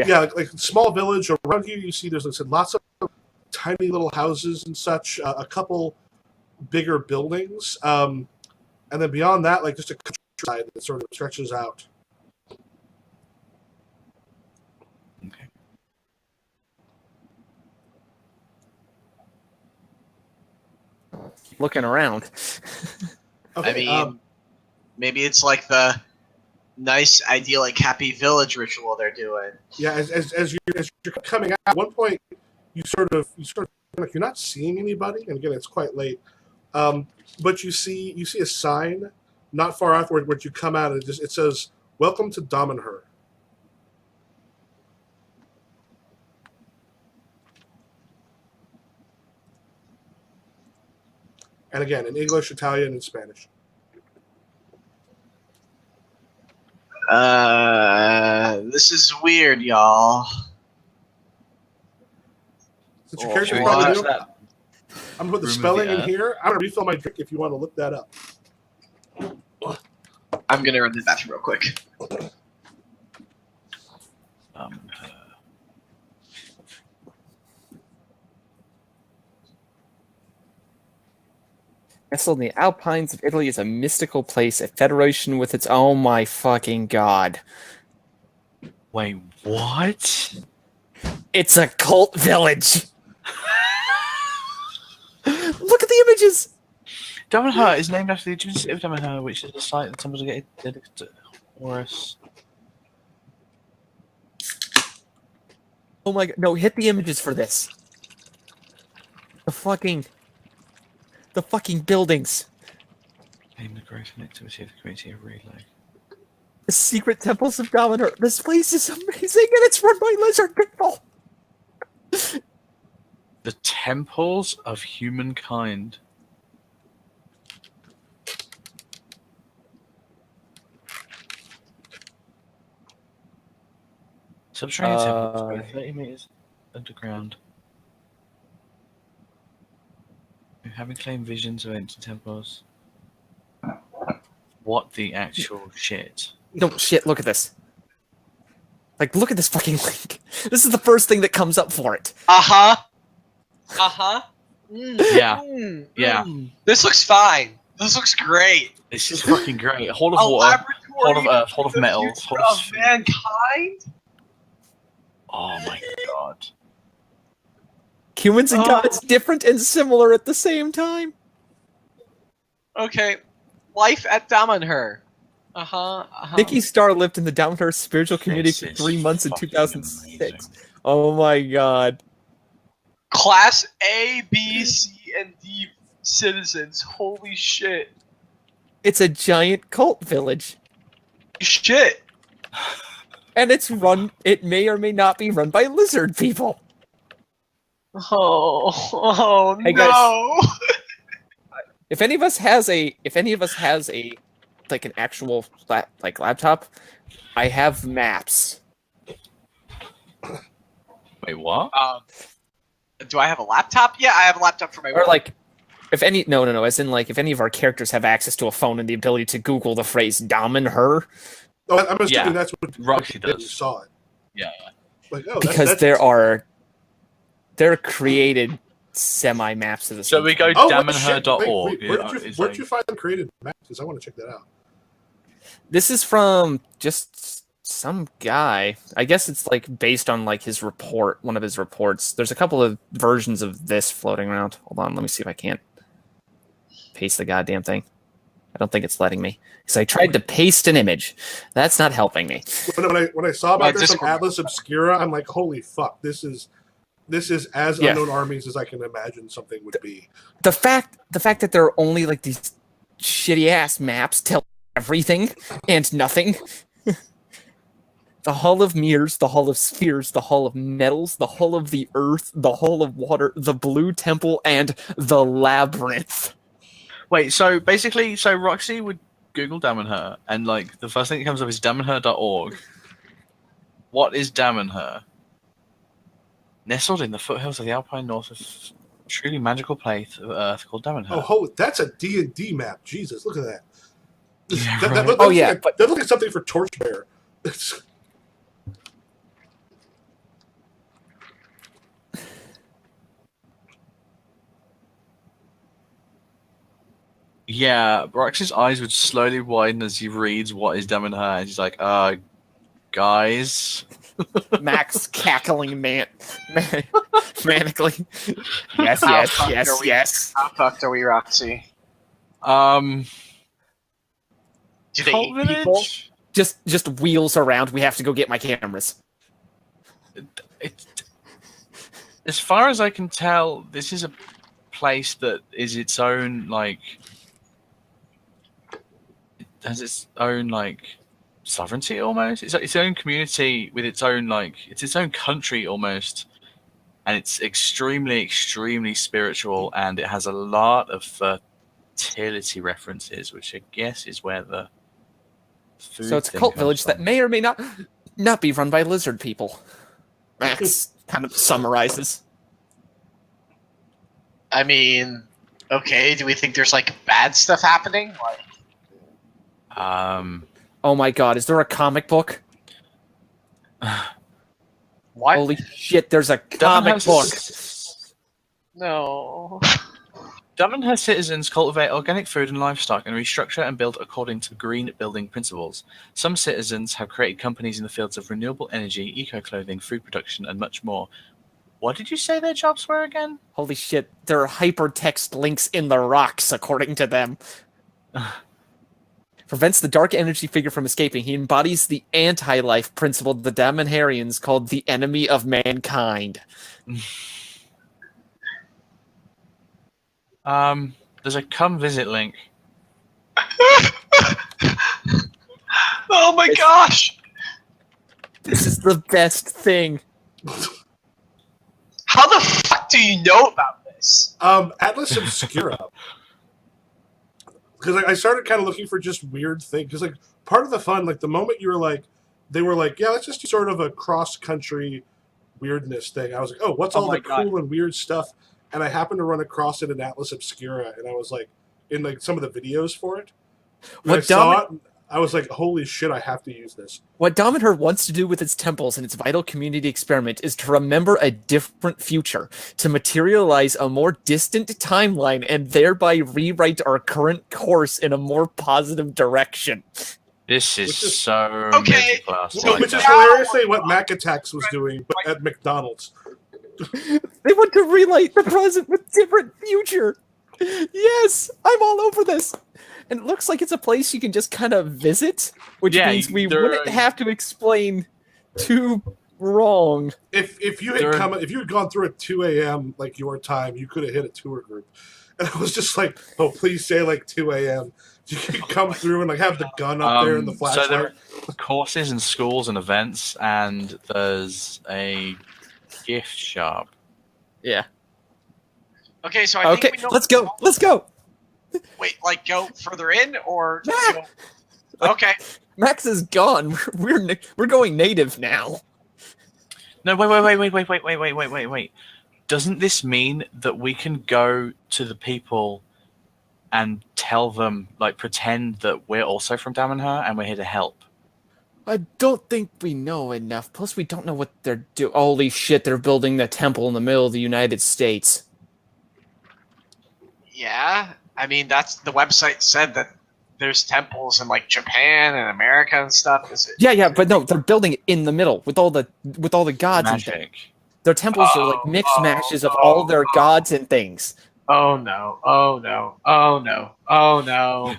Yeah, like small village around here. You see, there's like I said, lots of tiny little houses and such. A couple bigger buildings, and then beyond that, like just a countryside that sort of stretches out. Okay. Looking around. Okay, I mean, maybe it's like the nice, idyllic, happy village ritual they're doing. yeah, as you're coming out, at one point you sort of like you're not seeing anybody, and again, it's quite late. But you see a sign not far out where you come out, and it says, "Welcome to Damanhur." And again, in English, Italian, and Spanish. This is weird, y'all. Since your character's Should we probably watch new, that? I'm gonna put the Room of spelling the in Earth? here. I'm gonna refill my drink if you want to look that up. I'm gonna run to the bathroom real quick. Nestled in the Alpines of Italy is a mystical place, a federation with its oh my fucking god. Wait, what? It's a cult village. Look at the images. Damanhur is named after the Egyptian city of Damanhur, which is the site that temples are dedicated to Horus. Oh my god! No, hit the images for this. The fucking buildings. Name the growth and activity of the community of Relay. The secret temples of Damanhur. This place is amazing, and it's run by lizard people. The temples of humankind. Subterranean temples, about 30 meters underground. Having claimed visions of ancient temples. What the actual shit? No shit. Look at this. Like, look at this fucking link. This is the first thing that comes up for it. Yeah. Yeah. This looks fine. This looks great. This is fucking great. Hold of A water, laboratory hold of earth, hold for of the metals, future hold of of mankind. Oh my god. Humans and gods, different and similar at the same time. Okay, life at Damanhur. Nikki Starr lived in the Damanhur spiritual community This for is 3 months in fucking 2006. amazing. Oh my god. Class A, B, C, and D citizens. Holy shit. It's a giant cult village. Shit. And it may or may not be run by lizard people. Oh Hey, no. If any of us has a like an actual laptop, I have maps. Wait, what? Do I have a laptop? Yeah, I have a laptop for my Or work. like if any as in like if any of our characters have access to a phone and the ability to Google the phrase Damanhur. Oh, I'm assuming Yeah. that's what Roxy you does. saw it. Yeah. Like, oh, Because there are created semi maps of the So we go oh, what the shit? damanhur.org. Wait, where'd you find them created maps? Because I want to check that out. This is from just some guy. I guess it's like based on like his report, one of his reports. There's a couple of versions of this floating around. Hold on, let me see if I can't paste the goddamn thing. I don't think it's letting me. Because I tried to paste an image. That's not helping me. When I saw about this on Discord. Atlas Obscura, I'm like, holy fuck, this is as Yeah. unknown armies as I can imagine something would be. The fact that there are only like these shitty ass maps tell everything and nothing. The Hall of Mirrors, the Hall of Spheres, the Hall of Metals, the Hall of the Earth, the Hall of Water, the Blue Temple, and the Labyrinth. Wait, so basically, Roxy would Google Damanhur, and like the first thing that comes up is damanhur.org. What is Damanhur? Nestled in the foothills of the Alpine North of truly magical place of Earth called Damanhur. Oh, that's a D&D map. Jesus, look at that. Yeah, that, right. that Oh, looks yeah, like but- that looks like something for Torchbearer. Yeah, Roxy's eyes would slowly widen as he reads what is Damanhur, and he's like, guys. Max cackling manically. Yes, How yes, fucked yes, are we? yes. How fucked are we, Roxy? Um, Do they Cult eat people? Village? Just wheels around. We have to go get my cameras. As far as I can tell, this is a place that is its own, like, it has its own, like, sovereignty almost. It's its own community with its own, like, it's its own country almost. And it's extremely, extremely spiritual, and it has a lot of fertility references, which I guess is where the food So it's a thing cult comes village that from. may or may not be run by lizard people. Max kind of summarizes. I mean, okay. Do we think there's like bad stuff happening? Like, Oh my god, is there a comic book? what? Holy shit, there's a Damanhur comic book. No. Damanhur citizens cultivate organic food and livestock and restructure and build according to green building principles. Some citizens have created companies in the fields of renewable energy, eco-clothing, food production, and much more. What did you say their jobs were again? Holy shit, there are hypertext links in the rocks, according to them. Prevents the dark energy figure from escaping. He embodies the anti-life principle the Damanhurians called the enemy of mankind. There's a come visit link. Oh my gosh! This is the best thing. How the fuck do you know about this? Atlas Obscura. Because I started kind of looking for just weird things. Because like part of the fun, like the moment you were like, they were like, yeah, let's just do sort of a cross-country weirdness thing. I was like, oh, what's all my the God. cool and weird stuff? And I happened to run across it in Atlas Obscura, and I was like, in like some of the videos for it. When I What saw it, I was like, holy shit, I have to use this. What Damanhur wants to do with its temples and its vital community experiment is to remember a different future, to materialize a more distant timeline, and thereby rewrite our current course in a more positive direction. This is Which is- so Okay, middle-class. So, which is now- hilariously what Mac Attacks was doing, but at McDonald's. They want to relight the present with different future. Yes, I'm all over this. And it looks like it's a place you can just kind of visit, which Yeah, means we there- wouldn't have to explain too wrong. If you There- had if you had gone through at 2 a.m. like your time, you could have hit a tour group. And I was just like, oh, please say like 2 a.m. You could come through and like have the gun up there and the So flashlight. there are courses and schools and events, and there's a gift shop. Yeah. Okay, so I Okay, think we know. let's go. Let's go. Wait, like go further in or? Mac! Go... Okay. Max is gone. We're going native now. No, wait. Doesn't this mean that we can go to the people and tell them, like, pretend that we're also from Damanhur and we're here to help? I don't think we know enough. Plus, we don't know what they're doing. Holy shit, they're building the temple in the middle of the United States. Yeah, I mean that's the website said that there's temples in like Japan and America and stuff. Is it? Yeah, but no, they're building it in the middle with all the gods and things. Magic. Their temples are like mixed mashes of all their gods and things. Oh no! Oh no! Oh no! Oh no!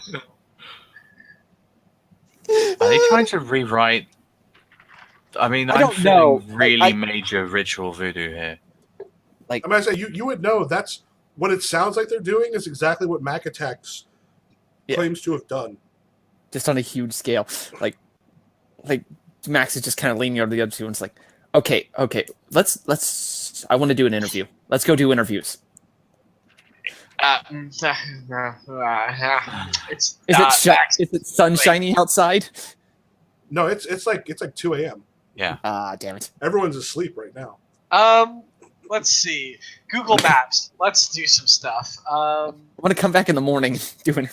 Are they trying to rewrite? I mean, I I'm don't feeling know. really major ritual voodoo here. I mean, I say you would know that's what it sounds like they're doing is exactly what Mac Attacks Yeah. claims to have done. Just on a huge scale. Like Max is just kind of leaning over the other two, and it's like, okay, let's. I want to do an interview. Let's go do interviews. It's Is it sun shining outside? No, it's like 2 a.m. Yeah. Ah, damn it. Everyone's asleep right now. Let's see. Google Maps. Let's do some stuff. I want to come back in the morning doing.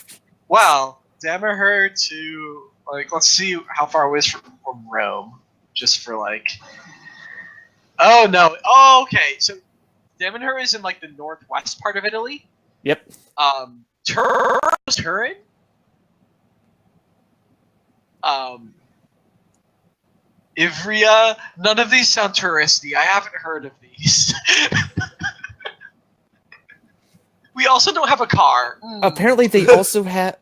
Well, Damaher to let's see how far away it is from Rome. Just for Oh no. Oh, okay. So Damaher is in the northwest part of Italy. Yep. Turin. Ivrea. None of these sound touristy. I haven't heard of these. We also don't have a car. Apparently, they also have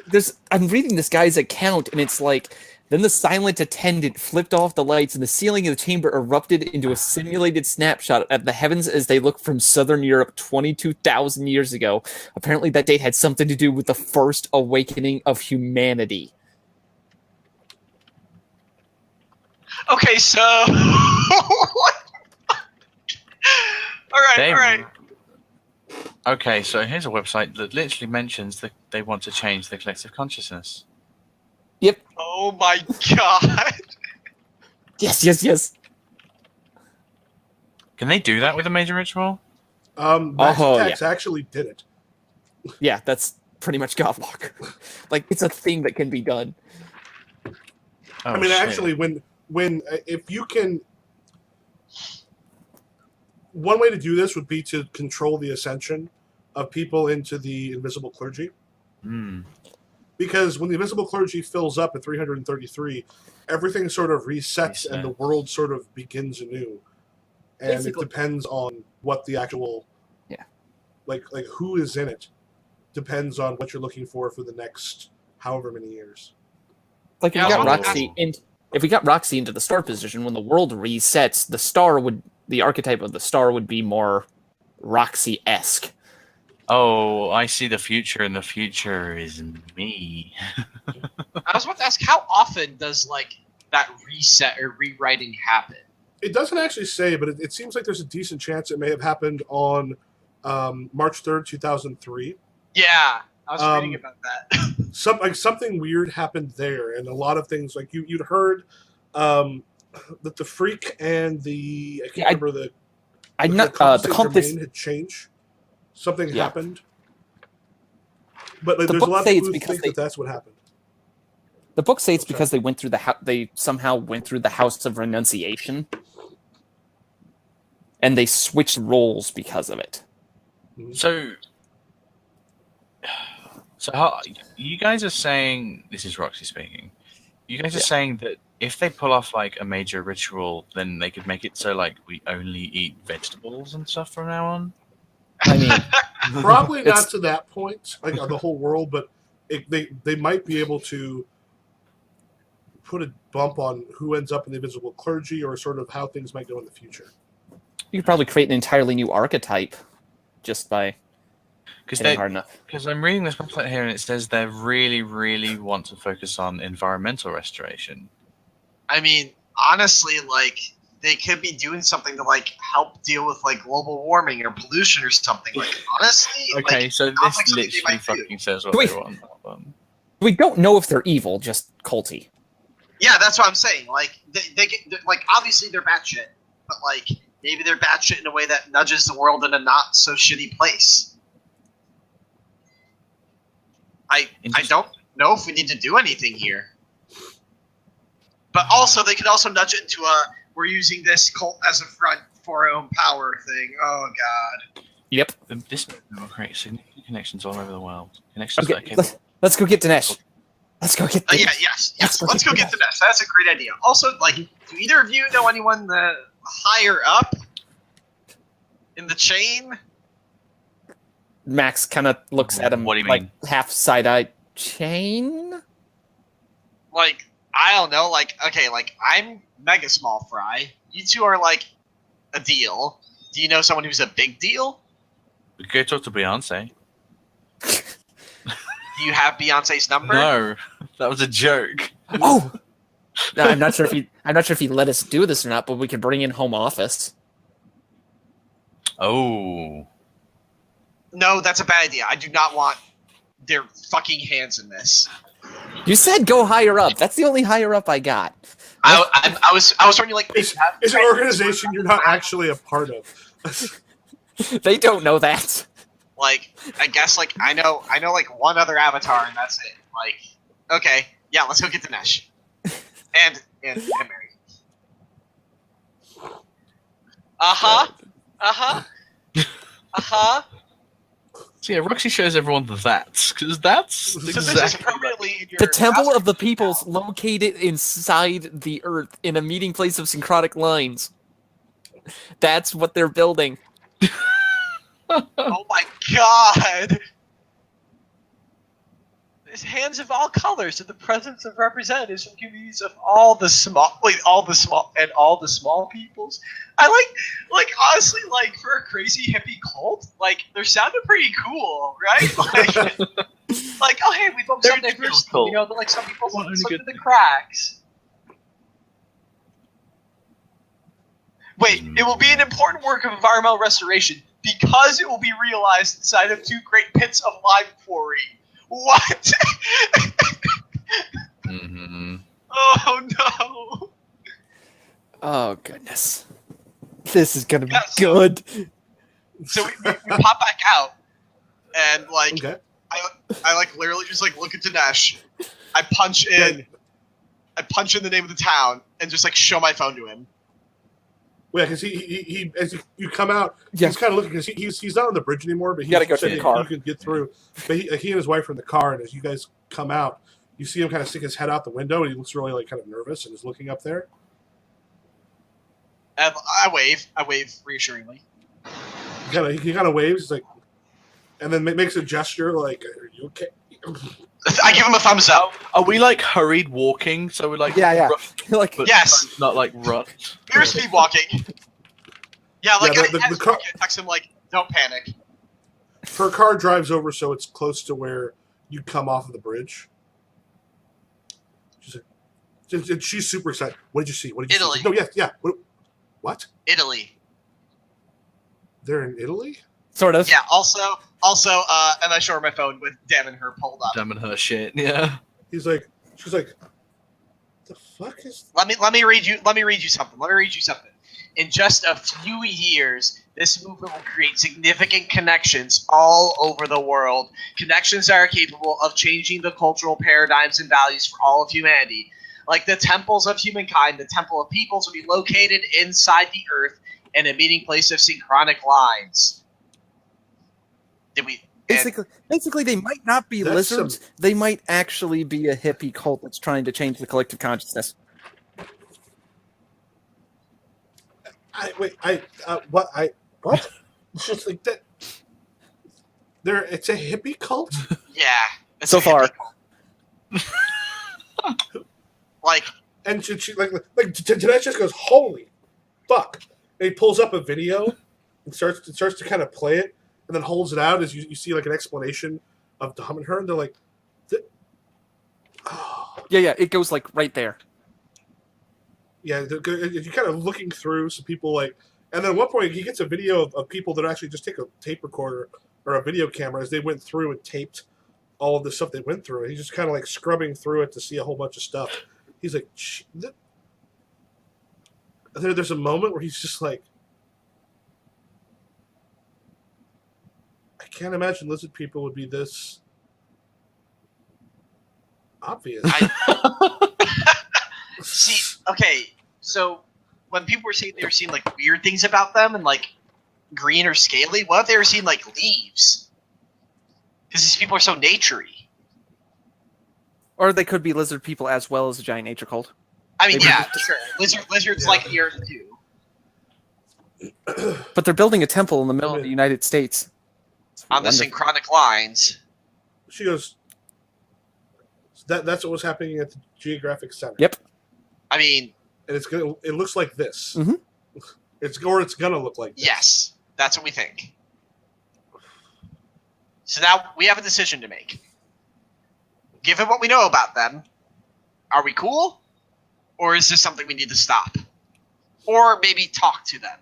there's. I'm reading this guy's account, and it's then the silent attendant flipped off the lights, and the ceiling of the chamber erupted into a simulated snapshot at the heavens as they looked from southern Europe 22,000 years ago. Apparently, that date had something to do with the first awakening of humanity. Okay, so all right. Okay, so here's a website that literally mentions that they want to change the collective consciousness. Yep. Oh my god. Yes. Can they do that with a major ritual? Max Attacks actually did it. Yeah, that's pretty much Godwalker. It's a thing that can be done. Oh, I mean, shit. actually, when if you can, one way to do this would be to control the ascension of people into the invisible clergy. Because when the invisible clergy fills up at 333, everything sort of resets and the world sort of begins anew. And Basically, it depends on what the actual, like who is in it, depends on what you're looking for the next however many years. If we got Roxy into the star position, when the world resets, the archetype of the star would be more Roxy-esque. Oh, I see the future, and the future is me. I was about to ask, how often does that reset or rewriting happen? It doesn't actually say, but it seems like there's a decent chance it may have happened on March 3rd, 2003. Yeah, I was reading about that. Something weird happened there, and a lot of things you'd heard that the Freak and the I can't remember the Compass had changed. Something happened, but the there's a book lot of say people it's who because think that's what happened. The book say it's because they went through they somehow went through the House of Renunciation, and they switched roles because of it. So how you guys are saying? This is Roxy speaking. You guys are saying that if they pull off a major ritual, then they could make it so we only eat vegetables and stuff from now on. I mean, probably not to that point, on the whole world, but they might be able to put a bump on who ends up in the invisible clergy, or sort of how things might go in the future. You could probably create an entirely new archetype just by hitting hard enough. Because I'm reading this pamphlet here, and it says they really, really want to focus on environmental restoration. I mean, honestly, they could be doing something to help deal with global warming or pollution or something. Honestly, okay, so this literally fucking says what they want. We don't know if they're evil, just culty. Yeah, that's what I'm saying. They obviously they're batshit, but maybe they're batshit in a way that nudges the world in a not so shitty place. I don't know if we need to do anything here. But also, they could also nudge it into we're using this cult as a front for our own power thing. Oh, God. Yep. This will create significant connections all over the world. Connections Okay, let's go get Dinesh. Let's go get Dinesh. Yes. Let's go get Dinesh. That's a great idea. Also, do either of you know anyone higher up in the chain? Max kind of looks at him What do you mean? Half side-eye. Chain? I don't know, okay, I'm mega small fry. You two are a deal. Do you know someone who's a big deal? We could talk to Beyonce. Do you have Beyonce's number? No, that was a joke. Oh! No, I'm not sure if he let us do this or not, but we could bring in home office. Oh. No, that's a bad idea. I do not want their fucking hands in this. You said go higher up. That's the only higher up I got. I was wondering, like, It's an organization you're not actually a part of. They don't know that. like, I guess, like, I know, like, one other avatar, and that's it. Like, okay, yeah, let's go get Dinesh. And Mary. Uh-huh. Uh-huh. Uh-huh. So yeah, Roxy shows everyone the that's, because that's So this is exactly permanently in your The Temple browser of the Peoples, now. located inside the Earth in a meeting place of synchronic lines. That's what they're building. Oh my god! There's hands of all colors in the presence of representatives from communities of all the small peoples. I like honestly, like, for a crazy hippie cult, like, they're sounding pretty cool, right? Like, oh hey, we both They're some diversity, cool. you know, but like some people Want only slip good through the cracks. Wait, it will be an important work of environmental restoration because it will be realized inside of 2 great pits of lime quarry. What? Mm-hmm. Oh no! Oh goodness, this is gonna be Yeah, so- good. So we pop back out, and like Okay. I like literally just like look at Dinesh. I punch in the name of the town and just like show my phone to him. Well, yeah, because he as you come out, Yeah. he's kind of looking because he's not on the bridge anymore, but You gotta go to said the that car. You can get through. But he and his wife are in the car, and as you guys come out, you see him kind of stick his head out the window, and he looks really like kind of nervous and is looking up there. And I wave reassuringly. He kind of waves, he's like, and then makes a gesture like, "Are you okay?" I give him a thumbs up. Are we like hurried walking? So we're like Yeah. run, Like, but Yes. not like run. We're speed walking. Yeah, like Yeah, the I car- text him like, don't panic. Her car drives over, so it's close to where you come off of the bridge. She's super excited. What did you see? What did you Italy. see? No, yeah. What? Italy. They're in Italy? sort of. Yeah. Also, and I show her my phone with Dan and her pulled up. Damn her shit. Yeah. She's like, the fuck is? Let me read you something. In just a few years, this movement will create significant connections all over the world. Connections that are capable of changing the cultural paradigms and values for all of humanity. Like the temples of humankind, the temple of peoples will be located inside the earth in a meeting place of synchronic lines. Did we? Basically, they might not be That's lizards. They might actually be a hippie cult that's trying to change the collective consciousness. What? It's just like that. It's a hippie cult. Yeah. It's So a far. hippie cult. Like, And she Dinesh just goes, "Holy fuck!" And he pulls up a video and starts to kind of play it, and then holds it out as you see like an explanation of Dom and her, and they're like, "Oh." Yeah. It goes like right there. Yeah, you're kind of looking through some people like, and then at one point he gets a video of people that actually just take a tape recorder or a video camera as they went through and taped all of the stuff they went through. And he's just kind of like scrubbing through it to see a whole bunch of stuff. He's like, there's a moment where he's just like, I can't imagine lizard people would be this obvious. see, okay, so when people were saying they were seeing like weird things about them and like green or scaly, what if they were seeing like leaves? Because these people are so naturey. Or they could be lizard people as well as a giant nature cult. I mean, Maybe yeah, sure. Lizards Yeah. like the earth too. But they're building a temple in the middle of the United States. It's On the wonderful. synchronic lines. She goes, that's what was happening at the Geographic Center. Yep. I mean, And it looks like this. Mhm. It's gonna look like this. yes, that's what we think. So now we have a decision to make. Given what we know about them, are we cool? Or is this something we need to stop? Or maybe talk to them?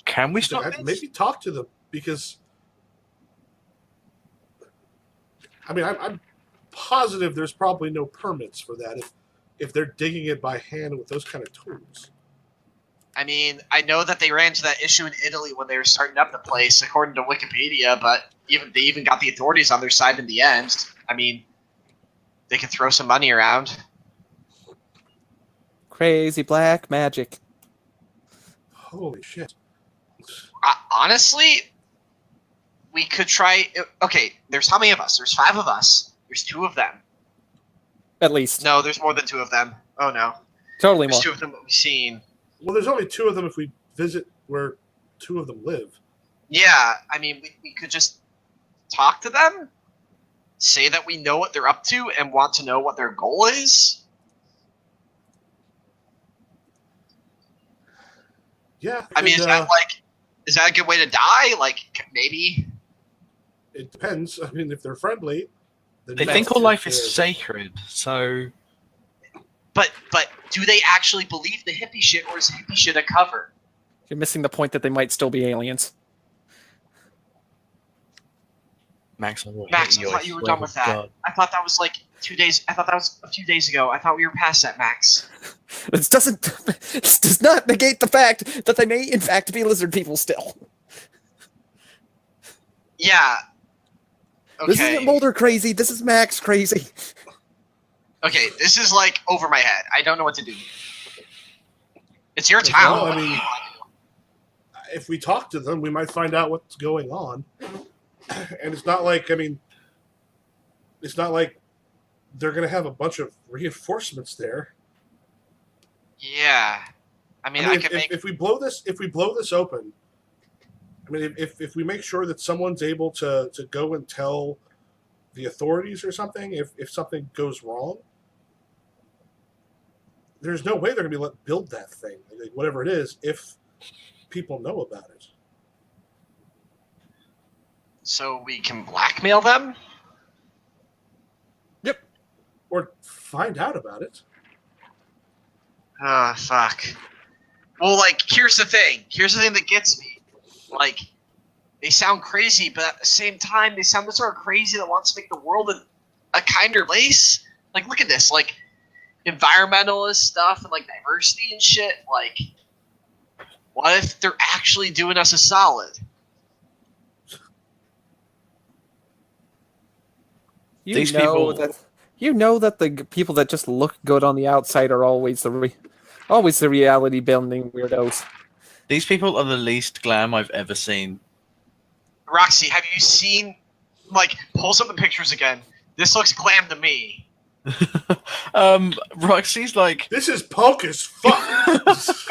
Can we stop this? Maybe talk to them, because I mean, I'm positive there's probably no permits for that if they're digging it by hand with those kind of tools. I mean, I know that they ran into that issue in Italy when they were starting up the place, according to Wikipedia, but they even got the authorities on their side in the end. I mean, they could throw some money around. Crazy black magic. Holy shit. Honestly, we could try... Okay, there's how many of us? There's 5 of us. There's 2 of them. At least. No, there's more than 2 of them. Oh, no. Totally There's more. 2 of them that we've seen. Well, there's only 2 of them if we visit where 2 of them live. Yeah, I mean, we could just talk to them, say that we know what they're up to and want to know what their goal is. Yeah. I mean, is that a good way to die? Like, maybe. It depends. I mean, if they're friendly, then They yes, think all life if is they're- sacred, so But do they actually believe the hippie shit, or is hippie shit a cover? You're missing the point that they might still be aliens. Max, I will Max, hit I you, thought you were swear done with to that. God. I thought that was like 2 days. I thought that was a few days ago. I thought we were past that, Max. This does not negate the fact that they may in fact be lizard people still. Yeah. Okay. This isn't Mulder crazy, this is Max crazy. Okay, this is like over my head. I don't know what to do. It's your town. Well, I What do mean- you want to do? If we talk to them, we might find out what's going on. And it's not like, I mean, it's not like they're going to have a bunch of reinforcements there. Yeah. I mean, I could make. if we blow this open, I mean, if we make sure that someone's able to go and tell the authorities or something, if something goes wrong, there's no way they're going to be let build that thing, like, whatever it is, if people know about it. So we can blackmail them? Or find out about it. Ah, fuck. Well, like, here's the thing. Here's the thing that gets me. Like, they sound crazy, but at the same time, they sound the sort of crazy that wants to make the world a kinder place. Like, look at this. Like, environmentalist stuff and, like, diversity and shit. Like, what if they're actually doing us a solid? These people- You know that the people that just look good on the outside are always the reality bending weirdos. These people are the least glam I've ever seen. Roxy, have you seen, like, pulls up the pictures again. This looks glam to me. Roxy's like This is punk as fuck. It's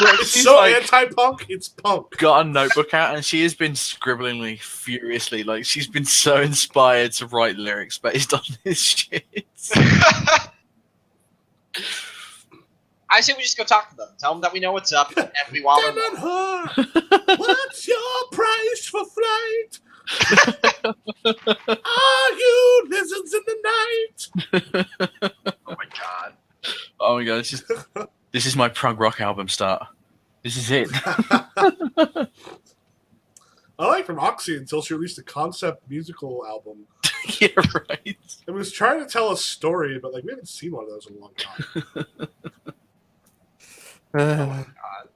Roxy's so like anti-punk, it's punk. got a notebook out and she has been scribbling furiously. Like she's been so inspired to write lyrics based on this shit. I say we just go talk to them. Tell them that we know what's up and we want Damn them. it, her. What's your price for flight? Are you lizards in the night? Oh my god. Oh my god, this is my prog rock album start. This is it. I like from Oxy until she released a concept musical album. Yeah, right. It was trying to tell a story, but like we haven't seen one of those in a long time. Oh my god.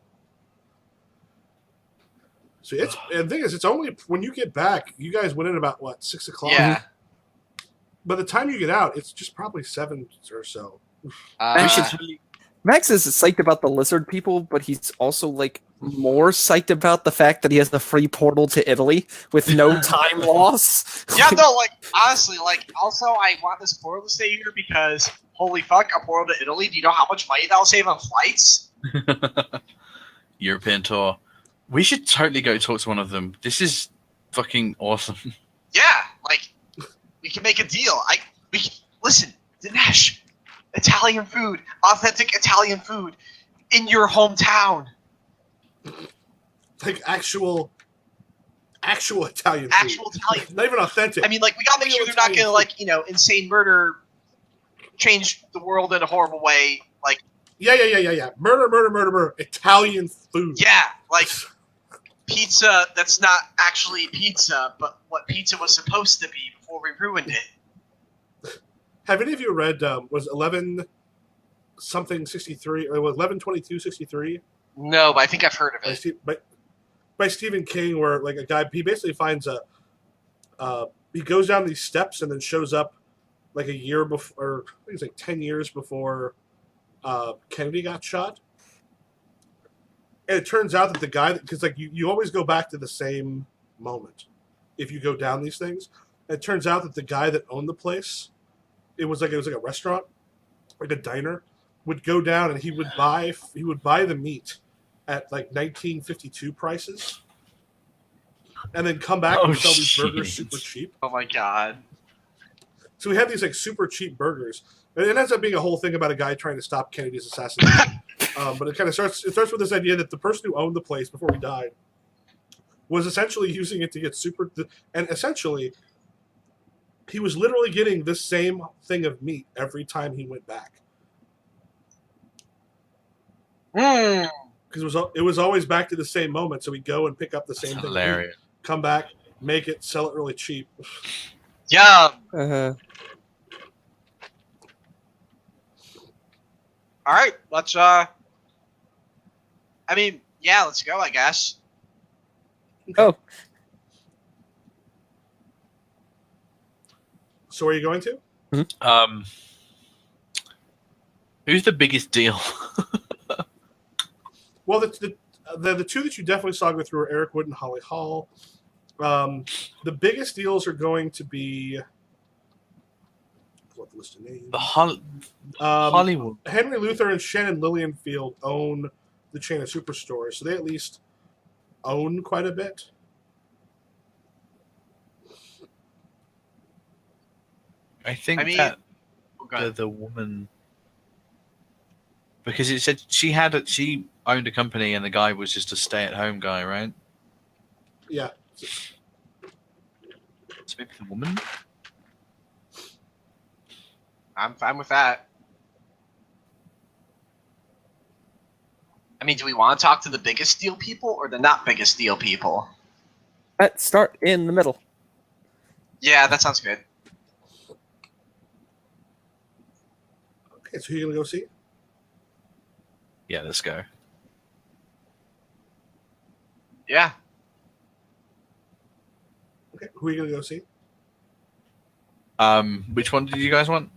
So and the thing is, it's only when you get back. You guys went in about what 6 o'clock. Yeah. By the time you get out, it's just probably 7 or so. We Uh, should totally- Max is psyched about the lizard people, but he's also like more psyched about the fact that he has the free portal to Italy with no time loss. yeah, no, like, honestly, like, also, I want this portal to stay here because, holy fuck, a portal to Italy, do you know how much money that'll save on flights? European tour. We should totally go talk to one of them. This is fucking awesome. Yeah, like, we can make a deal. Listen, Dinesh, Italian food, authentic Italian food in your hometown. Like actual Italian food. Actual Italian. Not even authentic. I mean, like, we gotta make sure they're not gonna, like, insane murder change the world in a horrible way. Like, Yeah. Murder. Italian food. yeah, like pizza that's not actually pizza, but what pizza was supposed to be before we ruined it. Have any of you read was 11 something 63 or was 11/22/63? No, but I think I've heard of by, it. by Stephen King, where like a guy he basically finds he goes down these steps and then shows up like a year before, or I think it's like 10 years before Kennedy got shot. And it turns out that the guy, because like you always go back to the same moment if you go down these things. And it turns out that the guy that owned the place, it was like a restaurant, like a diner, would go down and he would buy the meat at like 1952 prices, and then come back and sell these burgers super cheap. Oh my god! So we had these like super cheap burgers, and it ends up being a whole thing about a guy trying to stop Kennedy's assassination. But it kind of starts with this idea that the person who owned the place before he died was essentially using it to get and essentially he was literally getting this same thing of meat every time he went back. Because it was always back to the same moment. So we'd go and pick up the same thing, Hilarious. come back, make it, sell it really cheap. Yeah. Uh-huh. All right, let's. I mean, yeah, let's go. I guess. Oh, So where are you going to? Who's the biggest deal? Well, the two that you definitely saw go through are Eric Wood and Holly Hall. The biggest deals are going to be. Pull up the list of names. Hollywood. Henry Luther and Shannon Lillienfield own the chain of superstores, so they at least own quite a bit. I think I mean, that go ahead. the woman, because it said she owned a company and the guy was just a stay-at-home guy, right? Yeah. So maybe the woman. I'm fine with that. I mean, do we want to talk to the biggest deal people or the not biggest deal people? let's start in the middle. Yeah, that sounds good. Okay, so who are you going to go see? Yeah, let's go. Yeah. Okay, who are you going to go see? Which one did you guys want?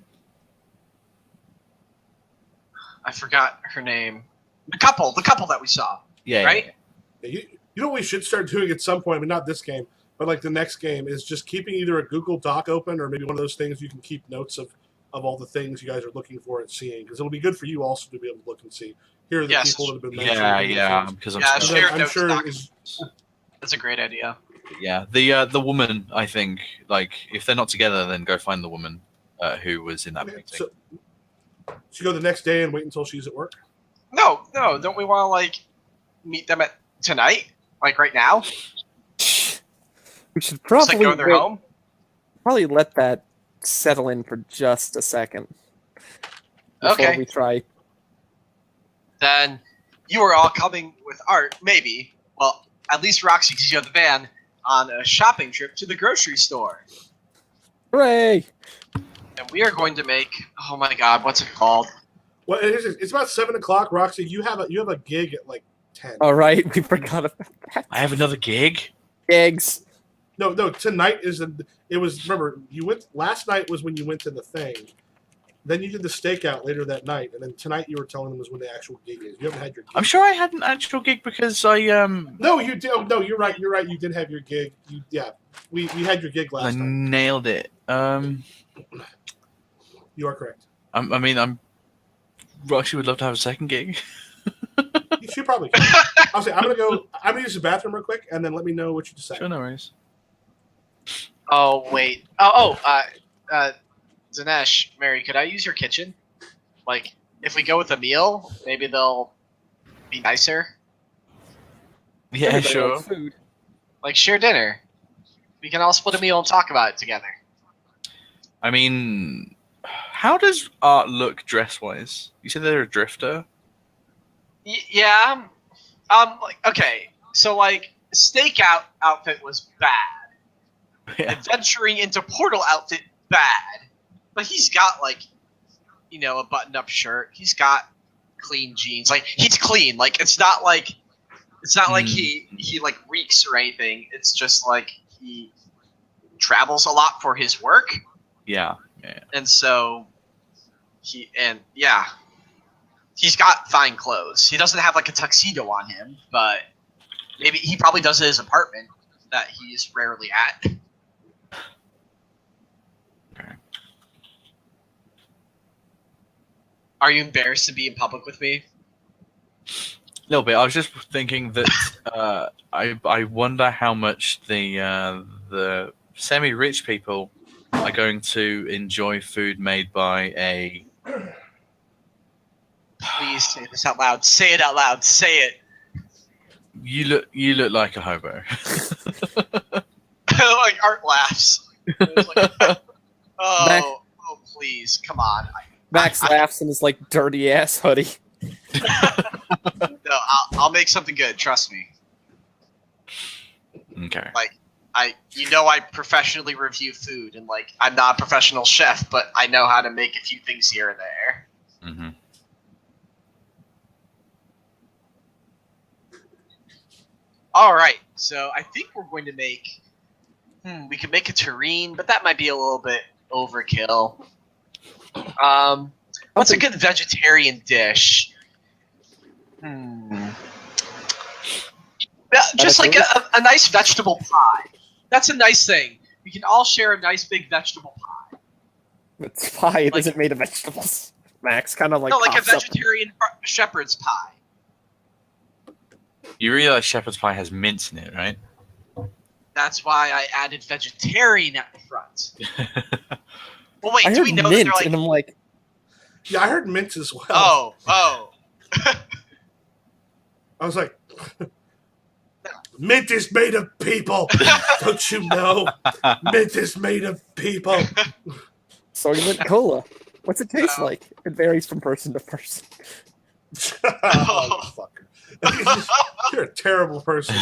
I forgot her name. The couple that we saw. Yeah, Right? Yeah, you know what we should start doing at some point? I mean, not this game, but like the next game is just keeping either a Google Doc open or maybe one of those things you can keep notes of all the things you guys are looking for and seeing, because it'll be good for you also to be able to look and see. Here are the Yes. people that have been mentioned. Yeah. Because I'm Yeah, sorry. share I'm notes, sure Doc. is That's a great idea. Yeah, the woman. I think like if they're not together, then go find the woman who was in that okay. meeting. So you go the next day and wait until she's at work. No, don't we want to like meet them at tonight? Like right now? We should Just like probably go to their home? probably let that settle in for just a second before Okay. we try. Then you are all coming with Art, maybe. Well, at least Roxy, because you have the van, on a shopping trip to the grocery store. Hooray! And we are going to make, oh my god, what's it called? Well, it's about 7:00. Roxy, you have a gig at like 10. All right, we forgot about that. I have another gig. Gigs. No, tonight is it was, remember, you went last night was when you went to the thing. Then you did the stakeout later that night, and then tonight you were telling them was when the actual gig is. You haven't had your gig. I'm sure I had an actual gig because I No, you did. Oh, no, you're right. You did have your gig. We had your gig I last time. nailed it. You are correct. I'm Roxy would love to have a second gig. You should probably. I'll say I'm gonna use the bathroom real quick, and then let me know what you decide. Sure, no worries. Oh, wait. Dinesh, Mary, could I use your kitchen? Like, if we go with a meal, maybe they'll be nicer. Yeah, Everybody sure. likes food. Like, share dinner. We can all split a meal and talk about it together. I mean, How does Art look dress-wise? You said they're a drifter? Yeah. Like, okay. So, like, stakeout outfit was bad. Yeah. Adventuring into portal outfit, bad. But he's got, like, you know, a button-up shirt. He's got clean jeans. Like, he's clean. Like, it's not like he like reeks or anything. It's just like he travels a lot for his work. Yeah. And so he's got fine clothes. He doesn't have like a tuxedo on him, but maybe he probably does at his apartment that he's rarely at. Okay. Are you embarrassed to be in public with me? A little bit. I was just thinking that I wonder how much the semi-rich people are going to enjoy food made by a. Please say this out loud. Say it out loud. Say it. You look like a hobo. Like Art laughs. It's like, oh, please, come on. Max laughs in his like dirty ass hoodie. No, I'll make something good. Trust me. Okay. Like, I professionally review food, and like I'm not a professional chef, but I know how to make a few things here and there. Mm-hmm. All right, so I think we're going to make. We could make a terrine, but that might be a little bit overkill. What's a good vegetarian dish? Yeah, just like a nice vegetable pie. That's a nice thing. We can all share a nice big vegetable pie. It's pie. It isn't made of vegetables. Max kind of like No, like a pops up. vegetarian shepherd's pie. You realize shepherd's pie has mince in it, right? That's why I added vegetarian at the front. Well, wait, I do heard we know mint, that they're like? and I'm like, Yeah, I heard mint as well. Oh. I was like, mint is made of people. Don't you know? Mint is made of people. soylent cola. What's it taste like? It varies from person to person. Oh, fucker. You're a terrible person.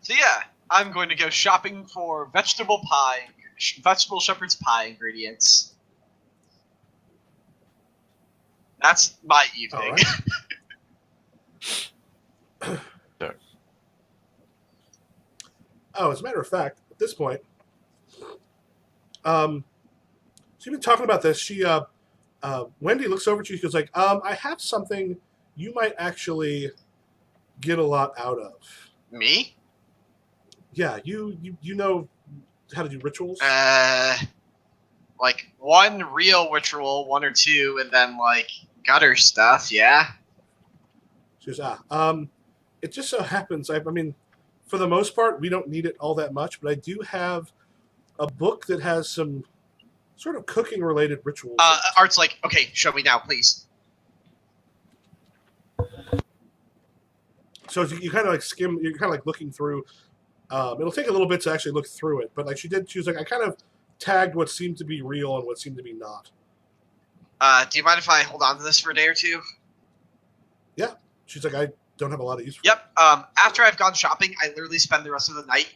So yeah, I'm going to go shopping for vegetable shepherd's pie ingredients. That's my evening. Right. Oh, as a matter of fact, at this point, so you've been talking about this. Wendy looks over to you. She goes like, I have something you might actually get a lot out of. Me? Yeah, you know how to do rituals? Like one real ritual, one or two, and then like gutter stuff, yeah? She goes, it just so happens, I mean, for the most part, we don't need it all that much, but I do have a book that has some sort of cooking-related rituals. Art's like, okay, show me now, please. So you kind of like skim, you're kind of like looking through. It'll take a little bit to actually look through it, but like she was like, I kind of tagged what seemed to be real and what seemed to be not. Do you mind if I hold on to this for a day or two? Yeah. She's like, I don't have a lot of use for it. Yep. After I've gone shopping, I literally spend the rest of the night.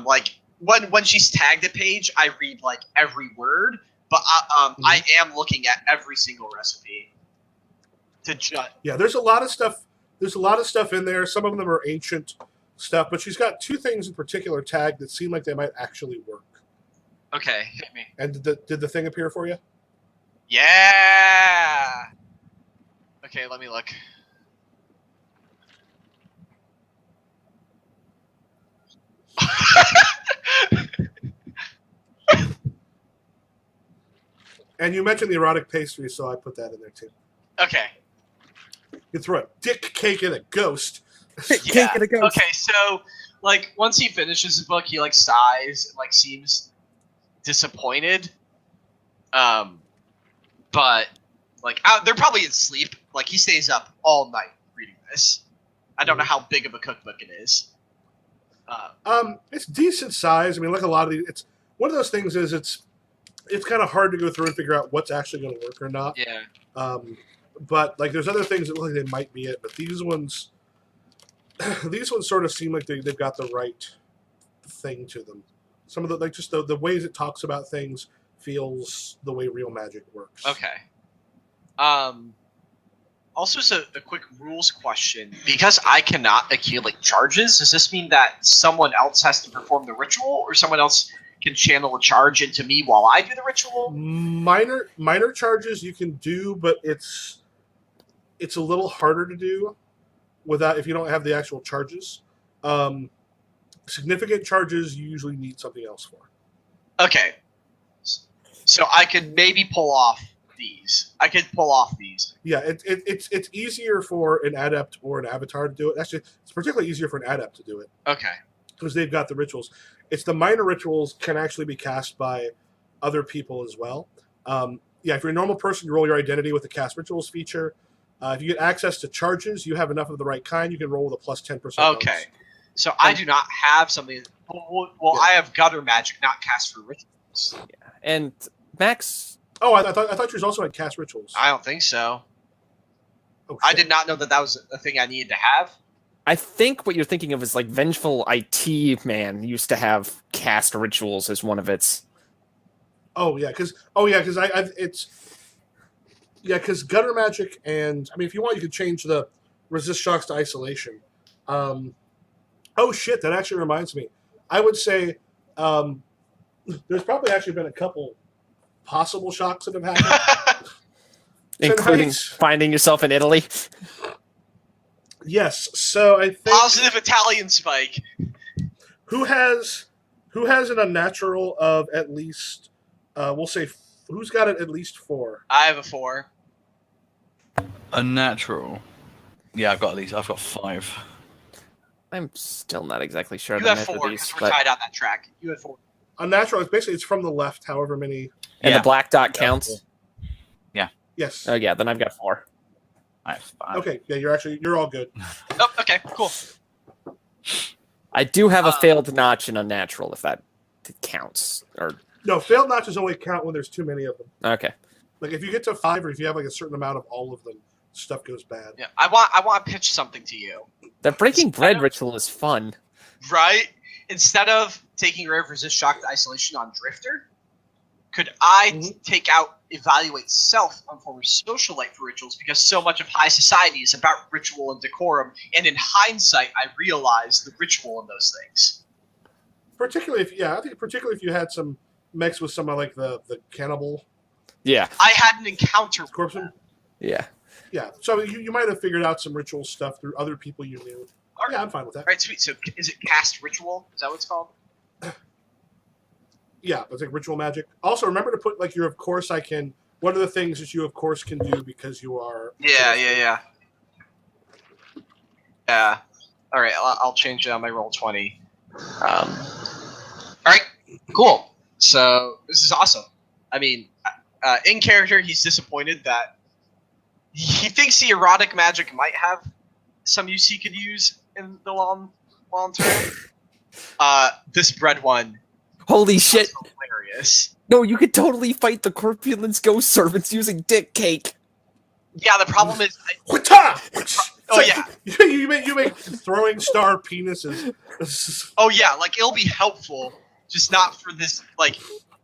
Like when she's tagged a page, I read like every word, but I am looking at every single recipe to judge. Yeah, there's a lot of stuff. There's a lot of stuff in there. Some of them are ancient stuff, but she's got two things in particular tagged that seem like they might actually work. Okay, hit me. And did the thing appear for you? Yeah. Okay, let me look. And you mentioned the erotic pastry, so I put that in there too. Okay. You throw a dick cake at a ghost. Cake and a ghost. Okay, so like once he finishes his book, he like sighs and like seems disappointed. But like they're probably asleep. Like he stays up all night reading this. I don't know how big of a cookbook it is. It's decent size. I mean, like a lot of these, it's one of those things. Is it's it's kind of hard to go through and figure out what's actually going to work or not. Yeah. But like, there's other things that look like they might be it, but these ones sort of seem like they've got the right thing to them. Some of the like just the ways it talks about things feels the way real magic works. Okay. Also, just a quick rules question. Because I cannot accumulate charges, does this mean that someone else has to perform the ritual, or someone else can channel a charge into me while I do the ritual? Minor charges you can do, but it's a little harder to do without if you don't have the actual charges. Significant charges you usually need something else for. Okay. So I could maybe pull off these. Yeah, it's easier for an adept or an avatar to do it. Actually, it's particularly easier for an adept to do it. Okay. Because they've got the rituals. It's the minor rituals can actually be cast by other people as well. Yeah, if you're a normal person, you roll your identity with the cast rituals feature. If you get access to charges, you have enough of the right kind, you can roll with a plus 10%. Okay. bonus. So I do not have something. Well, Yeah. I have gutter magic, not cast for rituals. And Max, Oh, I thought yours also had cast rituals. I don't think so. Oh, I shit. did not know that was a thing I needed to have. I think what you're thinking of is like Vengeful IT Man used to have cast rituals as one of its. Because gutter magic, and I mean, if you want, you could change the resist shocks to isolation. Oh shit! That actually reminds me. I would say there's probably actually been a couple possible shocks that have happened. Including Tonight- finding yourself in Italy. Yes. So I think Positive Italian spike. who has an unnatural of at least we'll say who's got it at least 4. I have a 4. Unnatural. Yeah, I've got these. I've got 5. I'm still not exactly sure. You the have measure 4 these, because we're but- tied on that track. You had 4. Unnatural is basically it's from the left, however many. And Yeah. the black dot counts. Yes. Oh yeah, then I've got 4. I have 5. Okay. Yeah, you're all good. Oh, okay, cool. I do have a failed notch in unnatural, if that counts. Or No, failed notches only count when there's too many of them. okay, Like if you get to 5, or if you have like a certain amount of all of them, stuff goes bad. Yeah, I want to pitch something to you. the breaking bread ritual is fun. Right? Instead of taking Ray of Resist Shock to Isolation on Drifter, could I take out Evaluate Self on former Socialite for rituals, because so much of high society is about ritual and decorum, and in hindsight, I realized the ritual in those things. Particularly if if you had some mix with some of like the cannibal Yeah, I had an encounter with corpse. that. yeah. Yeah, so you might have figured out some ritual stuff through other people you knew. Alright. Yeah, I'm fine with that. All right, sweet. So is it Cast Ritual? Is that what it's called? Yeah, it's like ritual magic. Also, remember to put like your of course I can. What are the things that you of course can do because you are? Yeah. All right, I'll change my roll 20. All right, cool. So this is awesome. I mean, in character, he's disappointed that he thinks the erotic magic might have some use he could use in the long term. This bread one, Holy shit! hilarious. No, you could totally fight the corpulence ghost servants using dick cake. Yeah, the problem is, Oh yeah, you make throwing star penises. oh yeah, like it'll be helpful, just not for this like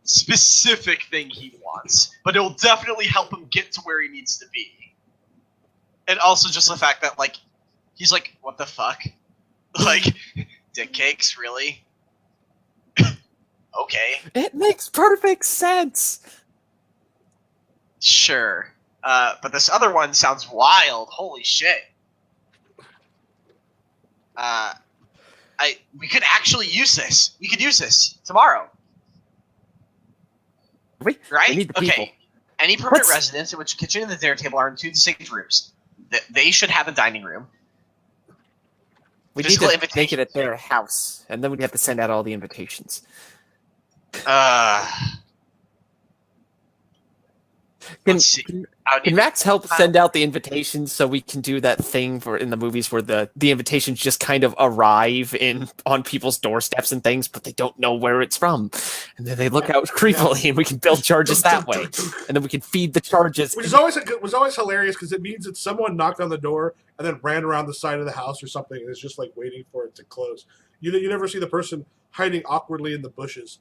specific thing he wants, but it'll definitely help him get to where he needs to be. And also just the fact that like he's like, what the fuck? Like, dick cakes, really? Okay, It makes perfect sense. sure. But this other one sounds wild. Holy shit. We could actually use this. We could use this tomorrow. We Right? need the Okay. people. Any permanent What's- residence in which kitchen and the dinner table are in 2 distinct rooms. They should have a dining room. We need Physical to make it invitation. at their house, and then we'd have to send out all the invitations. Let's see. Can Max help send out the invitations so we can do that thing for in the movies where the invitations just kind of arrive on people's doorsteps and things, but they don't know where it's from, and then they look out creepily, and we can build charges that way, and then we can feed the charges. Which is always hilarious because it means that someone knocked on the door and then ran around the side of the house or something, and is just like waiting for it to close. You never see the person hiding awkwardly in the bushes.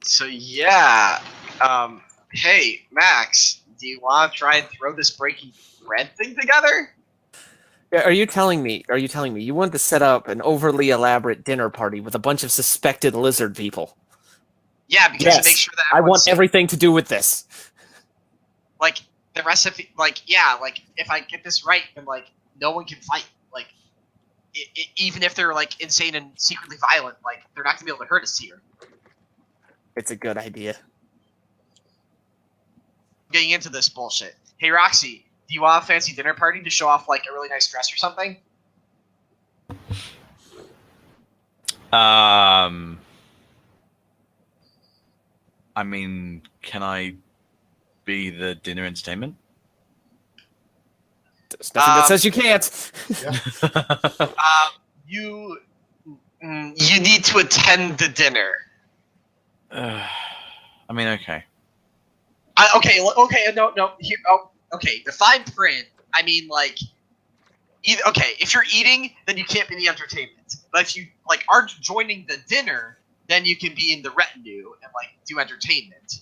So yeah, hey Max, do you want to try and throw this breaking bread thing together? Are you telling me you want to set up an overly elaborate dinner party with a bunch of suspected lizard people? Yeah, because Yes, to make sure that I want everyone's everything to do with this. like the recipe. Like yeah, like if I get this right, then like no one can fight. Like even if they're like insane and secretly violent, like they're not gonna be able to hurt us here. It's a good idea. Getting into this bullshit. Hey Roxy, do you want a fancy dinner party to show off like a really nice dress or something? I mean, can I be the dinner entertainment? There's nothing that says you can't. You need to attend the dinner. I mean, okay. Okay. No. Here. Oh, okay. The fine print. I mean, like, okay. If you're eating, then you can't be the entertainment. But if you like aren't joining the dinner, then you can be in the retinue and like do entertainment.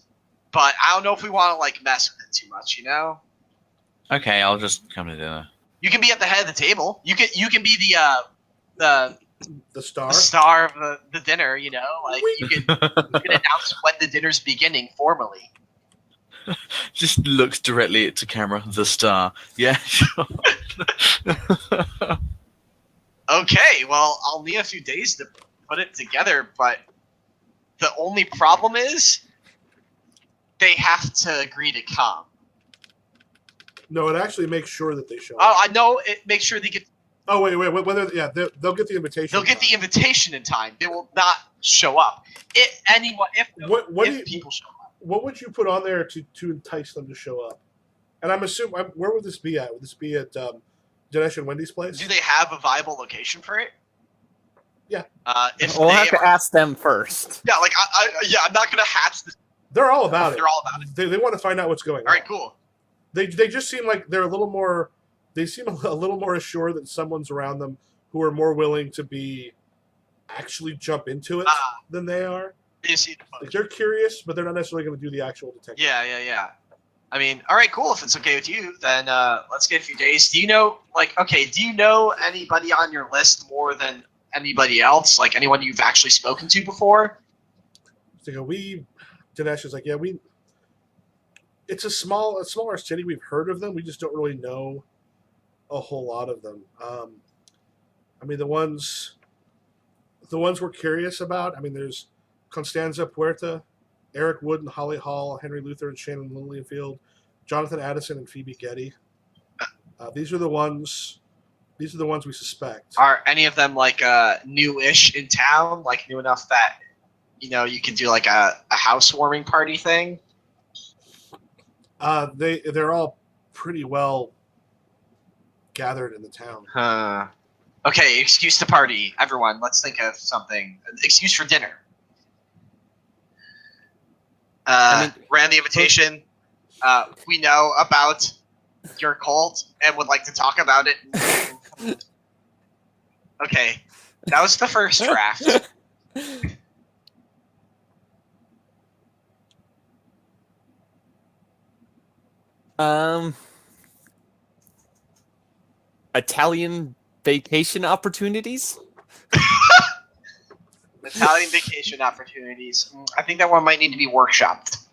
But I don't know if we want to like mess with it too much. You know. Okay, I'll just come to dinner. You can be at the head of the table. You can be the star of the dinner. You know, like you can announce when the dinner's beginning formally. Just looks directly at the camera. The star. Yeah, sure. Okay, well, I'll need a few days to put it together, but the only problem is they have to agree to come. No, it actually makes sure that they show Oh, up. I know it makes sure they get. Oh wait, whether they'll get the invitation. They'll get the invitation in time. They will not show up. If people show up. What would you put on there to entice them to show up? And I'm assuming where would this be at? Would this be at Dinesh and Wendy's place? Do they have a viable location for it? Yeah. We'll have to ask them first. Yeah, like I'm not gonna hatch this. They're all about it. They're all about it. They want to find out what's going on. All right, cool. They just seem like they're a little more. They seem a little more assured that someone's around them who are more willing to actually jump into it than they are. Like they're curious, but they're not necessarily going to do the actual detection. Yeah. I mean, all right, cool. If it's okay with you, then let's get a few days. Do you know anybody on your list more than anybody else? Like anyone you've actually spoken to before? So Dinesh is like, yeah, it's a smaller city. We've heard of them. We just don't really know a whole lot of them. I mean, the ones we're curious about. I mean, there's Constanza Puerta, Eric Wood and Holly Hall, Henry Luther and Shannon Lilienfield, Jonathan Addison and Phoebe Getty. These are the ones we suspect. Are any of them like new-ish in town? Like new enough that you can do like a housewarming party thing? They're all pretty well gathered in the town. Huh. Okay, excuse to party, everyone. Let's think of something. Excuse for dinner. Ran the invitation. We know about your cult and would like to talk about it. Okay, that was the first draft. Italian vacation opportunities? Italian vacation opportunities. I think that one might need to be workshopped.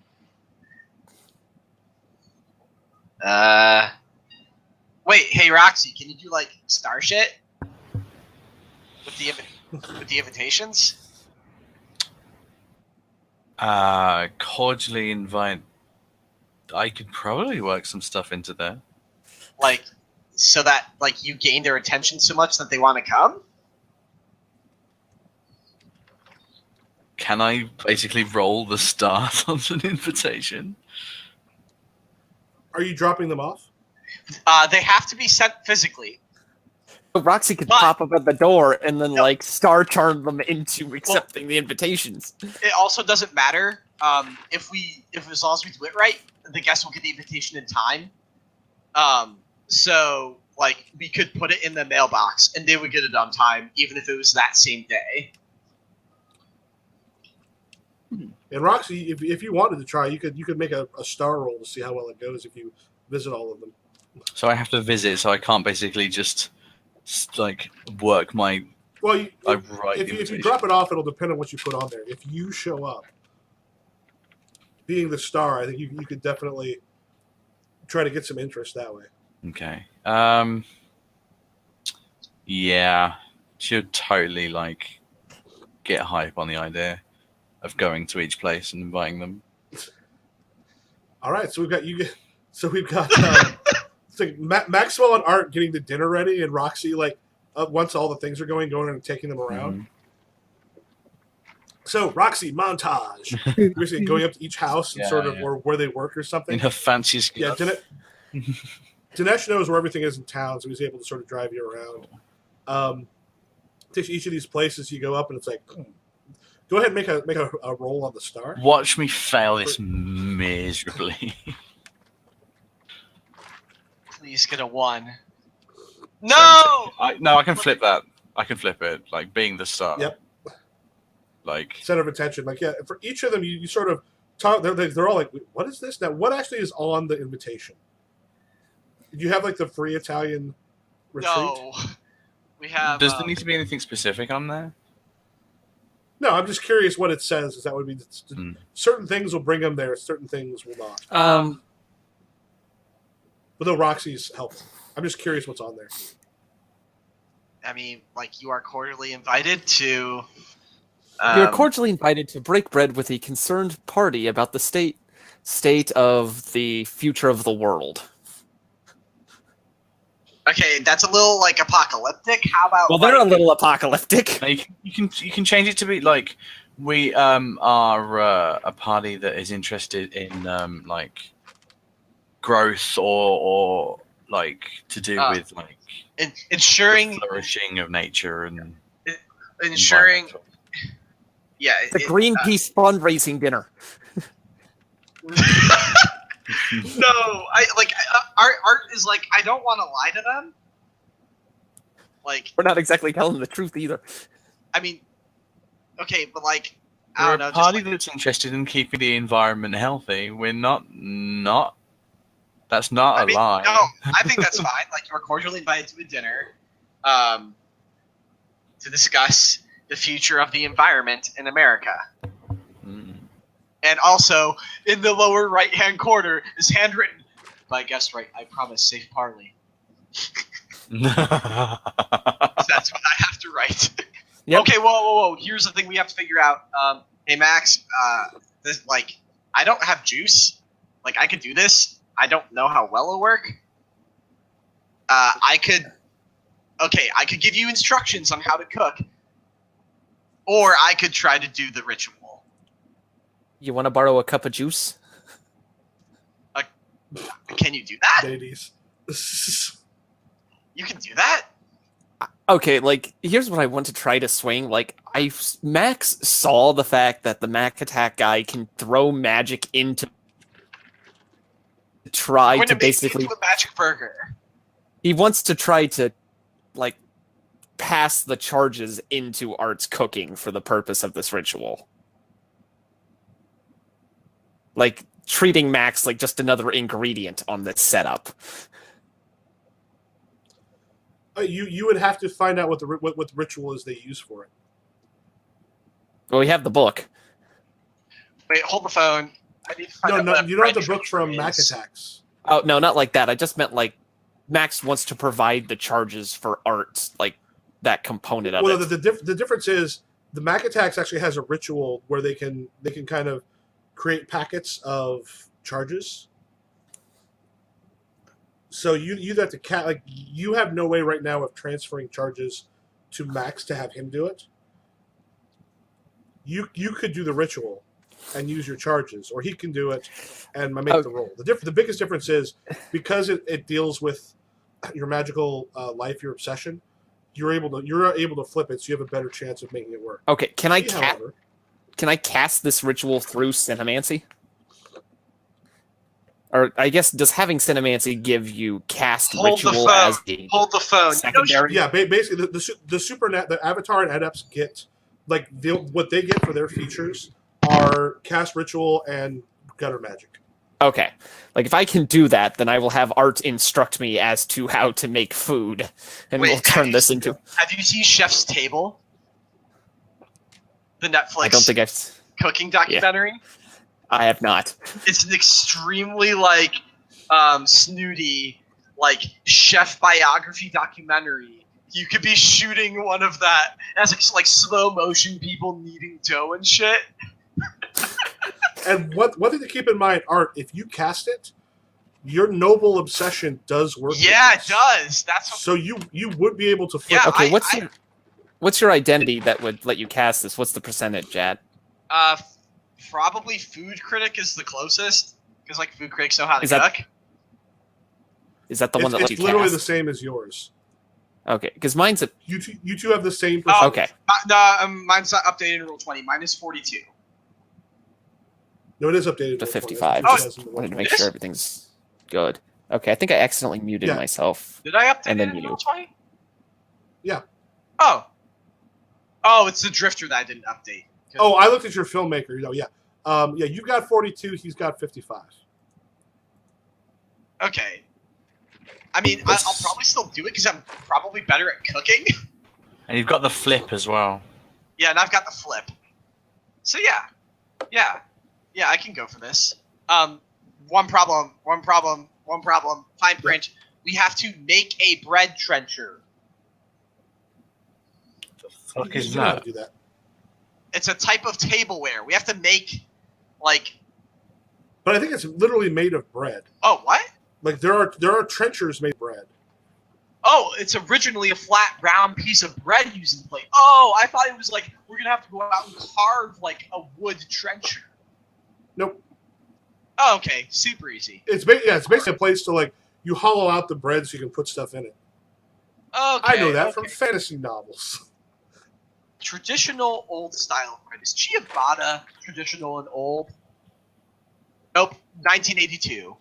Wait, hey Roxy, can you do like star shit with the invitations? Cordially invite. I could probably work some stuff into there. Like, so that like you gain their attention so much that they want to come? can I basically roll the stars onto an invitation? Are you dropping them off? They have to be sent physically. But Roxy could But- pop up at the door and then No. like star charm them into accepting the invitations. It also doesn't matter if as long as we do it right, the guest will get the invitation in time. So like we could put it in the mailbox and they would get it on time, even if it was that same day. And Roxy, if you wanted to try, you could make a star roll to see how well it goes if you visit all of them. So I have to visit, so I can't basically just like work my Well, if you drop it off, it'll depend on what you put on there. If you show up, being the star, I think you could definitely try to get some interest that way. Okay. Yeah, should totally like get hype on the idea of going to each place and inviting them. All right, so we've got it's like Maxwell and Art getting the dinner ready, and Roxy once all the things are going in and taking them around. Mhm. So Roxy montage, you're basically going up to each house and or where they work or something. In her fanciest Yeah, Dinesh knows where everything is in town, so he's able to sort of drive you around. To each of these places, you go up, and it's like, go ahead and make a roll on the star. Watch me fail this miserably. Please get a 1. No! I can flip that. I can flip it, like being the star. Yep. Like Center of attention. Like, yeah, for each of them, you sort of talk. They're all like, what is this? Now, what actually is on the invitation? Do you have like the free Italian retreat? No. We have. does there need to be anything specific on there? No, I'm just curious what it says. Is that would be certain things will bring them there, certain things will not. Although Roxy's helpful. I'm just curious what's on there. I mean, like, you are cordially invited to. You're cordially invited to break bread with a concerned party about the state of the future of the world. Okay, that's a little like apocalyptic. How about? Well, they're a little apocalyptic. Now, you can change it to be like we are a party that is interested in like growth or like to do with like ensuring the flourishing of nature and ensuring. Yeah, The Greenpeace fundraising dinner. No, art is like, I don't want to lie to them. Like, We're not exactly telling the truth either. I mean, okay, but like, I we're don't know. a party just like, that's interested in keeping the environment healthy. We're not. That's not a lie. No, I think that's fine. Like, you're cordially invited to a dinner, to discuss the future of the environment in America. Mm. And also, in the lower right-hand corner is handwritten by guest right. I promise, safe parley. That's what I have to write. Yep. Okay, whoa. Here's the thing we have to figure out. Hey, Max, this, like, I don't have juice. Like, I could do this. I don't know how well it'll work. I could give you instructions on how to cook. Or I could try to do the ritual. You want to borrow a cup of juice? Can you do that? Ladies. You can do that? Okay, like, here's what I want to try to swing. Like, Max saw the fact that the Mac Attack guy can throw magic into try I'm to going make basically... it into a magic burger. He wants to try to, like, pass the charges into Art's cooking for the purpose of this ritual. Like, treating Max like just another ingredient on this setup. You would have to find out what the ritual is they use for it. Well, we have the book. Wait, hold the phone. I need to find out what You don't have the right book from ritual Mac is. Attacks. Oh, no, not like that. I just meant, like, Max wants to provide the charges for Art's, like, that component of Well, it. the difference is the Mac Attacks actually has a ritual where they can kind of create packets of charges. So you have to you have no way right now of transferring charges to Max to have him do it. you could do the ritual and use your charges, or he can do it and make Oh. the roll. The biggest difference is because it deals with your magical life, your obsession. You're able to flip it, so you have a better chance of making it work. Okay, can He, however, I cast this ritual through Cinemancy? Or I guess does having Cinemancy give you cast Hold the ritual phone. as a Hold the phone. secondary? yeah, basically the Avatar and Adepts get what they get for their features are cast ritual and gutter magic. Okay. Like if I can do that, then I will have Art instruct me as to how to make food, and Wait, we'll turn this into. Have you seen Chef's Table? The Netflix I don't think I've. cooking documentary? I have not. It's an extremely snooty chef biography documentary. You could be shooting one of that as slow motion people kneading dough and shit. And one thing to keep in mind, Art, if you cast it, your noble obsession does work. Yeah, it does. That's what, So you would be able to flip. Yeah, Okay, what's your identity that would let you cast this? What's the percentage, Jad? probably food critic is the closest because food critics know how to Is that- cook. Is that the one that lets It's you literally cast? the same as yours. Okay, because mine's a. You two have the same. Oh, Okay. Mine's not updated in Rule 20. Mine is 42. No, it is updated To to 55. Oh, Just wanted to make sure everything's good. Okay, I think I accidentally muted Yeah. myself. Did I update And then it in you. Rule 20? Yeah. Oh. Oh, it's the Drifter that I didn't update. Oh, I looked at your filmmaker. Yeah. Yeah, you've got 42. He's got 55. Okay. I mean, I'll probably still do it because I'm probably better at cooking. And you've got the flip as well. Yeah, and I've got the flip. So yeah, I can go for this. One problem. Fine print. We have to make a bread trencher. The fuck is You know how to that? do that. It's a type of tableware. We have to make But I think it's literally made of bread. Oh, what? There are trenchers made of bread. Oh, it's originally a flat round piece of bread using the plate. Oh, I thought it was we're gonna have to go out and carve a wood trencher. Nope. Oh, okay, super easy. It's basically a place to you hollow out the bread so you can put stuff in it. Okay, I know that from okay. fantasy novels. Traditional old style bread. Is ciabatta traditional and old? Nope. 1982.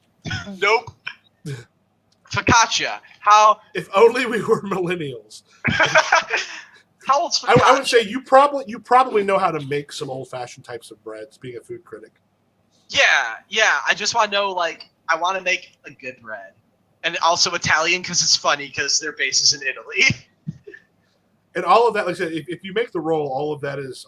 Nope. Focaccia. How If only we were millennials. how old's focaccia? I would say you probably know how to make some old fashioned types of breads. Being a food critic. Yeah. I just want to know, I want to make a good bread, and also Italian because it's funny because their base is in Italy. And all of that, like I said, if you make the roll, all of that is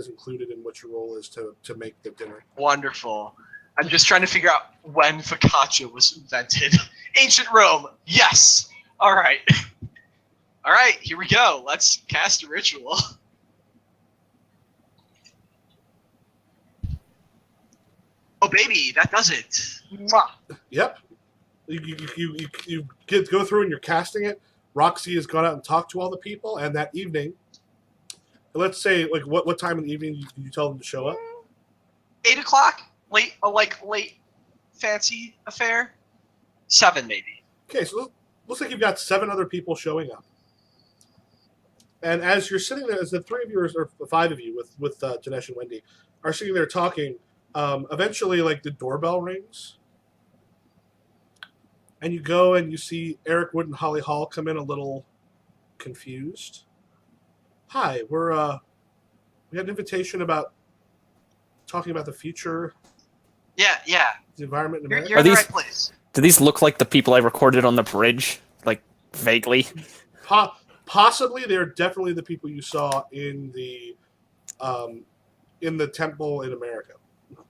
included in what your role is to make the dinner. Wonderful. I'm just trying to figure out when focaccia was invented. Ancient Rome. Yes. All right. All right. Here we go. Let's cast a ritual. Oh, baby, that does it. Mwah. Yep. You go through and you're casting it. Roxy has gone out and talked to all the people, and that evening, let's say what time in the evening did you tell them to show up? 8 o'clock. Late fancy affair. 7 maybe. Okay, so looks like you've got 7 other people showing up. And as you're sitting there, as the 3 of you or 5 of you with Dinesh and Wendy are sitting there talking, eventually the doorbell rings. And you go and you see Eric Wood and Holly Hall come in a little confused. Hi, we had an invitation about talking about the future, Yeah. the environment in You're, America. you're in Are the these- right place. Do these look like the people I recorded on the bridge? Vaguely? Possibly, they're definitely the people you saw in the temple in America.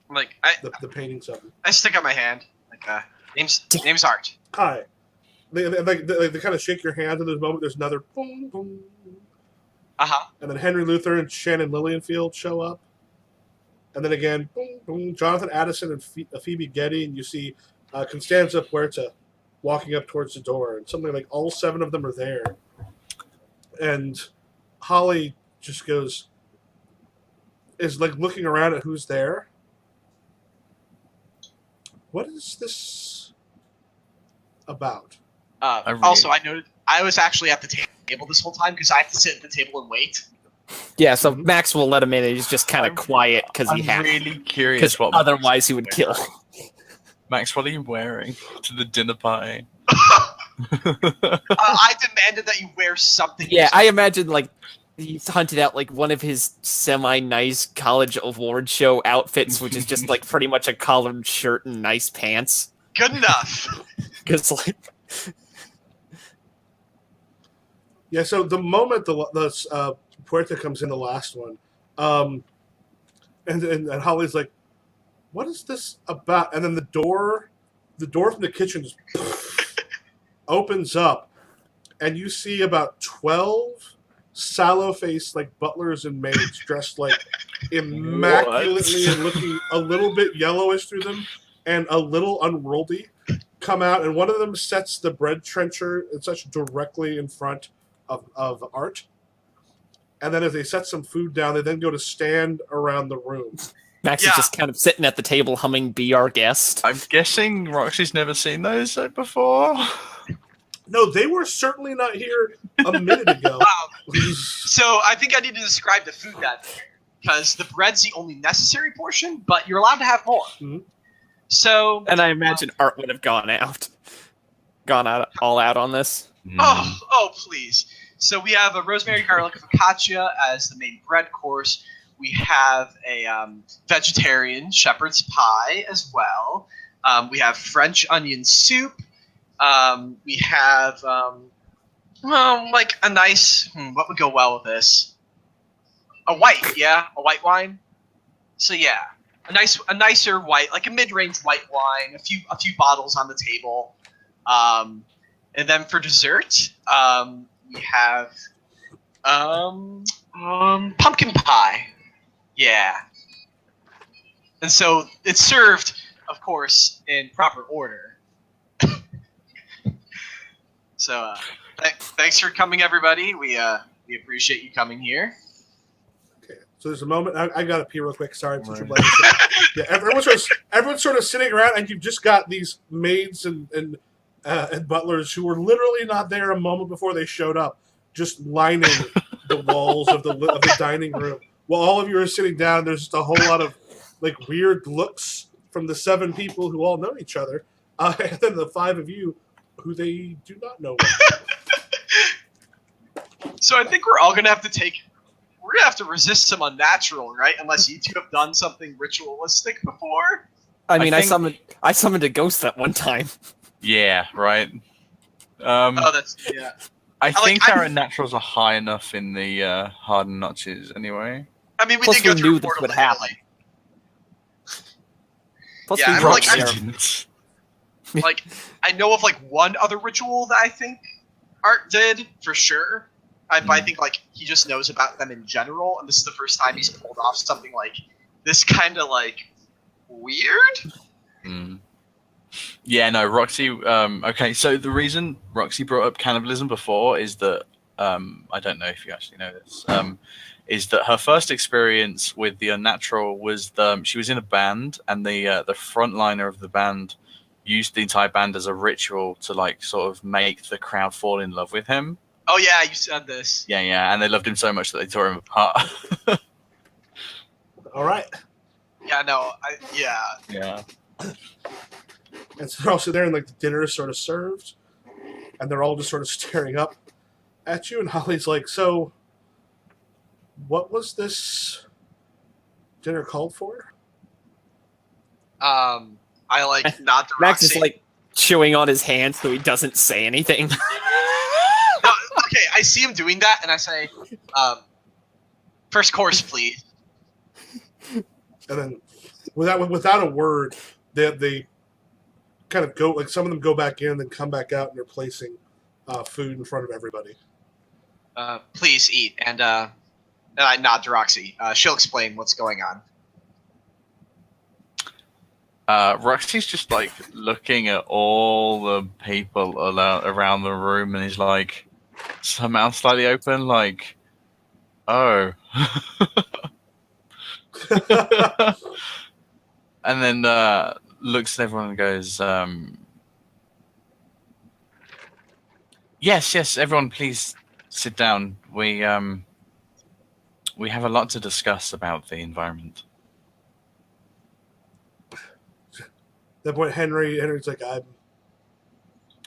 The paintings of them. I stick out my hand. Name's Art. Hi. They kind of shake your hand, and there's a moment. There's another boom, boom, Uh-huh. and then Henry Luther and Shannon Lilienfield show up, and then again, boom, boom, Jonathan Addison and Phoebe Getty, and you see Constanza Puerta walking up towards the door, and something like all 7 of them are there, and Holly just goes, is like looking around at who's there. What is this about? Also, I noted I was actually at the table this whole time because I have to sit at the table and wait. Yeah, so Max will let him in, and he's just kind of I'm- quiet because he I'm has. really curious Because what otherwise he would kill. Max, what are you wearing to the dinner party? I demanded that you wear something. Yeah, I imagine like he's hunted out like one of his semi-nice college award show outfits, which is just like pretty much a collared shirt and nice pants. Good enough. Because like, Yeah, so the moment the Puerta comes in, the last one, and Holly's like, "What is this about?" And then the door from the kitchen just opens up, and you see about 12 sallow-faced like butlers and maids dressed like immaculately and looking a little bit yellowish through them and a little unworldly come out, and one of them sets the bread trencher and such directly in front of Art. And then as they set some food down, they then go to stand around the room. Max Yeah. is just kind of sitting at the table humming "Be Our Guest." I'm guessing Roxy's never seen those before. No, they were certainly not here a minute ago. So I think I need to describe the food that because the bread's the only necessary portion, but you're allowed to have more. Mhm. So And I imagine Art would have gone all out on this. Oh, please. So we have a rosemary garlic focaccia as the main bread course. We have a vegetarian shepherd's pie as well. We have French onion soup. We have like a nice. What would go well with this? A white wine. So yeah, a nicer white, like a mid-range white wine. A few bottles on the table. And then for dessert, we have pumpkin pie. Yeah. And so it's served, of course, in proper order. So thanks for coming, everybody. We appreciate you coming here. Okay, so there's a moment. I got to pee real quick. Sorry, I'm such a blind. Yeah, everyone's sort of sitting around, and you've just got these maids and butlers who were literally not there a moment before they showed up, just lining the walls of the dining room. While all of you are sitting down, there's just a whole lot of like weird looks from the 7 people who all know each other, and then the 5 of you who they do not know. So I think we're all gonna have to resist some unnatural, right? Unless you two have done something ritualistic before. I mean, I think- summoned a ghost that one time. Yeah, right. Oh, that's yeah. I think I- our naturals are high enough in the hardened notches anyway. I mean, we Plus, did go we through knew this Portal would to happen. Italy. Plus, Yeah, we I'm were like- there. Didn't. Like, I know of like one other ritual that I think Art did for sure. But I think like he just knows about them in general, and this is the first time he's pulled off something like this, kind of like weird. Mm. Yeah, no, Roxy. Okay, so the reason Roxy brought up cannibalism before is that I don't know if you actually know this. Is that her first experience with the unnatural was she was in a band, and the frontliner of the band used the entire band as a ritual to like sort of make the crowd fall in love with him. Oh yeah, you said this. Yeah, and they loved him so much that they tore him apart. All right, Yeah, no, Yeah. and so they're all sitting there, and like the dinner is sort of served, and they're all just sort of staring up at you. And Holly's like, "So, what was this dinner called for?" I like nod to Max Roxy. is like chewing on his hand so he doesn't say anything. No, okay, I see him doing that, and I say, first course, please. And then, without a word, they kind of go, like some of them go back in, then come back out, and they're placing food in front of everybody. Please eat, and I nod to Roxy. She'll explain what's going on. Roxy's just like looking at all the people around the room, and he's like, her mouth slightly open, like, oh. And then looks at everyone and goes, yes, everyone, please sit down. We have a lot to discuss about the environment. At that point, Henry's like, I'm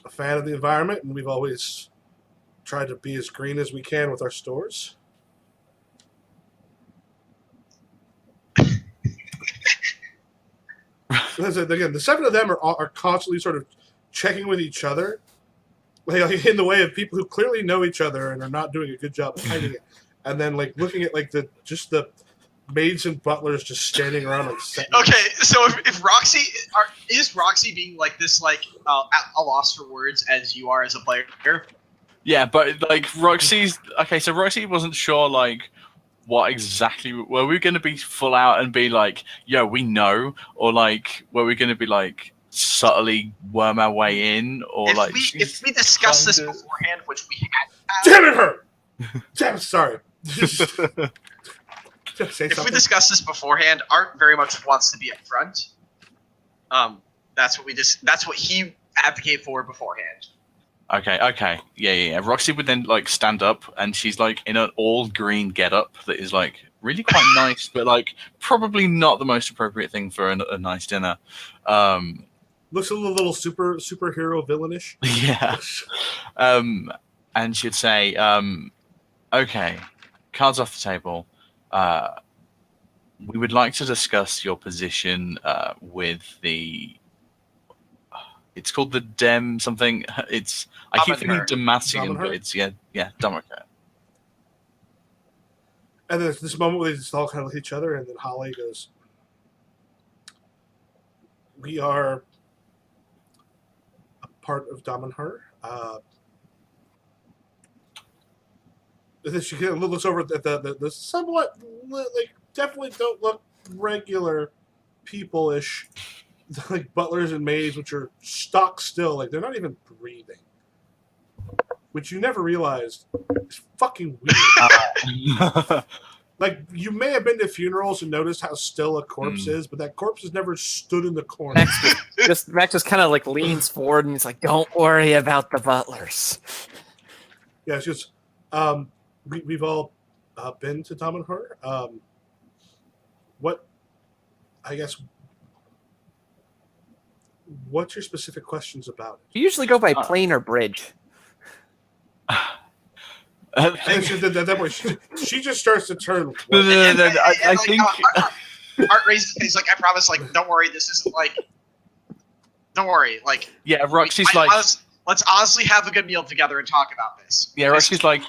a fan of the environment, and we've always tried to be as green as we can with our stores. Again, the 7 of them are constantly sort of checking with each other, like in the way of people who clearly know each other and are not doing a good job of hiding it, and then like looking at like the maids and butlers just standing around like. Okay, so if Roxy is Roxy being like this, like at a loss for words as you are as a player? Yeah, but like Roxy's okay. So Roxy wasn't sure like what exactly were we going to be full out and be like, "Yo, we know," or like were we going to be like subtly worm our way in, or if we discussed this beforehand, which we had. Damn it, her! Damn, sorry. If we discuss this beforehand, Art very much wants to be up front. That's what he advocated for beforehand. Okay. Yeah. Roxy would then like stand up, and she's like in an all green getup that is like really quite nice, but like probably not the most appropriate thing for a nice dinner. Looks a little superhero villainish. Yeah. And she'd say, okay, cards off the table. We would like to discuss your position with the. It's called the Dem something. I keep thinking Demacian, but it's Democrat. And there's this moment where they just all kind of look at each other, and then Holly goes, "We are a part of Damanhur." And then she kind of looks over at the somewhat like definitely don't look regular people-ish. Like butlers and maids, which are stock still, like they're not even breathing, which you never realized is fucking weird. Like you may have been to funerals and noticed how still a corpse is, but that corpse has never stood in the corner. Max just kind of like leans forward and he's like, "Don't worry about the butlers." Yeah, it's just we've all been to Damanhur. What I guess. What's your specific questions about it? You usually go by plane or bridge. And that way, she just starts to turn. I think Art raises his like, I promise, like, don't worry, this isn't like, don't worry, like. Yeah, Roxy's like, let's honestly have a good meal together and talk about this. Yeah, Roxy's like,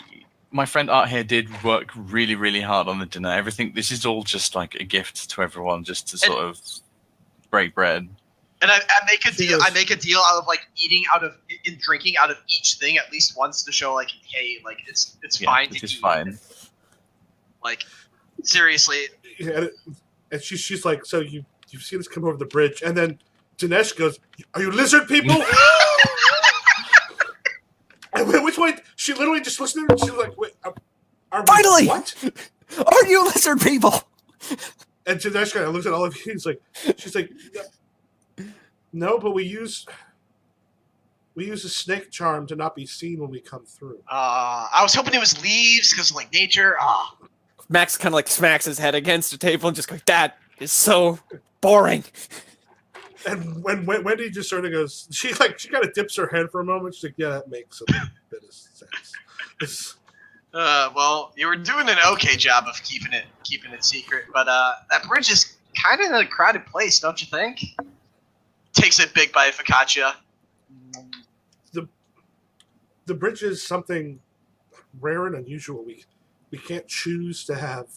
my friend Art here did work really, really hard on the dinner. Everything. This is all just like a gift to everyone, just to sort of break bread. And I make a deal. I make a deal out of like eating out of and drinking out of each thing at least once to show like, hey, like it's fine. It is fine. Like seriously. Yeah, and she's like, so you've seen us come over the bridge, and then Dinesh goes, "Are you lizard people?" And at which point she literally just listened and she's like, "Wait, are finally what? Are you lizard people?" And Dinesh kind of looks at all of you. She's like. No, but we use a snake charm to not be seen when we come through. I was hoping it was leaves because like nature. Max kind of like smacks his head against the table and just goes, "That is so boring." And when Wendy just sort of goes, she kind of dips her head for a moment. She's like, "Yeah, that makes a bit of sense." Well, you were doing an okay job of keeping it secret, but that bridge is kind of a crowded place, don't you think? Takes a big bite of focaccia. The bridge is something rare and unusual. We can't choose to have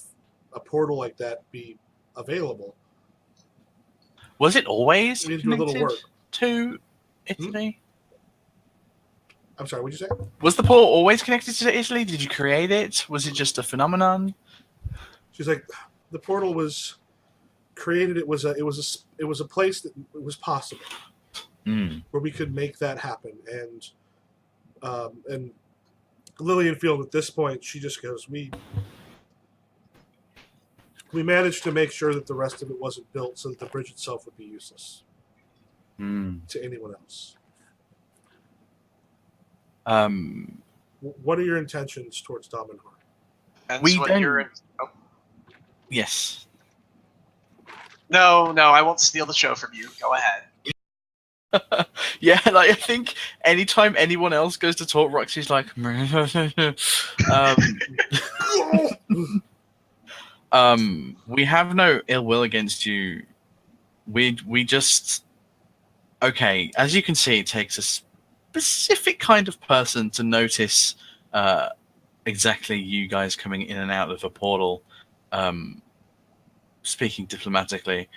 a portal like that be available. Was it always We need to do a little connected work. to Italy? I'm sorry, what'd you say? Was the portal always connected to Italy? Did you create it? Was it just a phenomenon? She's like, the portal was created. It was a place that it was possible where we could make that happen. And Lillian Field at this point, she just goes, we we managed to make sure that the rest of it wasn't built so that the bridge itself would be useless to anyone else. What are your intentions towards Damanhur? That's what you're. Oh. Yes. No, I won't steal the show from you. Go ahead. Yeah, like I think anytime anyone else goes to talk, Roxy's like, we have no ill will against you. We just okay. As you can see, it takes a specific kind of person to notice exactly you guys coming in and out of a portal. Speaking diplomatically,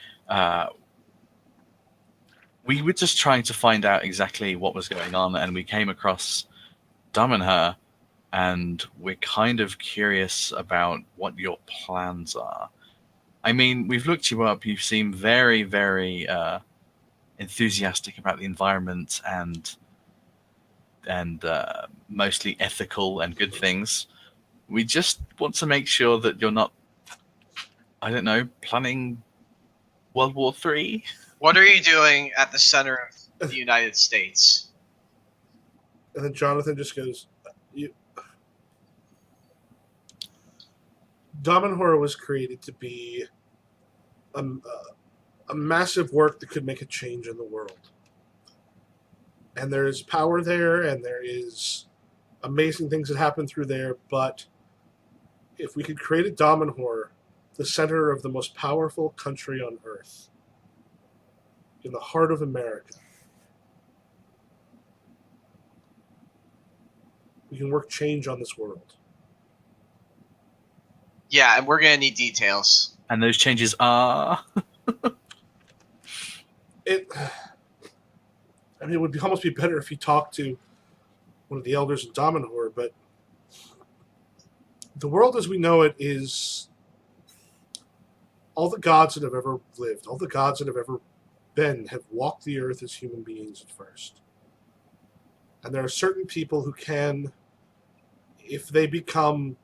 we were just trying to find out exactly what was going on, and we came across Damanhur, and we're kind of curious about what your plans are. I mean, we've looked you up. You seem very, very enthusiastic about the environment and mostly ethical and good things. We just want to make sure that you're not, I don't know, planning World War III. What are you doing at the center of the United States? And then Jonathan just goes, Damanhur was created to be a massive work that could make a change in the world. And there is power there, and there is amazing things that happen through there, but if we could create a Damanhur, the center of the most powerful country on Earth, in the heart of America, we can work change on this world. Yeah, and we're gonna need details. And those changes are. It would almost be better if you talked to one of the elders in Damanhur, but the world as we know it is all the gods that have ever lived, all the gods that have ever been, have walked the earth as human beings at first. And there are certain people who can, if they become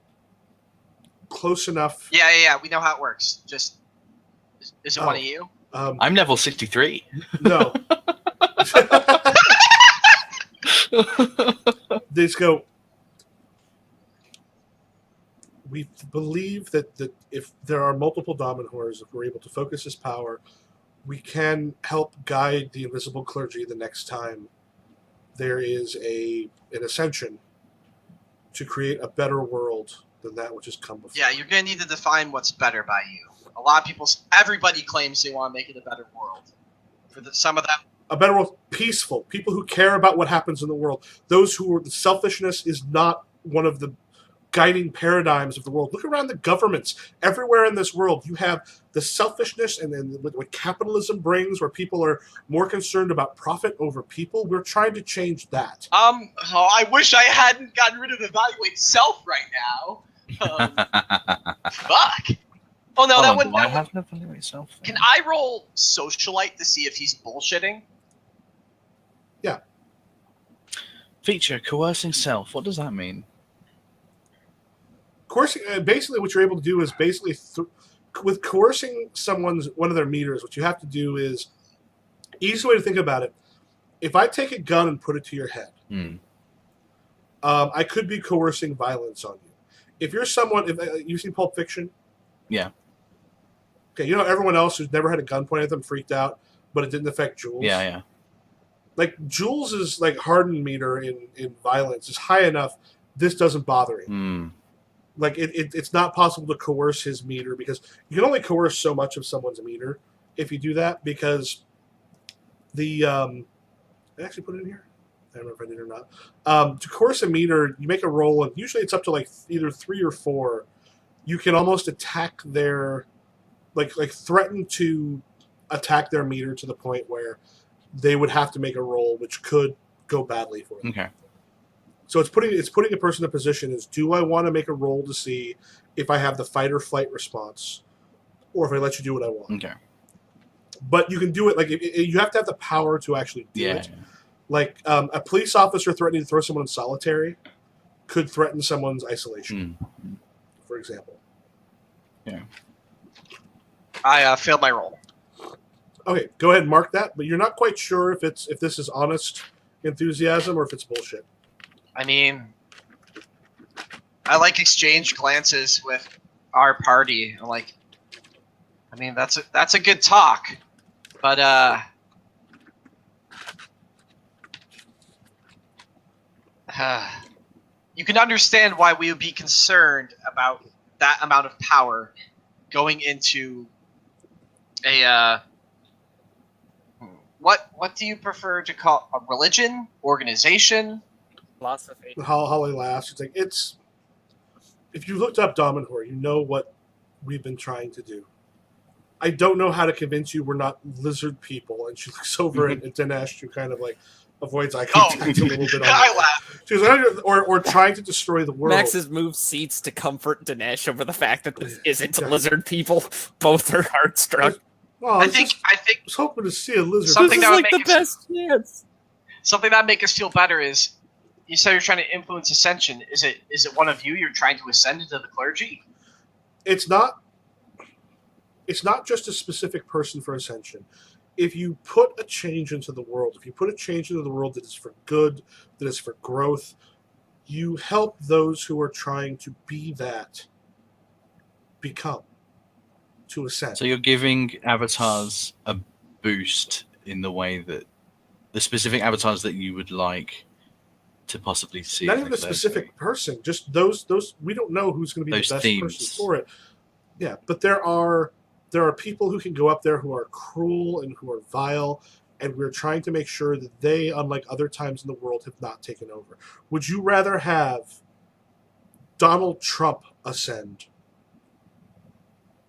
close enough. Yeah. We know how it works. Just is it one of you? I'm level 63. No. They just go. We believe that if there are multiple Damanhurs, if we're able to focus his power, we can help guide the invisible clergy the next time there is an ascension to create a better world than that which has come before. Yeah, you're gonna need to define what's better by you. A lot of people, everybody claims they want to make it a better world. Some of them, a better world, peaceful. People who care about what happens in the world. Those who are the selfishness is not one of the guiding paradigms of the world. Look around the governments everywhere in this world. You have the selfishness and then what capitalism brings, where people are more concerned about profit over people. We're trying to change that. I wish I hadn't gotten rid of evaluate self right now. Fuck. Oh no, that wouldn't. I have no evaluate self. Can I roll socialite to see if he's bullshitting? Yeah. Feature coercing self. What does that mean? Coercing, basically, what you're able to do is basically with coercing one of their meters. What you have to do is, easy way to think about it. If I take a gun and put it to your head, I could be coercing violence on you. If you're someone, if you've seen Pulp Fiction, yeah. Okay, you know everyone else who's never had a gun pointed at them freaked out, but it didn't affect Jules. Yeah. Like Jules' hardened meter in violence is high enough. This doesn't bother him. Like it's not possible to coerce his meter, because you can only coerce so much of someone's meter if you do that, because the I actually put it in here. I don't know if I did or not. To coerce a meter, you make a roll, and usually it's up to either 3 or 4. You can almost attack their threaten to attack their meter to the point where they would have to make a roll, which could go badly for them. Okay. So it's putting a person in a position is, do I want to make a roll to see if I have the fight or flight response, or if I let you do what I want? Okay. But you can do it you have to have the power to actually do it. Like a police officer threatening to throw someone in solitary could threaten someone's isolation, for example. Yeah. I failed my roll. Okay, go ahead and mark that. But you're not quite sure if this is honest enthusiasm or if it's bullshit. I mean, I like exchange glances with our party. I'm like, I mean, that's a good talk, but you can understand why we would be concerned about that amount of power going into a what do you prefer to call a religion, organization? Philosophy. Holly laughs. It's like if you looked up Dominor, you know what we've been trying to do. I don't know how to convince you we're not lizard people. And she looks over at Dinesh, who kind of like avoids eye contact a little bit. I laugh. She's like, or trying to destroy the world. Max has moved seats to comfort Dinesh over the fact that this isn't lizard people. Both are heartstruck. Well, I think I was hoping to see a lizard. Something This that is would like the make us- best chance. something that make us feel better is you said you're trying to influence ascension. Is it one of you you're trying to ascend into the clergy? It's not just a specific person for ascension. If you put a change into the world, if you put a change into the world that is for good, that is for growth, you help those who are trying to be that become, to ascend. So you're giving avatars a boost in the way that the specific avatars that you would like to possibly see. Not even a specific person, just those. We don't know who's going to be Those the best themes. person for it. Yeah, but there are people who can go up there who are cruel and who are vile, and we're trying to make sure that they, unlike other times in the world, have not taken over. Would you rather have Donald Trump ascend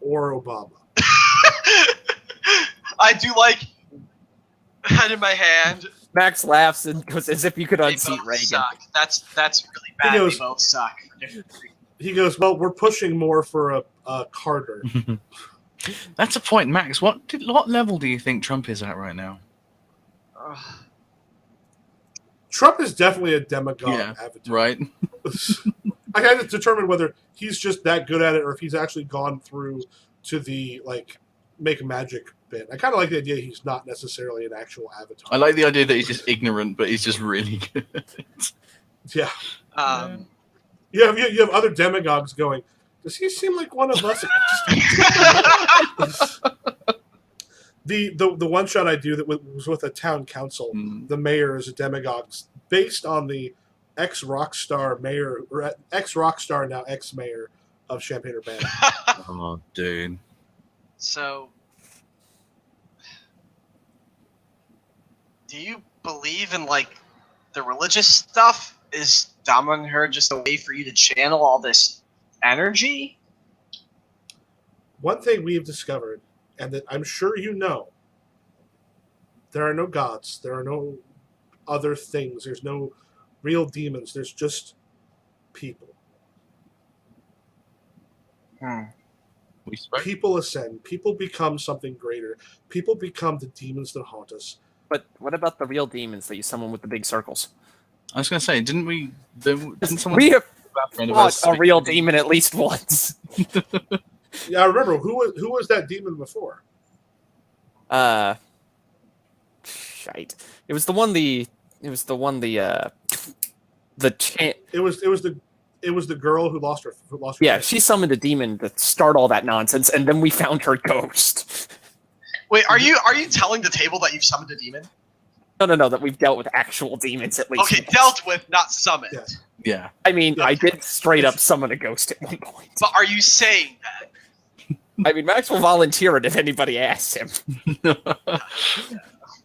or Obama? I do like hand in my hand. Max laughs and goes as if you could They unseat both Reagan. suck. That's really bad. He goes- They both suck. For different reasons. He goes, well, we're pushing more for a Carter. That's a point, Max. What level do you think Trump is at right now? Ugh. Trump is definitely a demagogue Yeah, avatar. right? I had to determine whether he's just that good at it or if he's actually gone through to the make magic bit. I kind of like the idea he's not necessarily an actual avatar. I like the idea that he's just ignorant, but he's just really good. Yeah, Um, you have other demagogues going. Does he seem like one of us? the one shot I do that was with a town council. The mayor is a demagogue based on the ex rockstar mayor or ex rockstar now ex mayor of Champaign Urbana. Oh, dude. so, do you believe in the religious stuff? Is Dominor just a way for you to channel all this energy? One thing we have discovered, and that I'm sure you know, there are no gods. There are no other things. There's no real demons. There's just people. We spoke. People ascend. People become something greater. People become the demons that haunt us. But what about the real demons that you summon with the big circles? I was going to say, didn't someone We have friend of fought ours a real demon at least once. Yeah, I remember who was that demon before? Shite. It was the one the chant. It was the girl who lost her. Yeah, she summoned a demon to start all that nonsense, and then we found her ghost. Wait, are you telling the table that you've summoned a demon? No, that we've dealt with actual demons at least. Okay, once. dealt with, not summoned. Yeah. Yeah. I mean, Yeah. I did straight up summon a ghost at one point. But are you saying that? I mean, Max will volunteer it if anybody asks him. No.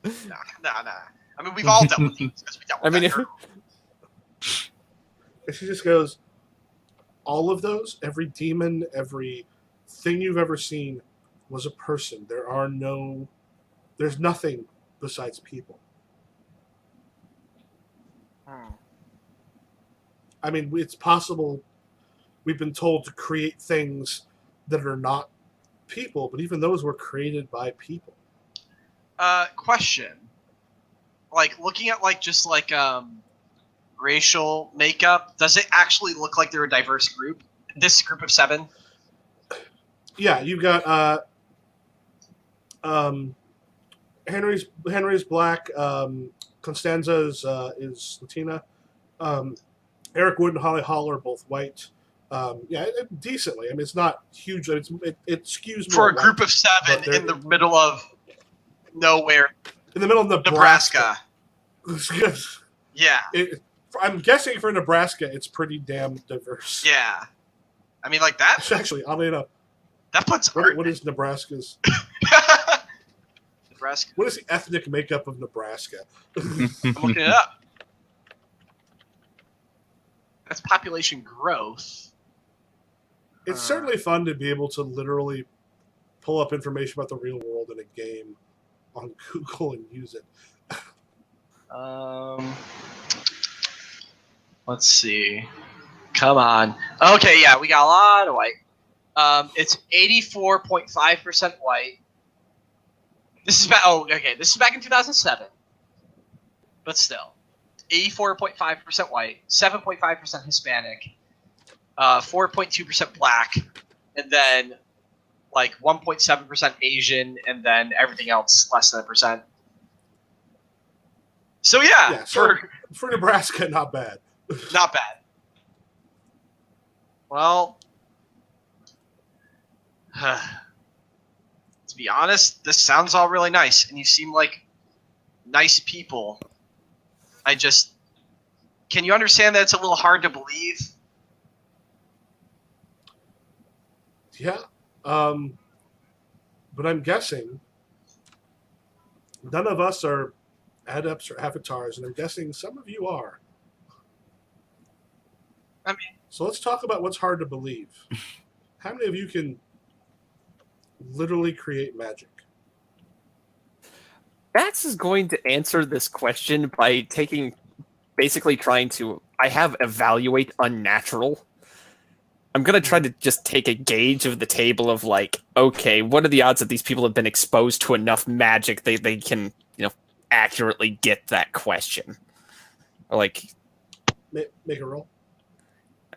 I mean, we've all dealt with demons because we dealt with I mean, that if- girl. And she just goes, all of those, every demon, every thing you've ever seen was a person. There's nothing besides people. I mean, it's possible we've been told to create things that are not people, but even those were created by people. Question. Looking at racial makeup, does it actually look like they're a diverse group? This group of 7? Yeah, you've got Henry's black. Constanza is Latina. Eric Wood and Holly Hall are both white. Decently. I mean, it's not huge. It skews more For a white, group of but 7 they're in the middle of nowhere, in the middle of Nebraska. Yeah, I'm guessing for Nebraska, it's pretty damn diverse. yeah. I mean, like that. Actually, oddly enough, That puts art. what is Nebraska's? Nebraska. What is the ethnic makeup of Nebraska? I'm looking it up. That's population growth. It's certainly fun to be able to literally pull up information about the real world in a game on Google and use it. Let's see. Come on. Okay, yeah, we got a lot of white. It's 84.5% white. This is back. Oh, okay. This is back in 2007. But still, 84.5% white, 7.5% Hispanic, 4.2% black, and then like 1.7% Asian, and then everything else less than a percent. So yeah, So for Nebraska, not bad. not bad. Well, to be honest, this sounds all really nice, and you seem like nice people. Can you understand that it's a little hard to believe? Yeah. But I'm guessing none of us are adepts or avatars, and I'm guessing some of you are. I mean, So let's talk about what's hard to believe. How many of you can literally create magic? Max is going to answer this question by basically trying to, I have evaluate unnatural. I'm going to try to just take a gauge of the table of like, okay, what are the odds that these people have been exposed to enough magic they can, accurately get that question? Or like, Make a roll.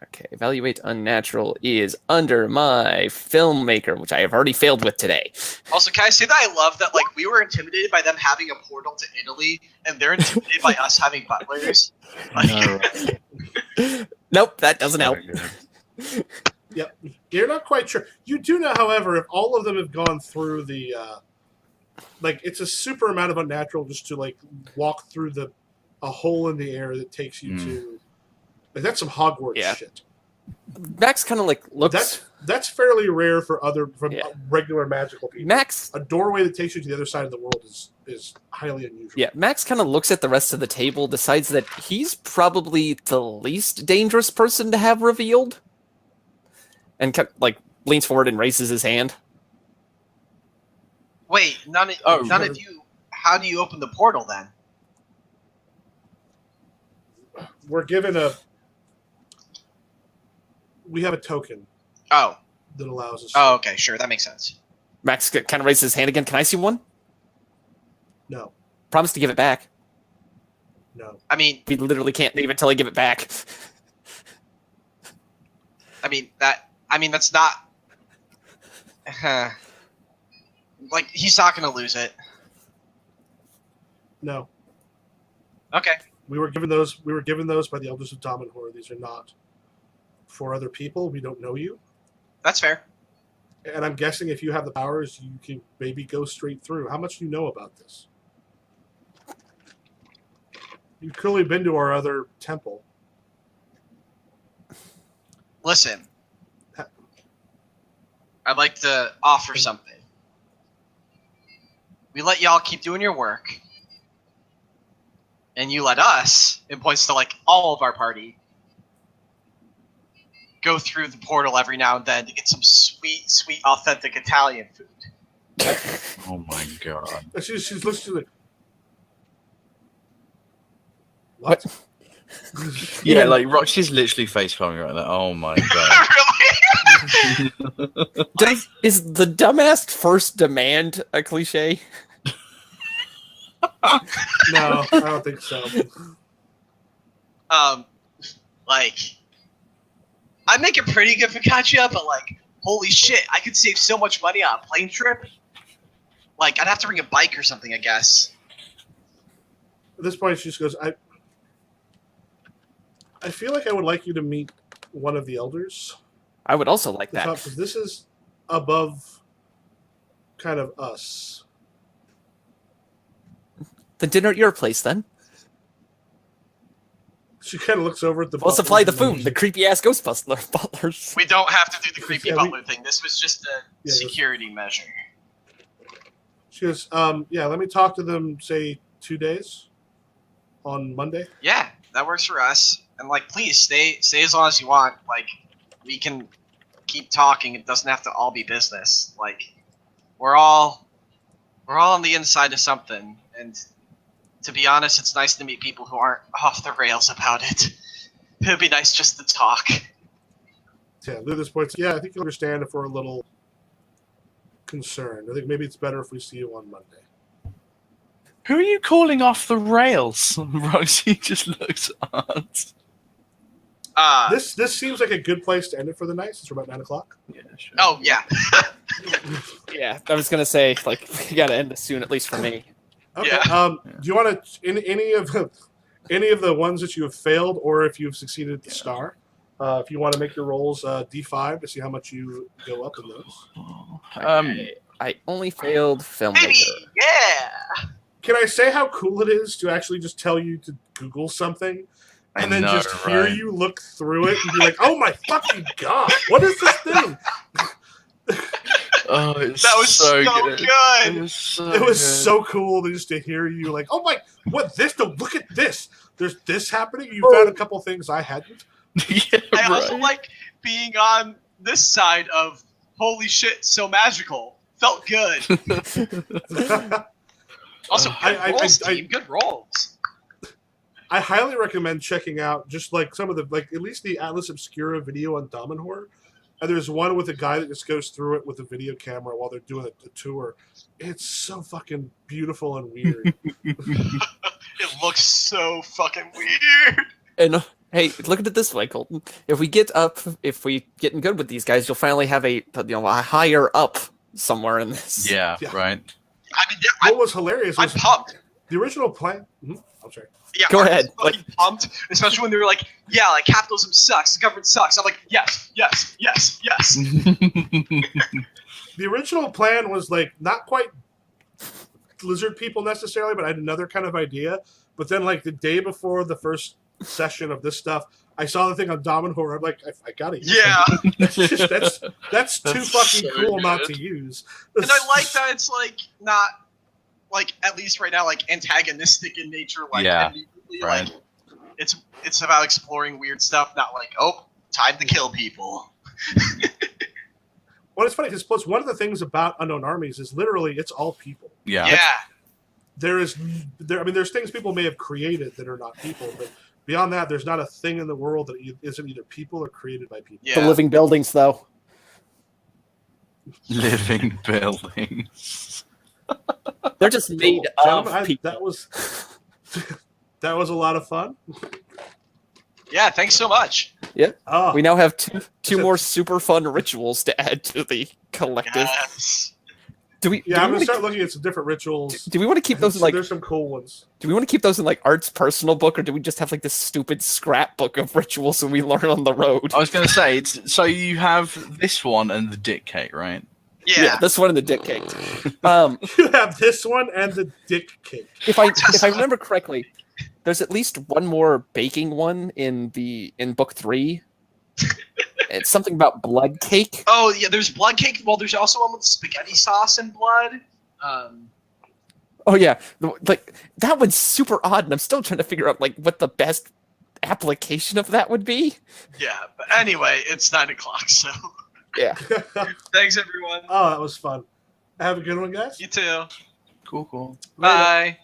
okay, evaluate unnatural is under my filmmaker, which I have already failed with today. Also, can I say that I love that, like, we were intimidated by them having a portal to Italy, and they're intimidated by us having butlers? Like, Nope, that doesn't help. Yep. You're not quite sure. You do know, however, if all of them have gone through the it's a super amount of unnatural just to like walk through a hole in the air that takes you to that's some Hogwarts shit. Max kind of like looks. That's fairly rare from regular magical people. Max, a doorway that takes you to the other side of the world is highly unusual. Yeah, Max kind of looks at the rest of the table, decides that he's probably the least dangerous person to have revealed, and leans forward and raises his hand. wait, none of you. How do you open the portal then? We're given we have a token. Oh. That allows us. Oh, okay, sure, that makes sense. Max kind of raises his hand again. Can I see one? No. Promise to give it back. No. I mean, we literally can't leave until I give it back. That's not. Like, he's not gonna lose it. No. Okay. We were given those by the Elders of Dominhor. These are not for other people. We don't know you. That's fair. And I'm guessing if you have the powers, you can maybe go straight through. How much do you know about this? You've clearly been to our other temple. Listen. I'd like to offer something. We let y'all keep doing your work. And you let us, it points to like all of our party, go through the portal every now and then to get some sweet, sweet, authentic Italian food. Oh my god. She's listening to the... What? Yeah, like Roxy's literally face palming right now. Oh my god. Really? Is the dumbass first demand a cliche? No, I don't think so. I make a pretty good focaccia, but like, holy shit, I could save so much money on a plane trip. Like, I'd have to bring a bike or something, I guess. At this point, she just goes, I feel like I would like you to meet one of the elders. I would also like that. Because this is above kind of us. The dinner at your place, then. She kind of looks over at the We'll supply the food. The creepy ass Ghostbuster butlers. We don't have to do the creepy Yeah, butler thing. This was just a Yeah, security measure. She goes, yeah, let me talk to them, say, 2 days on Monday. Yeah, that works for us. And, like, please, stay as long as you want. Like, we can keep talking. It doesn't have to all be business. Like, we're all on the inside of something. And to be honest, it's nice to meet people who aren't off the rails about it. It would be nice just to talk. Yeah, at this point, yeah, I think you'll understand if we're a little concerned. I think maybe it's better if we see you on Monday. Who are you calling off the rails? Roxy just looks at us. This seems like a good place to end it for the night since we're about 9 o'clock. Yeah, sure. Oh, yeah. Yeah, I was gonna say, like, we gotta end this soon, at least for me. Okay. Yeah. Do you want to any of the ones that you have failed, or if you've succeeded at the star? If you want to make your rolls D5 to see how much you go up in those. I only failed filmmaker. Maybe, yeah. Can I say how cool it is to actually just tell you to Google something and then just hear you look through it and be like, "Oh my fucking god, what is this thing?" Oh, That was so good. It was so cool just to hear you like, "Oh my, what this? No, look at this. There's this happening." You found a couple things I hadn't. Yeah, I also like being on this side of holy shit, so magical. Felt good. Also, good rolls, team. Good rolls. I highly recommend checking out just like some of the at least the Atlas Obscura video on Damonhor. And there's one with a guy that just goes through it with a video camera while they're doing a tour. It's so fucking beautiful and weird. It looks so fucking weird. And hey, look at it this way, Colton. If we getting good with these guys, you'll finally have a higher up somewhere in this. Yeah, right. I mean, what was hilarious I'm was pumped. the original plan. I'm sorry. Yeah, Go I'm ahead. fucking pumped, especially when they were like, "Yeah, like capitalism sucks, the government sucks." I'm like, "Yes, yes, yes, yes." The original plan was like not quite lizard people necessarily, but I had another kind of idea. But then, like the day before the first session of this stuff, I saw the thing on Damonhor. I'm like, I gotta use it. Yeah. That's too fucking so cool not good. to use. And I like that it's like not like at least right now like antagonistic in nature. Like Yeah, immediately, right. like it's about exploring weird stuff, not like time to kill people. Well, it's funny because plus one of the things about Unknown Armies is literally it's all people. Yeah. Yeah. There's things people may have created that are not people, but beyond that, there's not a thing in the world that isn't either people or created by people. Yeah. The living buildings, though. Living buildings. They're just made Gentlemen, of people. that was a lot of fun. Yeah, thanks so much. Oh, We now have two more super fun rituals to add to the collective. Yes. Do we? yeah, do I'm we gonna wanna- start looking at some different rituals. Do we want to keep those in like? There's some cool ones. Do we want to keep those in like Art's personal book, or do we just have like this stupid scrapbook of rituals that we learn on the road? I was going to say, so you have this one and the dick cake, right? Yeah. This one and the dick cake. You have this one and the dick cake. If I remember correctly, there's at least one more baking one in book 3. It's something about blood cake. Oh yeah, there's blood cake. Well, there's also one with spaghetti sauce and blood. Oh yeah, like that one's super odd, and I'm still trying to figure out like what the best application of that would be. Yeah, but anyway, it's 9 o'clock, so Yeah. thanks everyone. Oh, that was fun. Have a good one, guys. You too. Cool. Bye.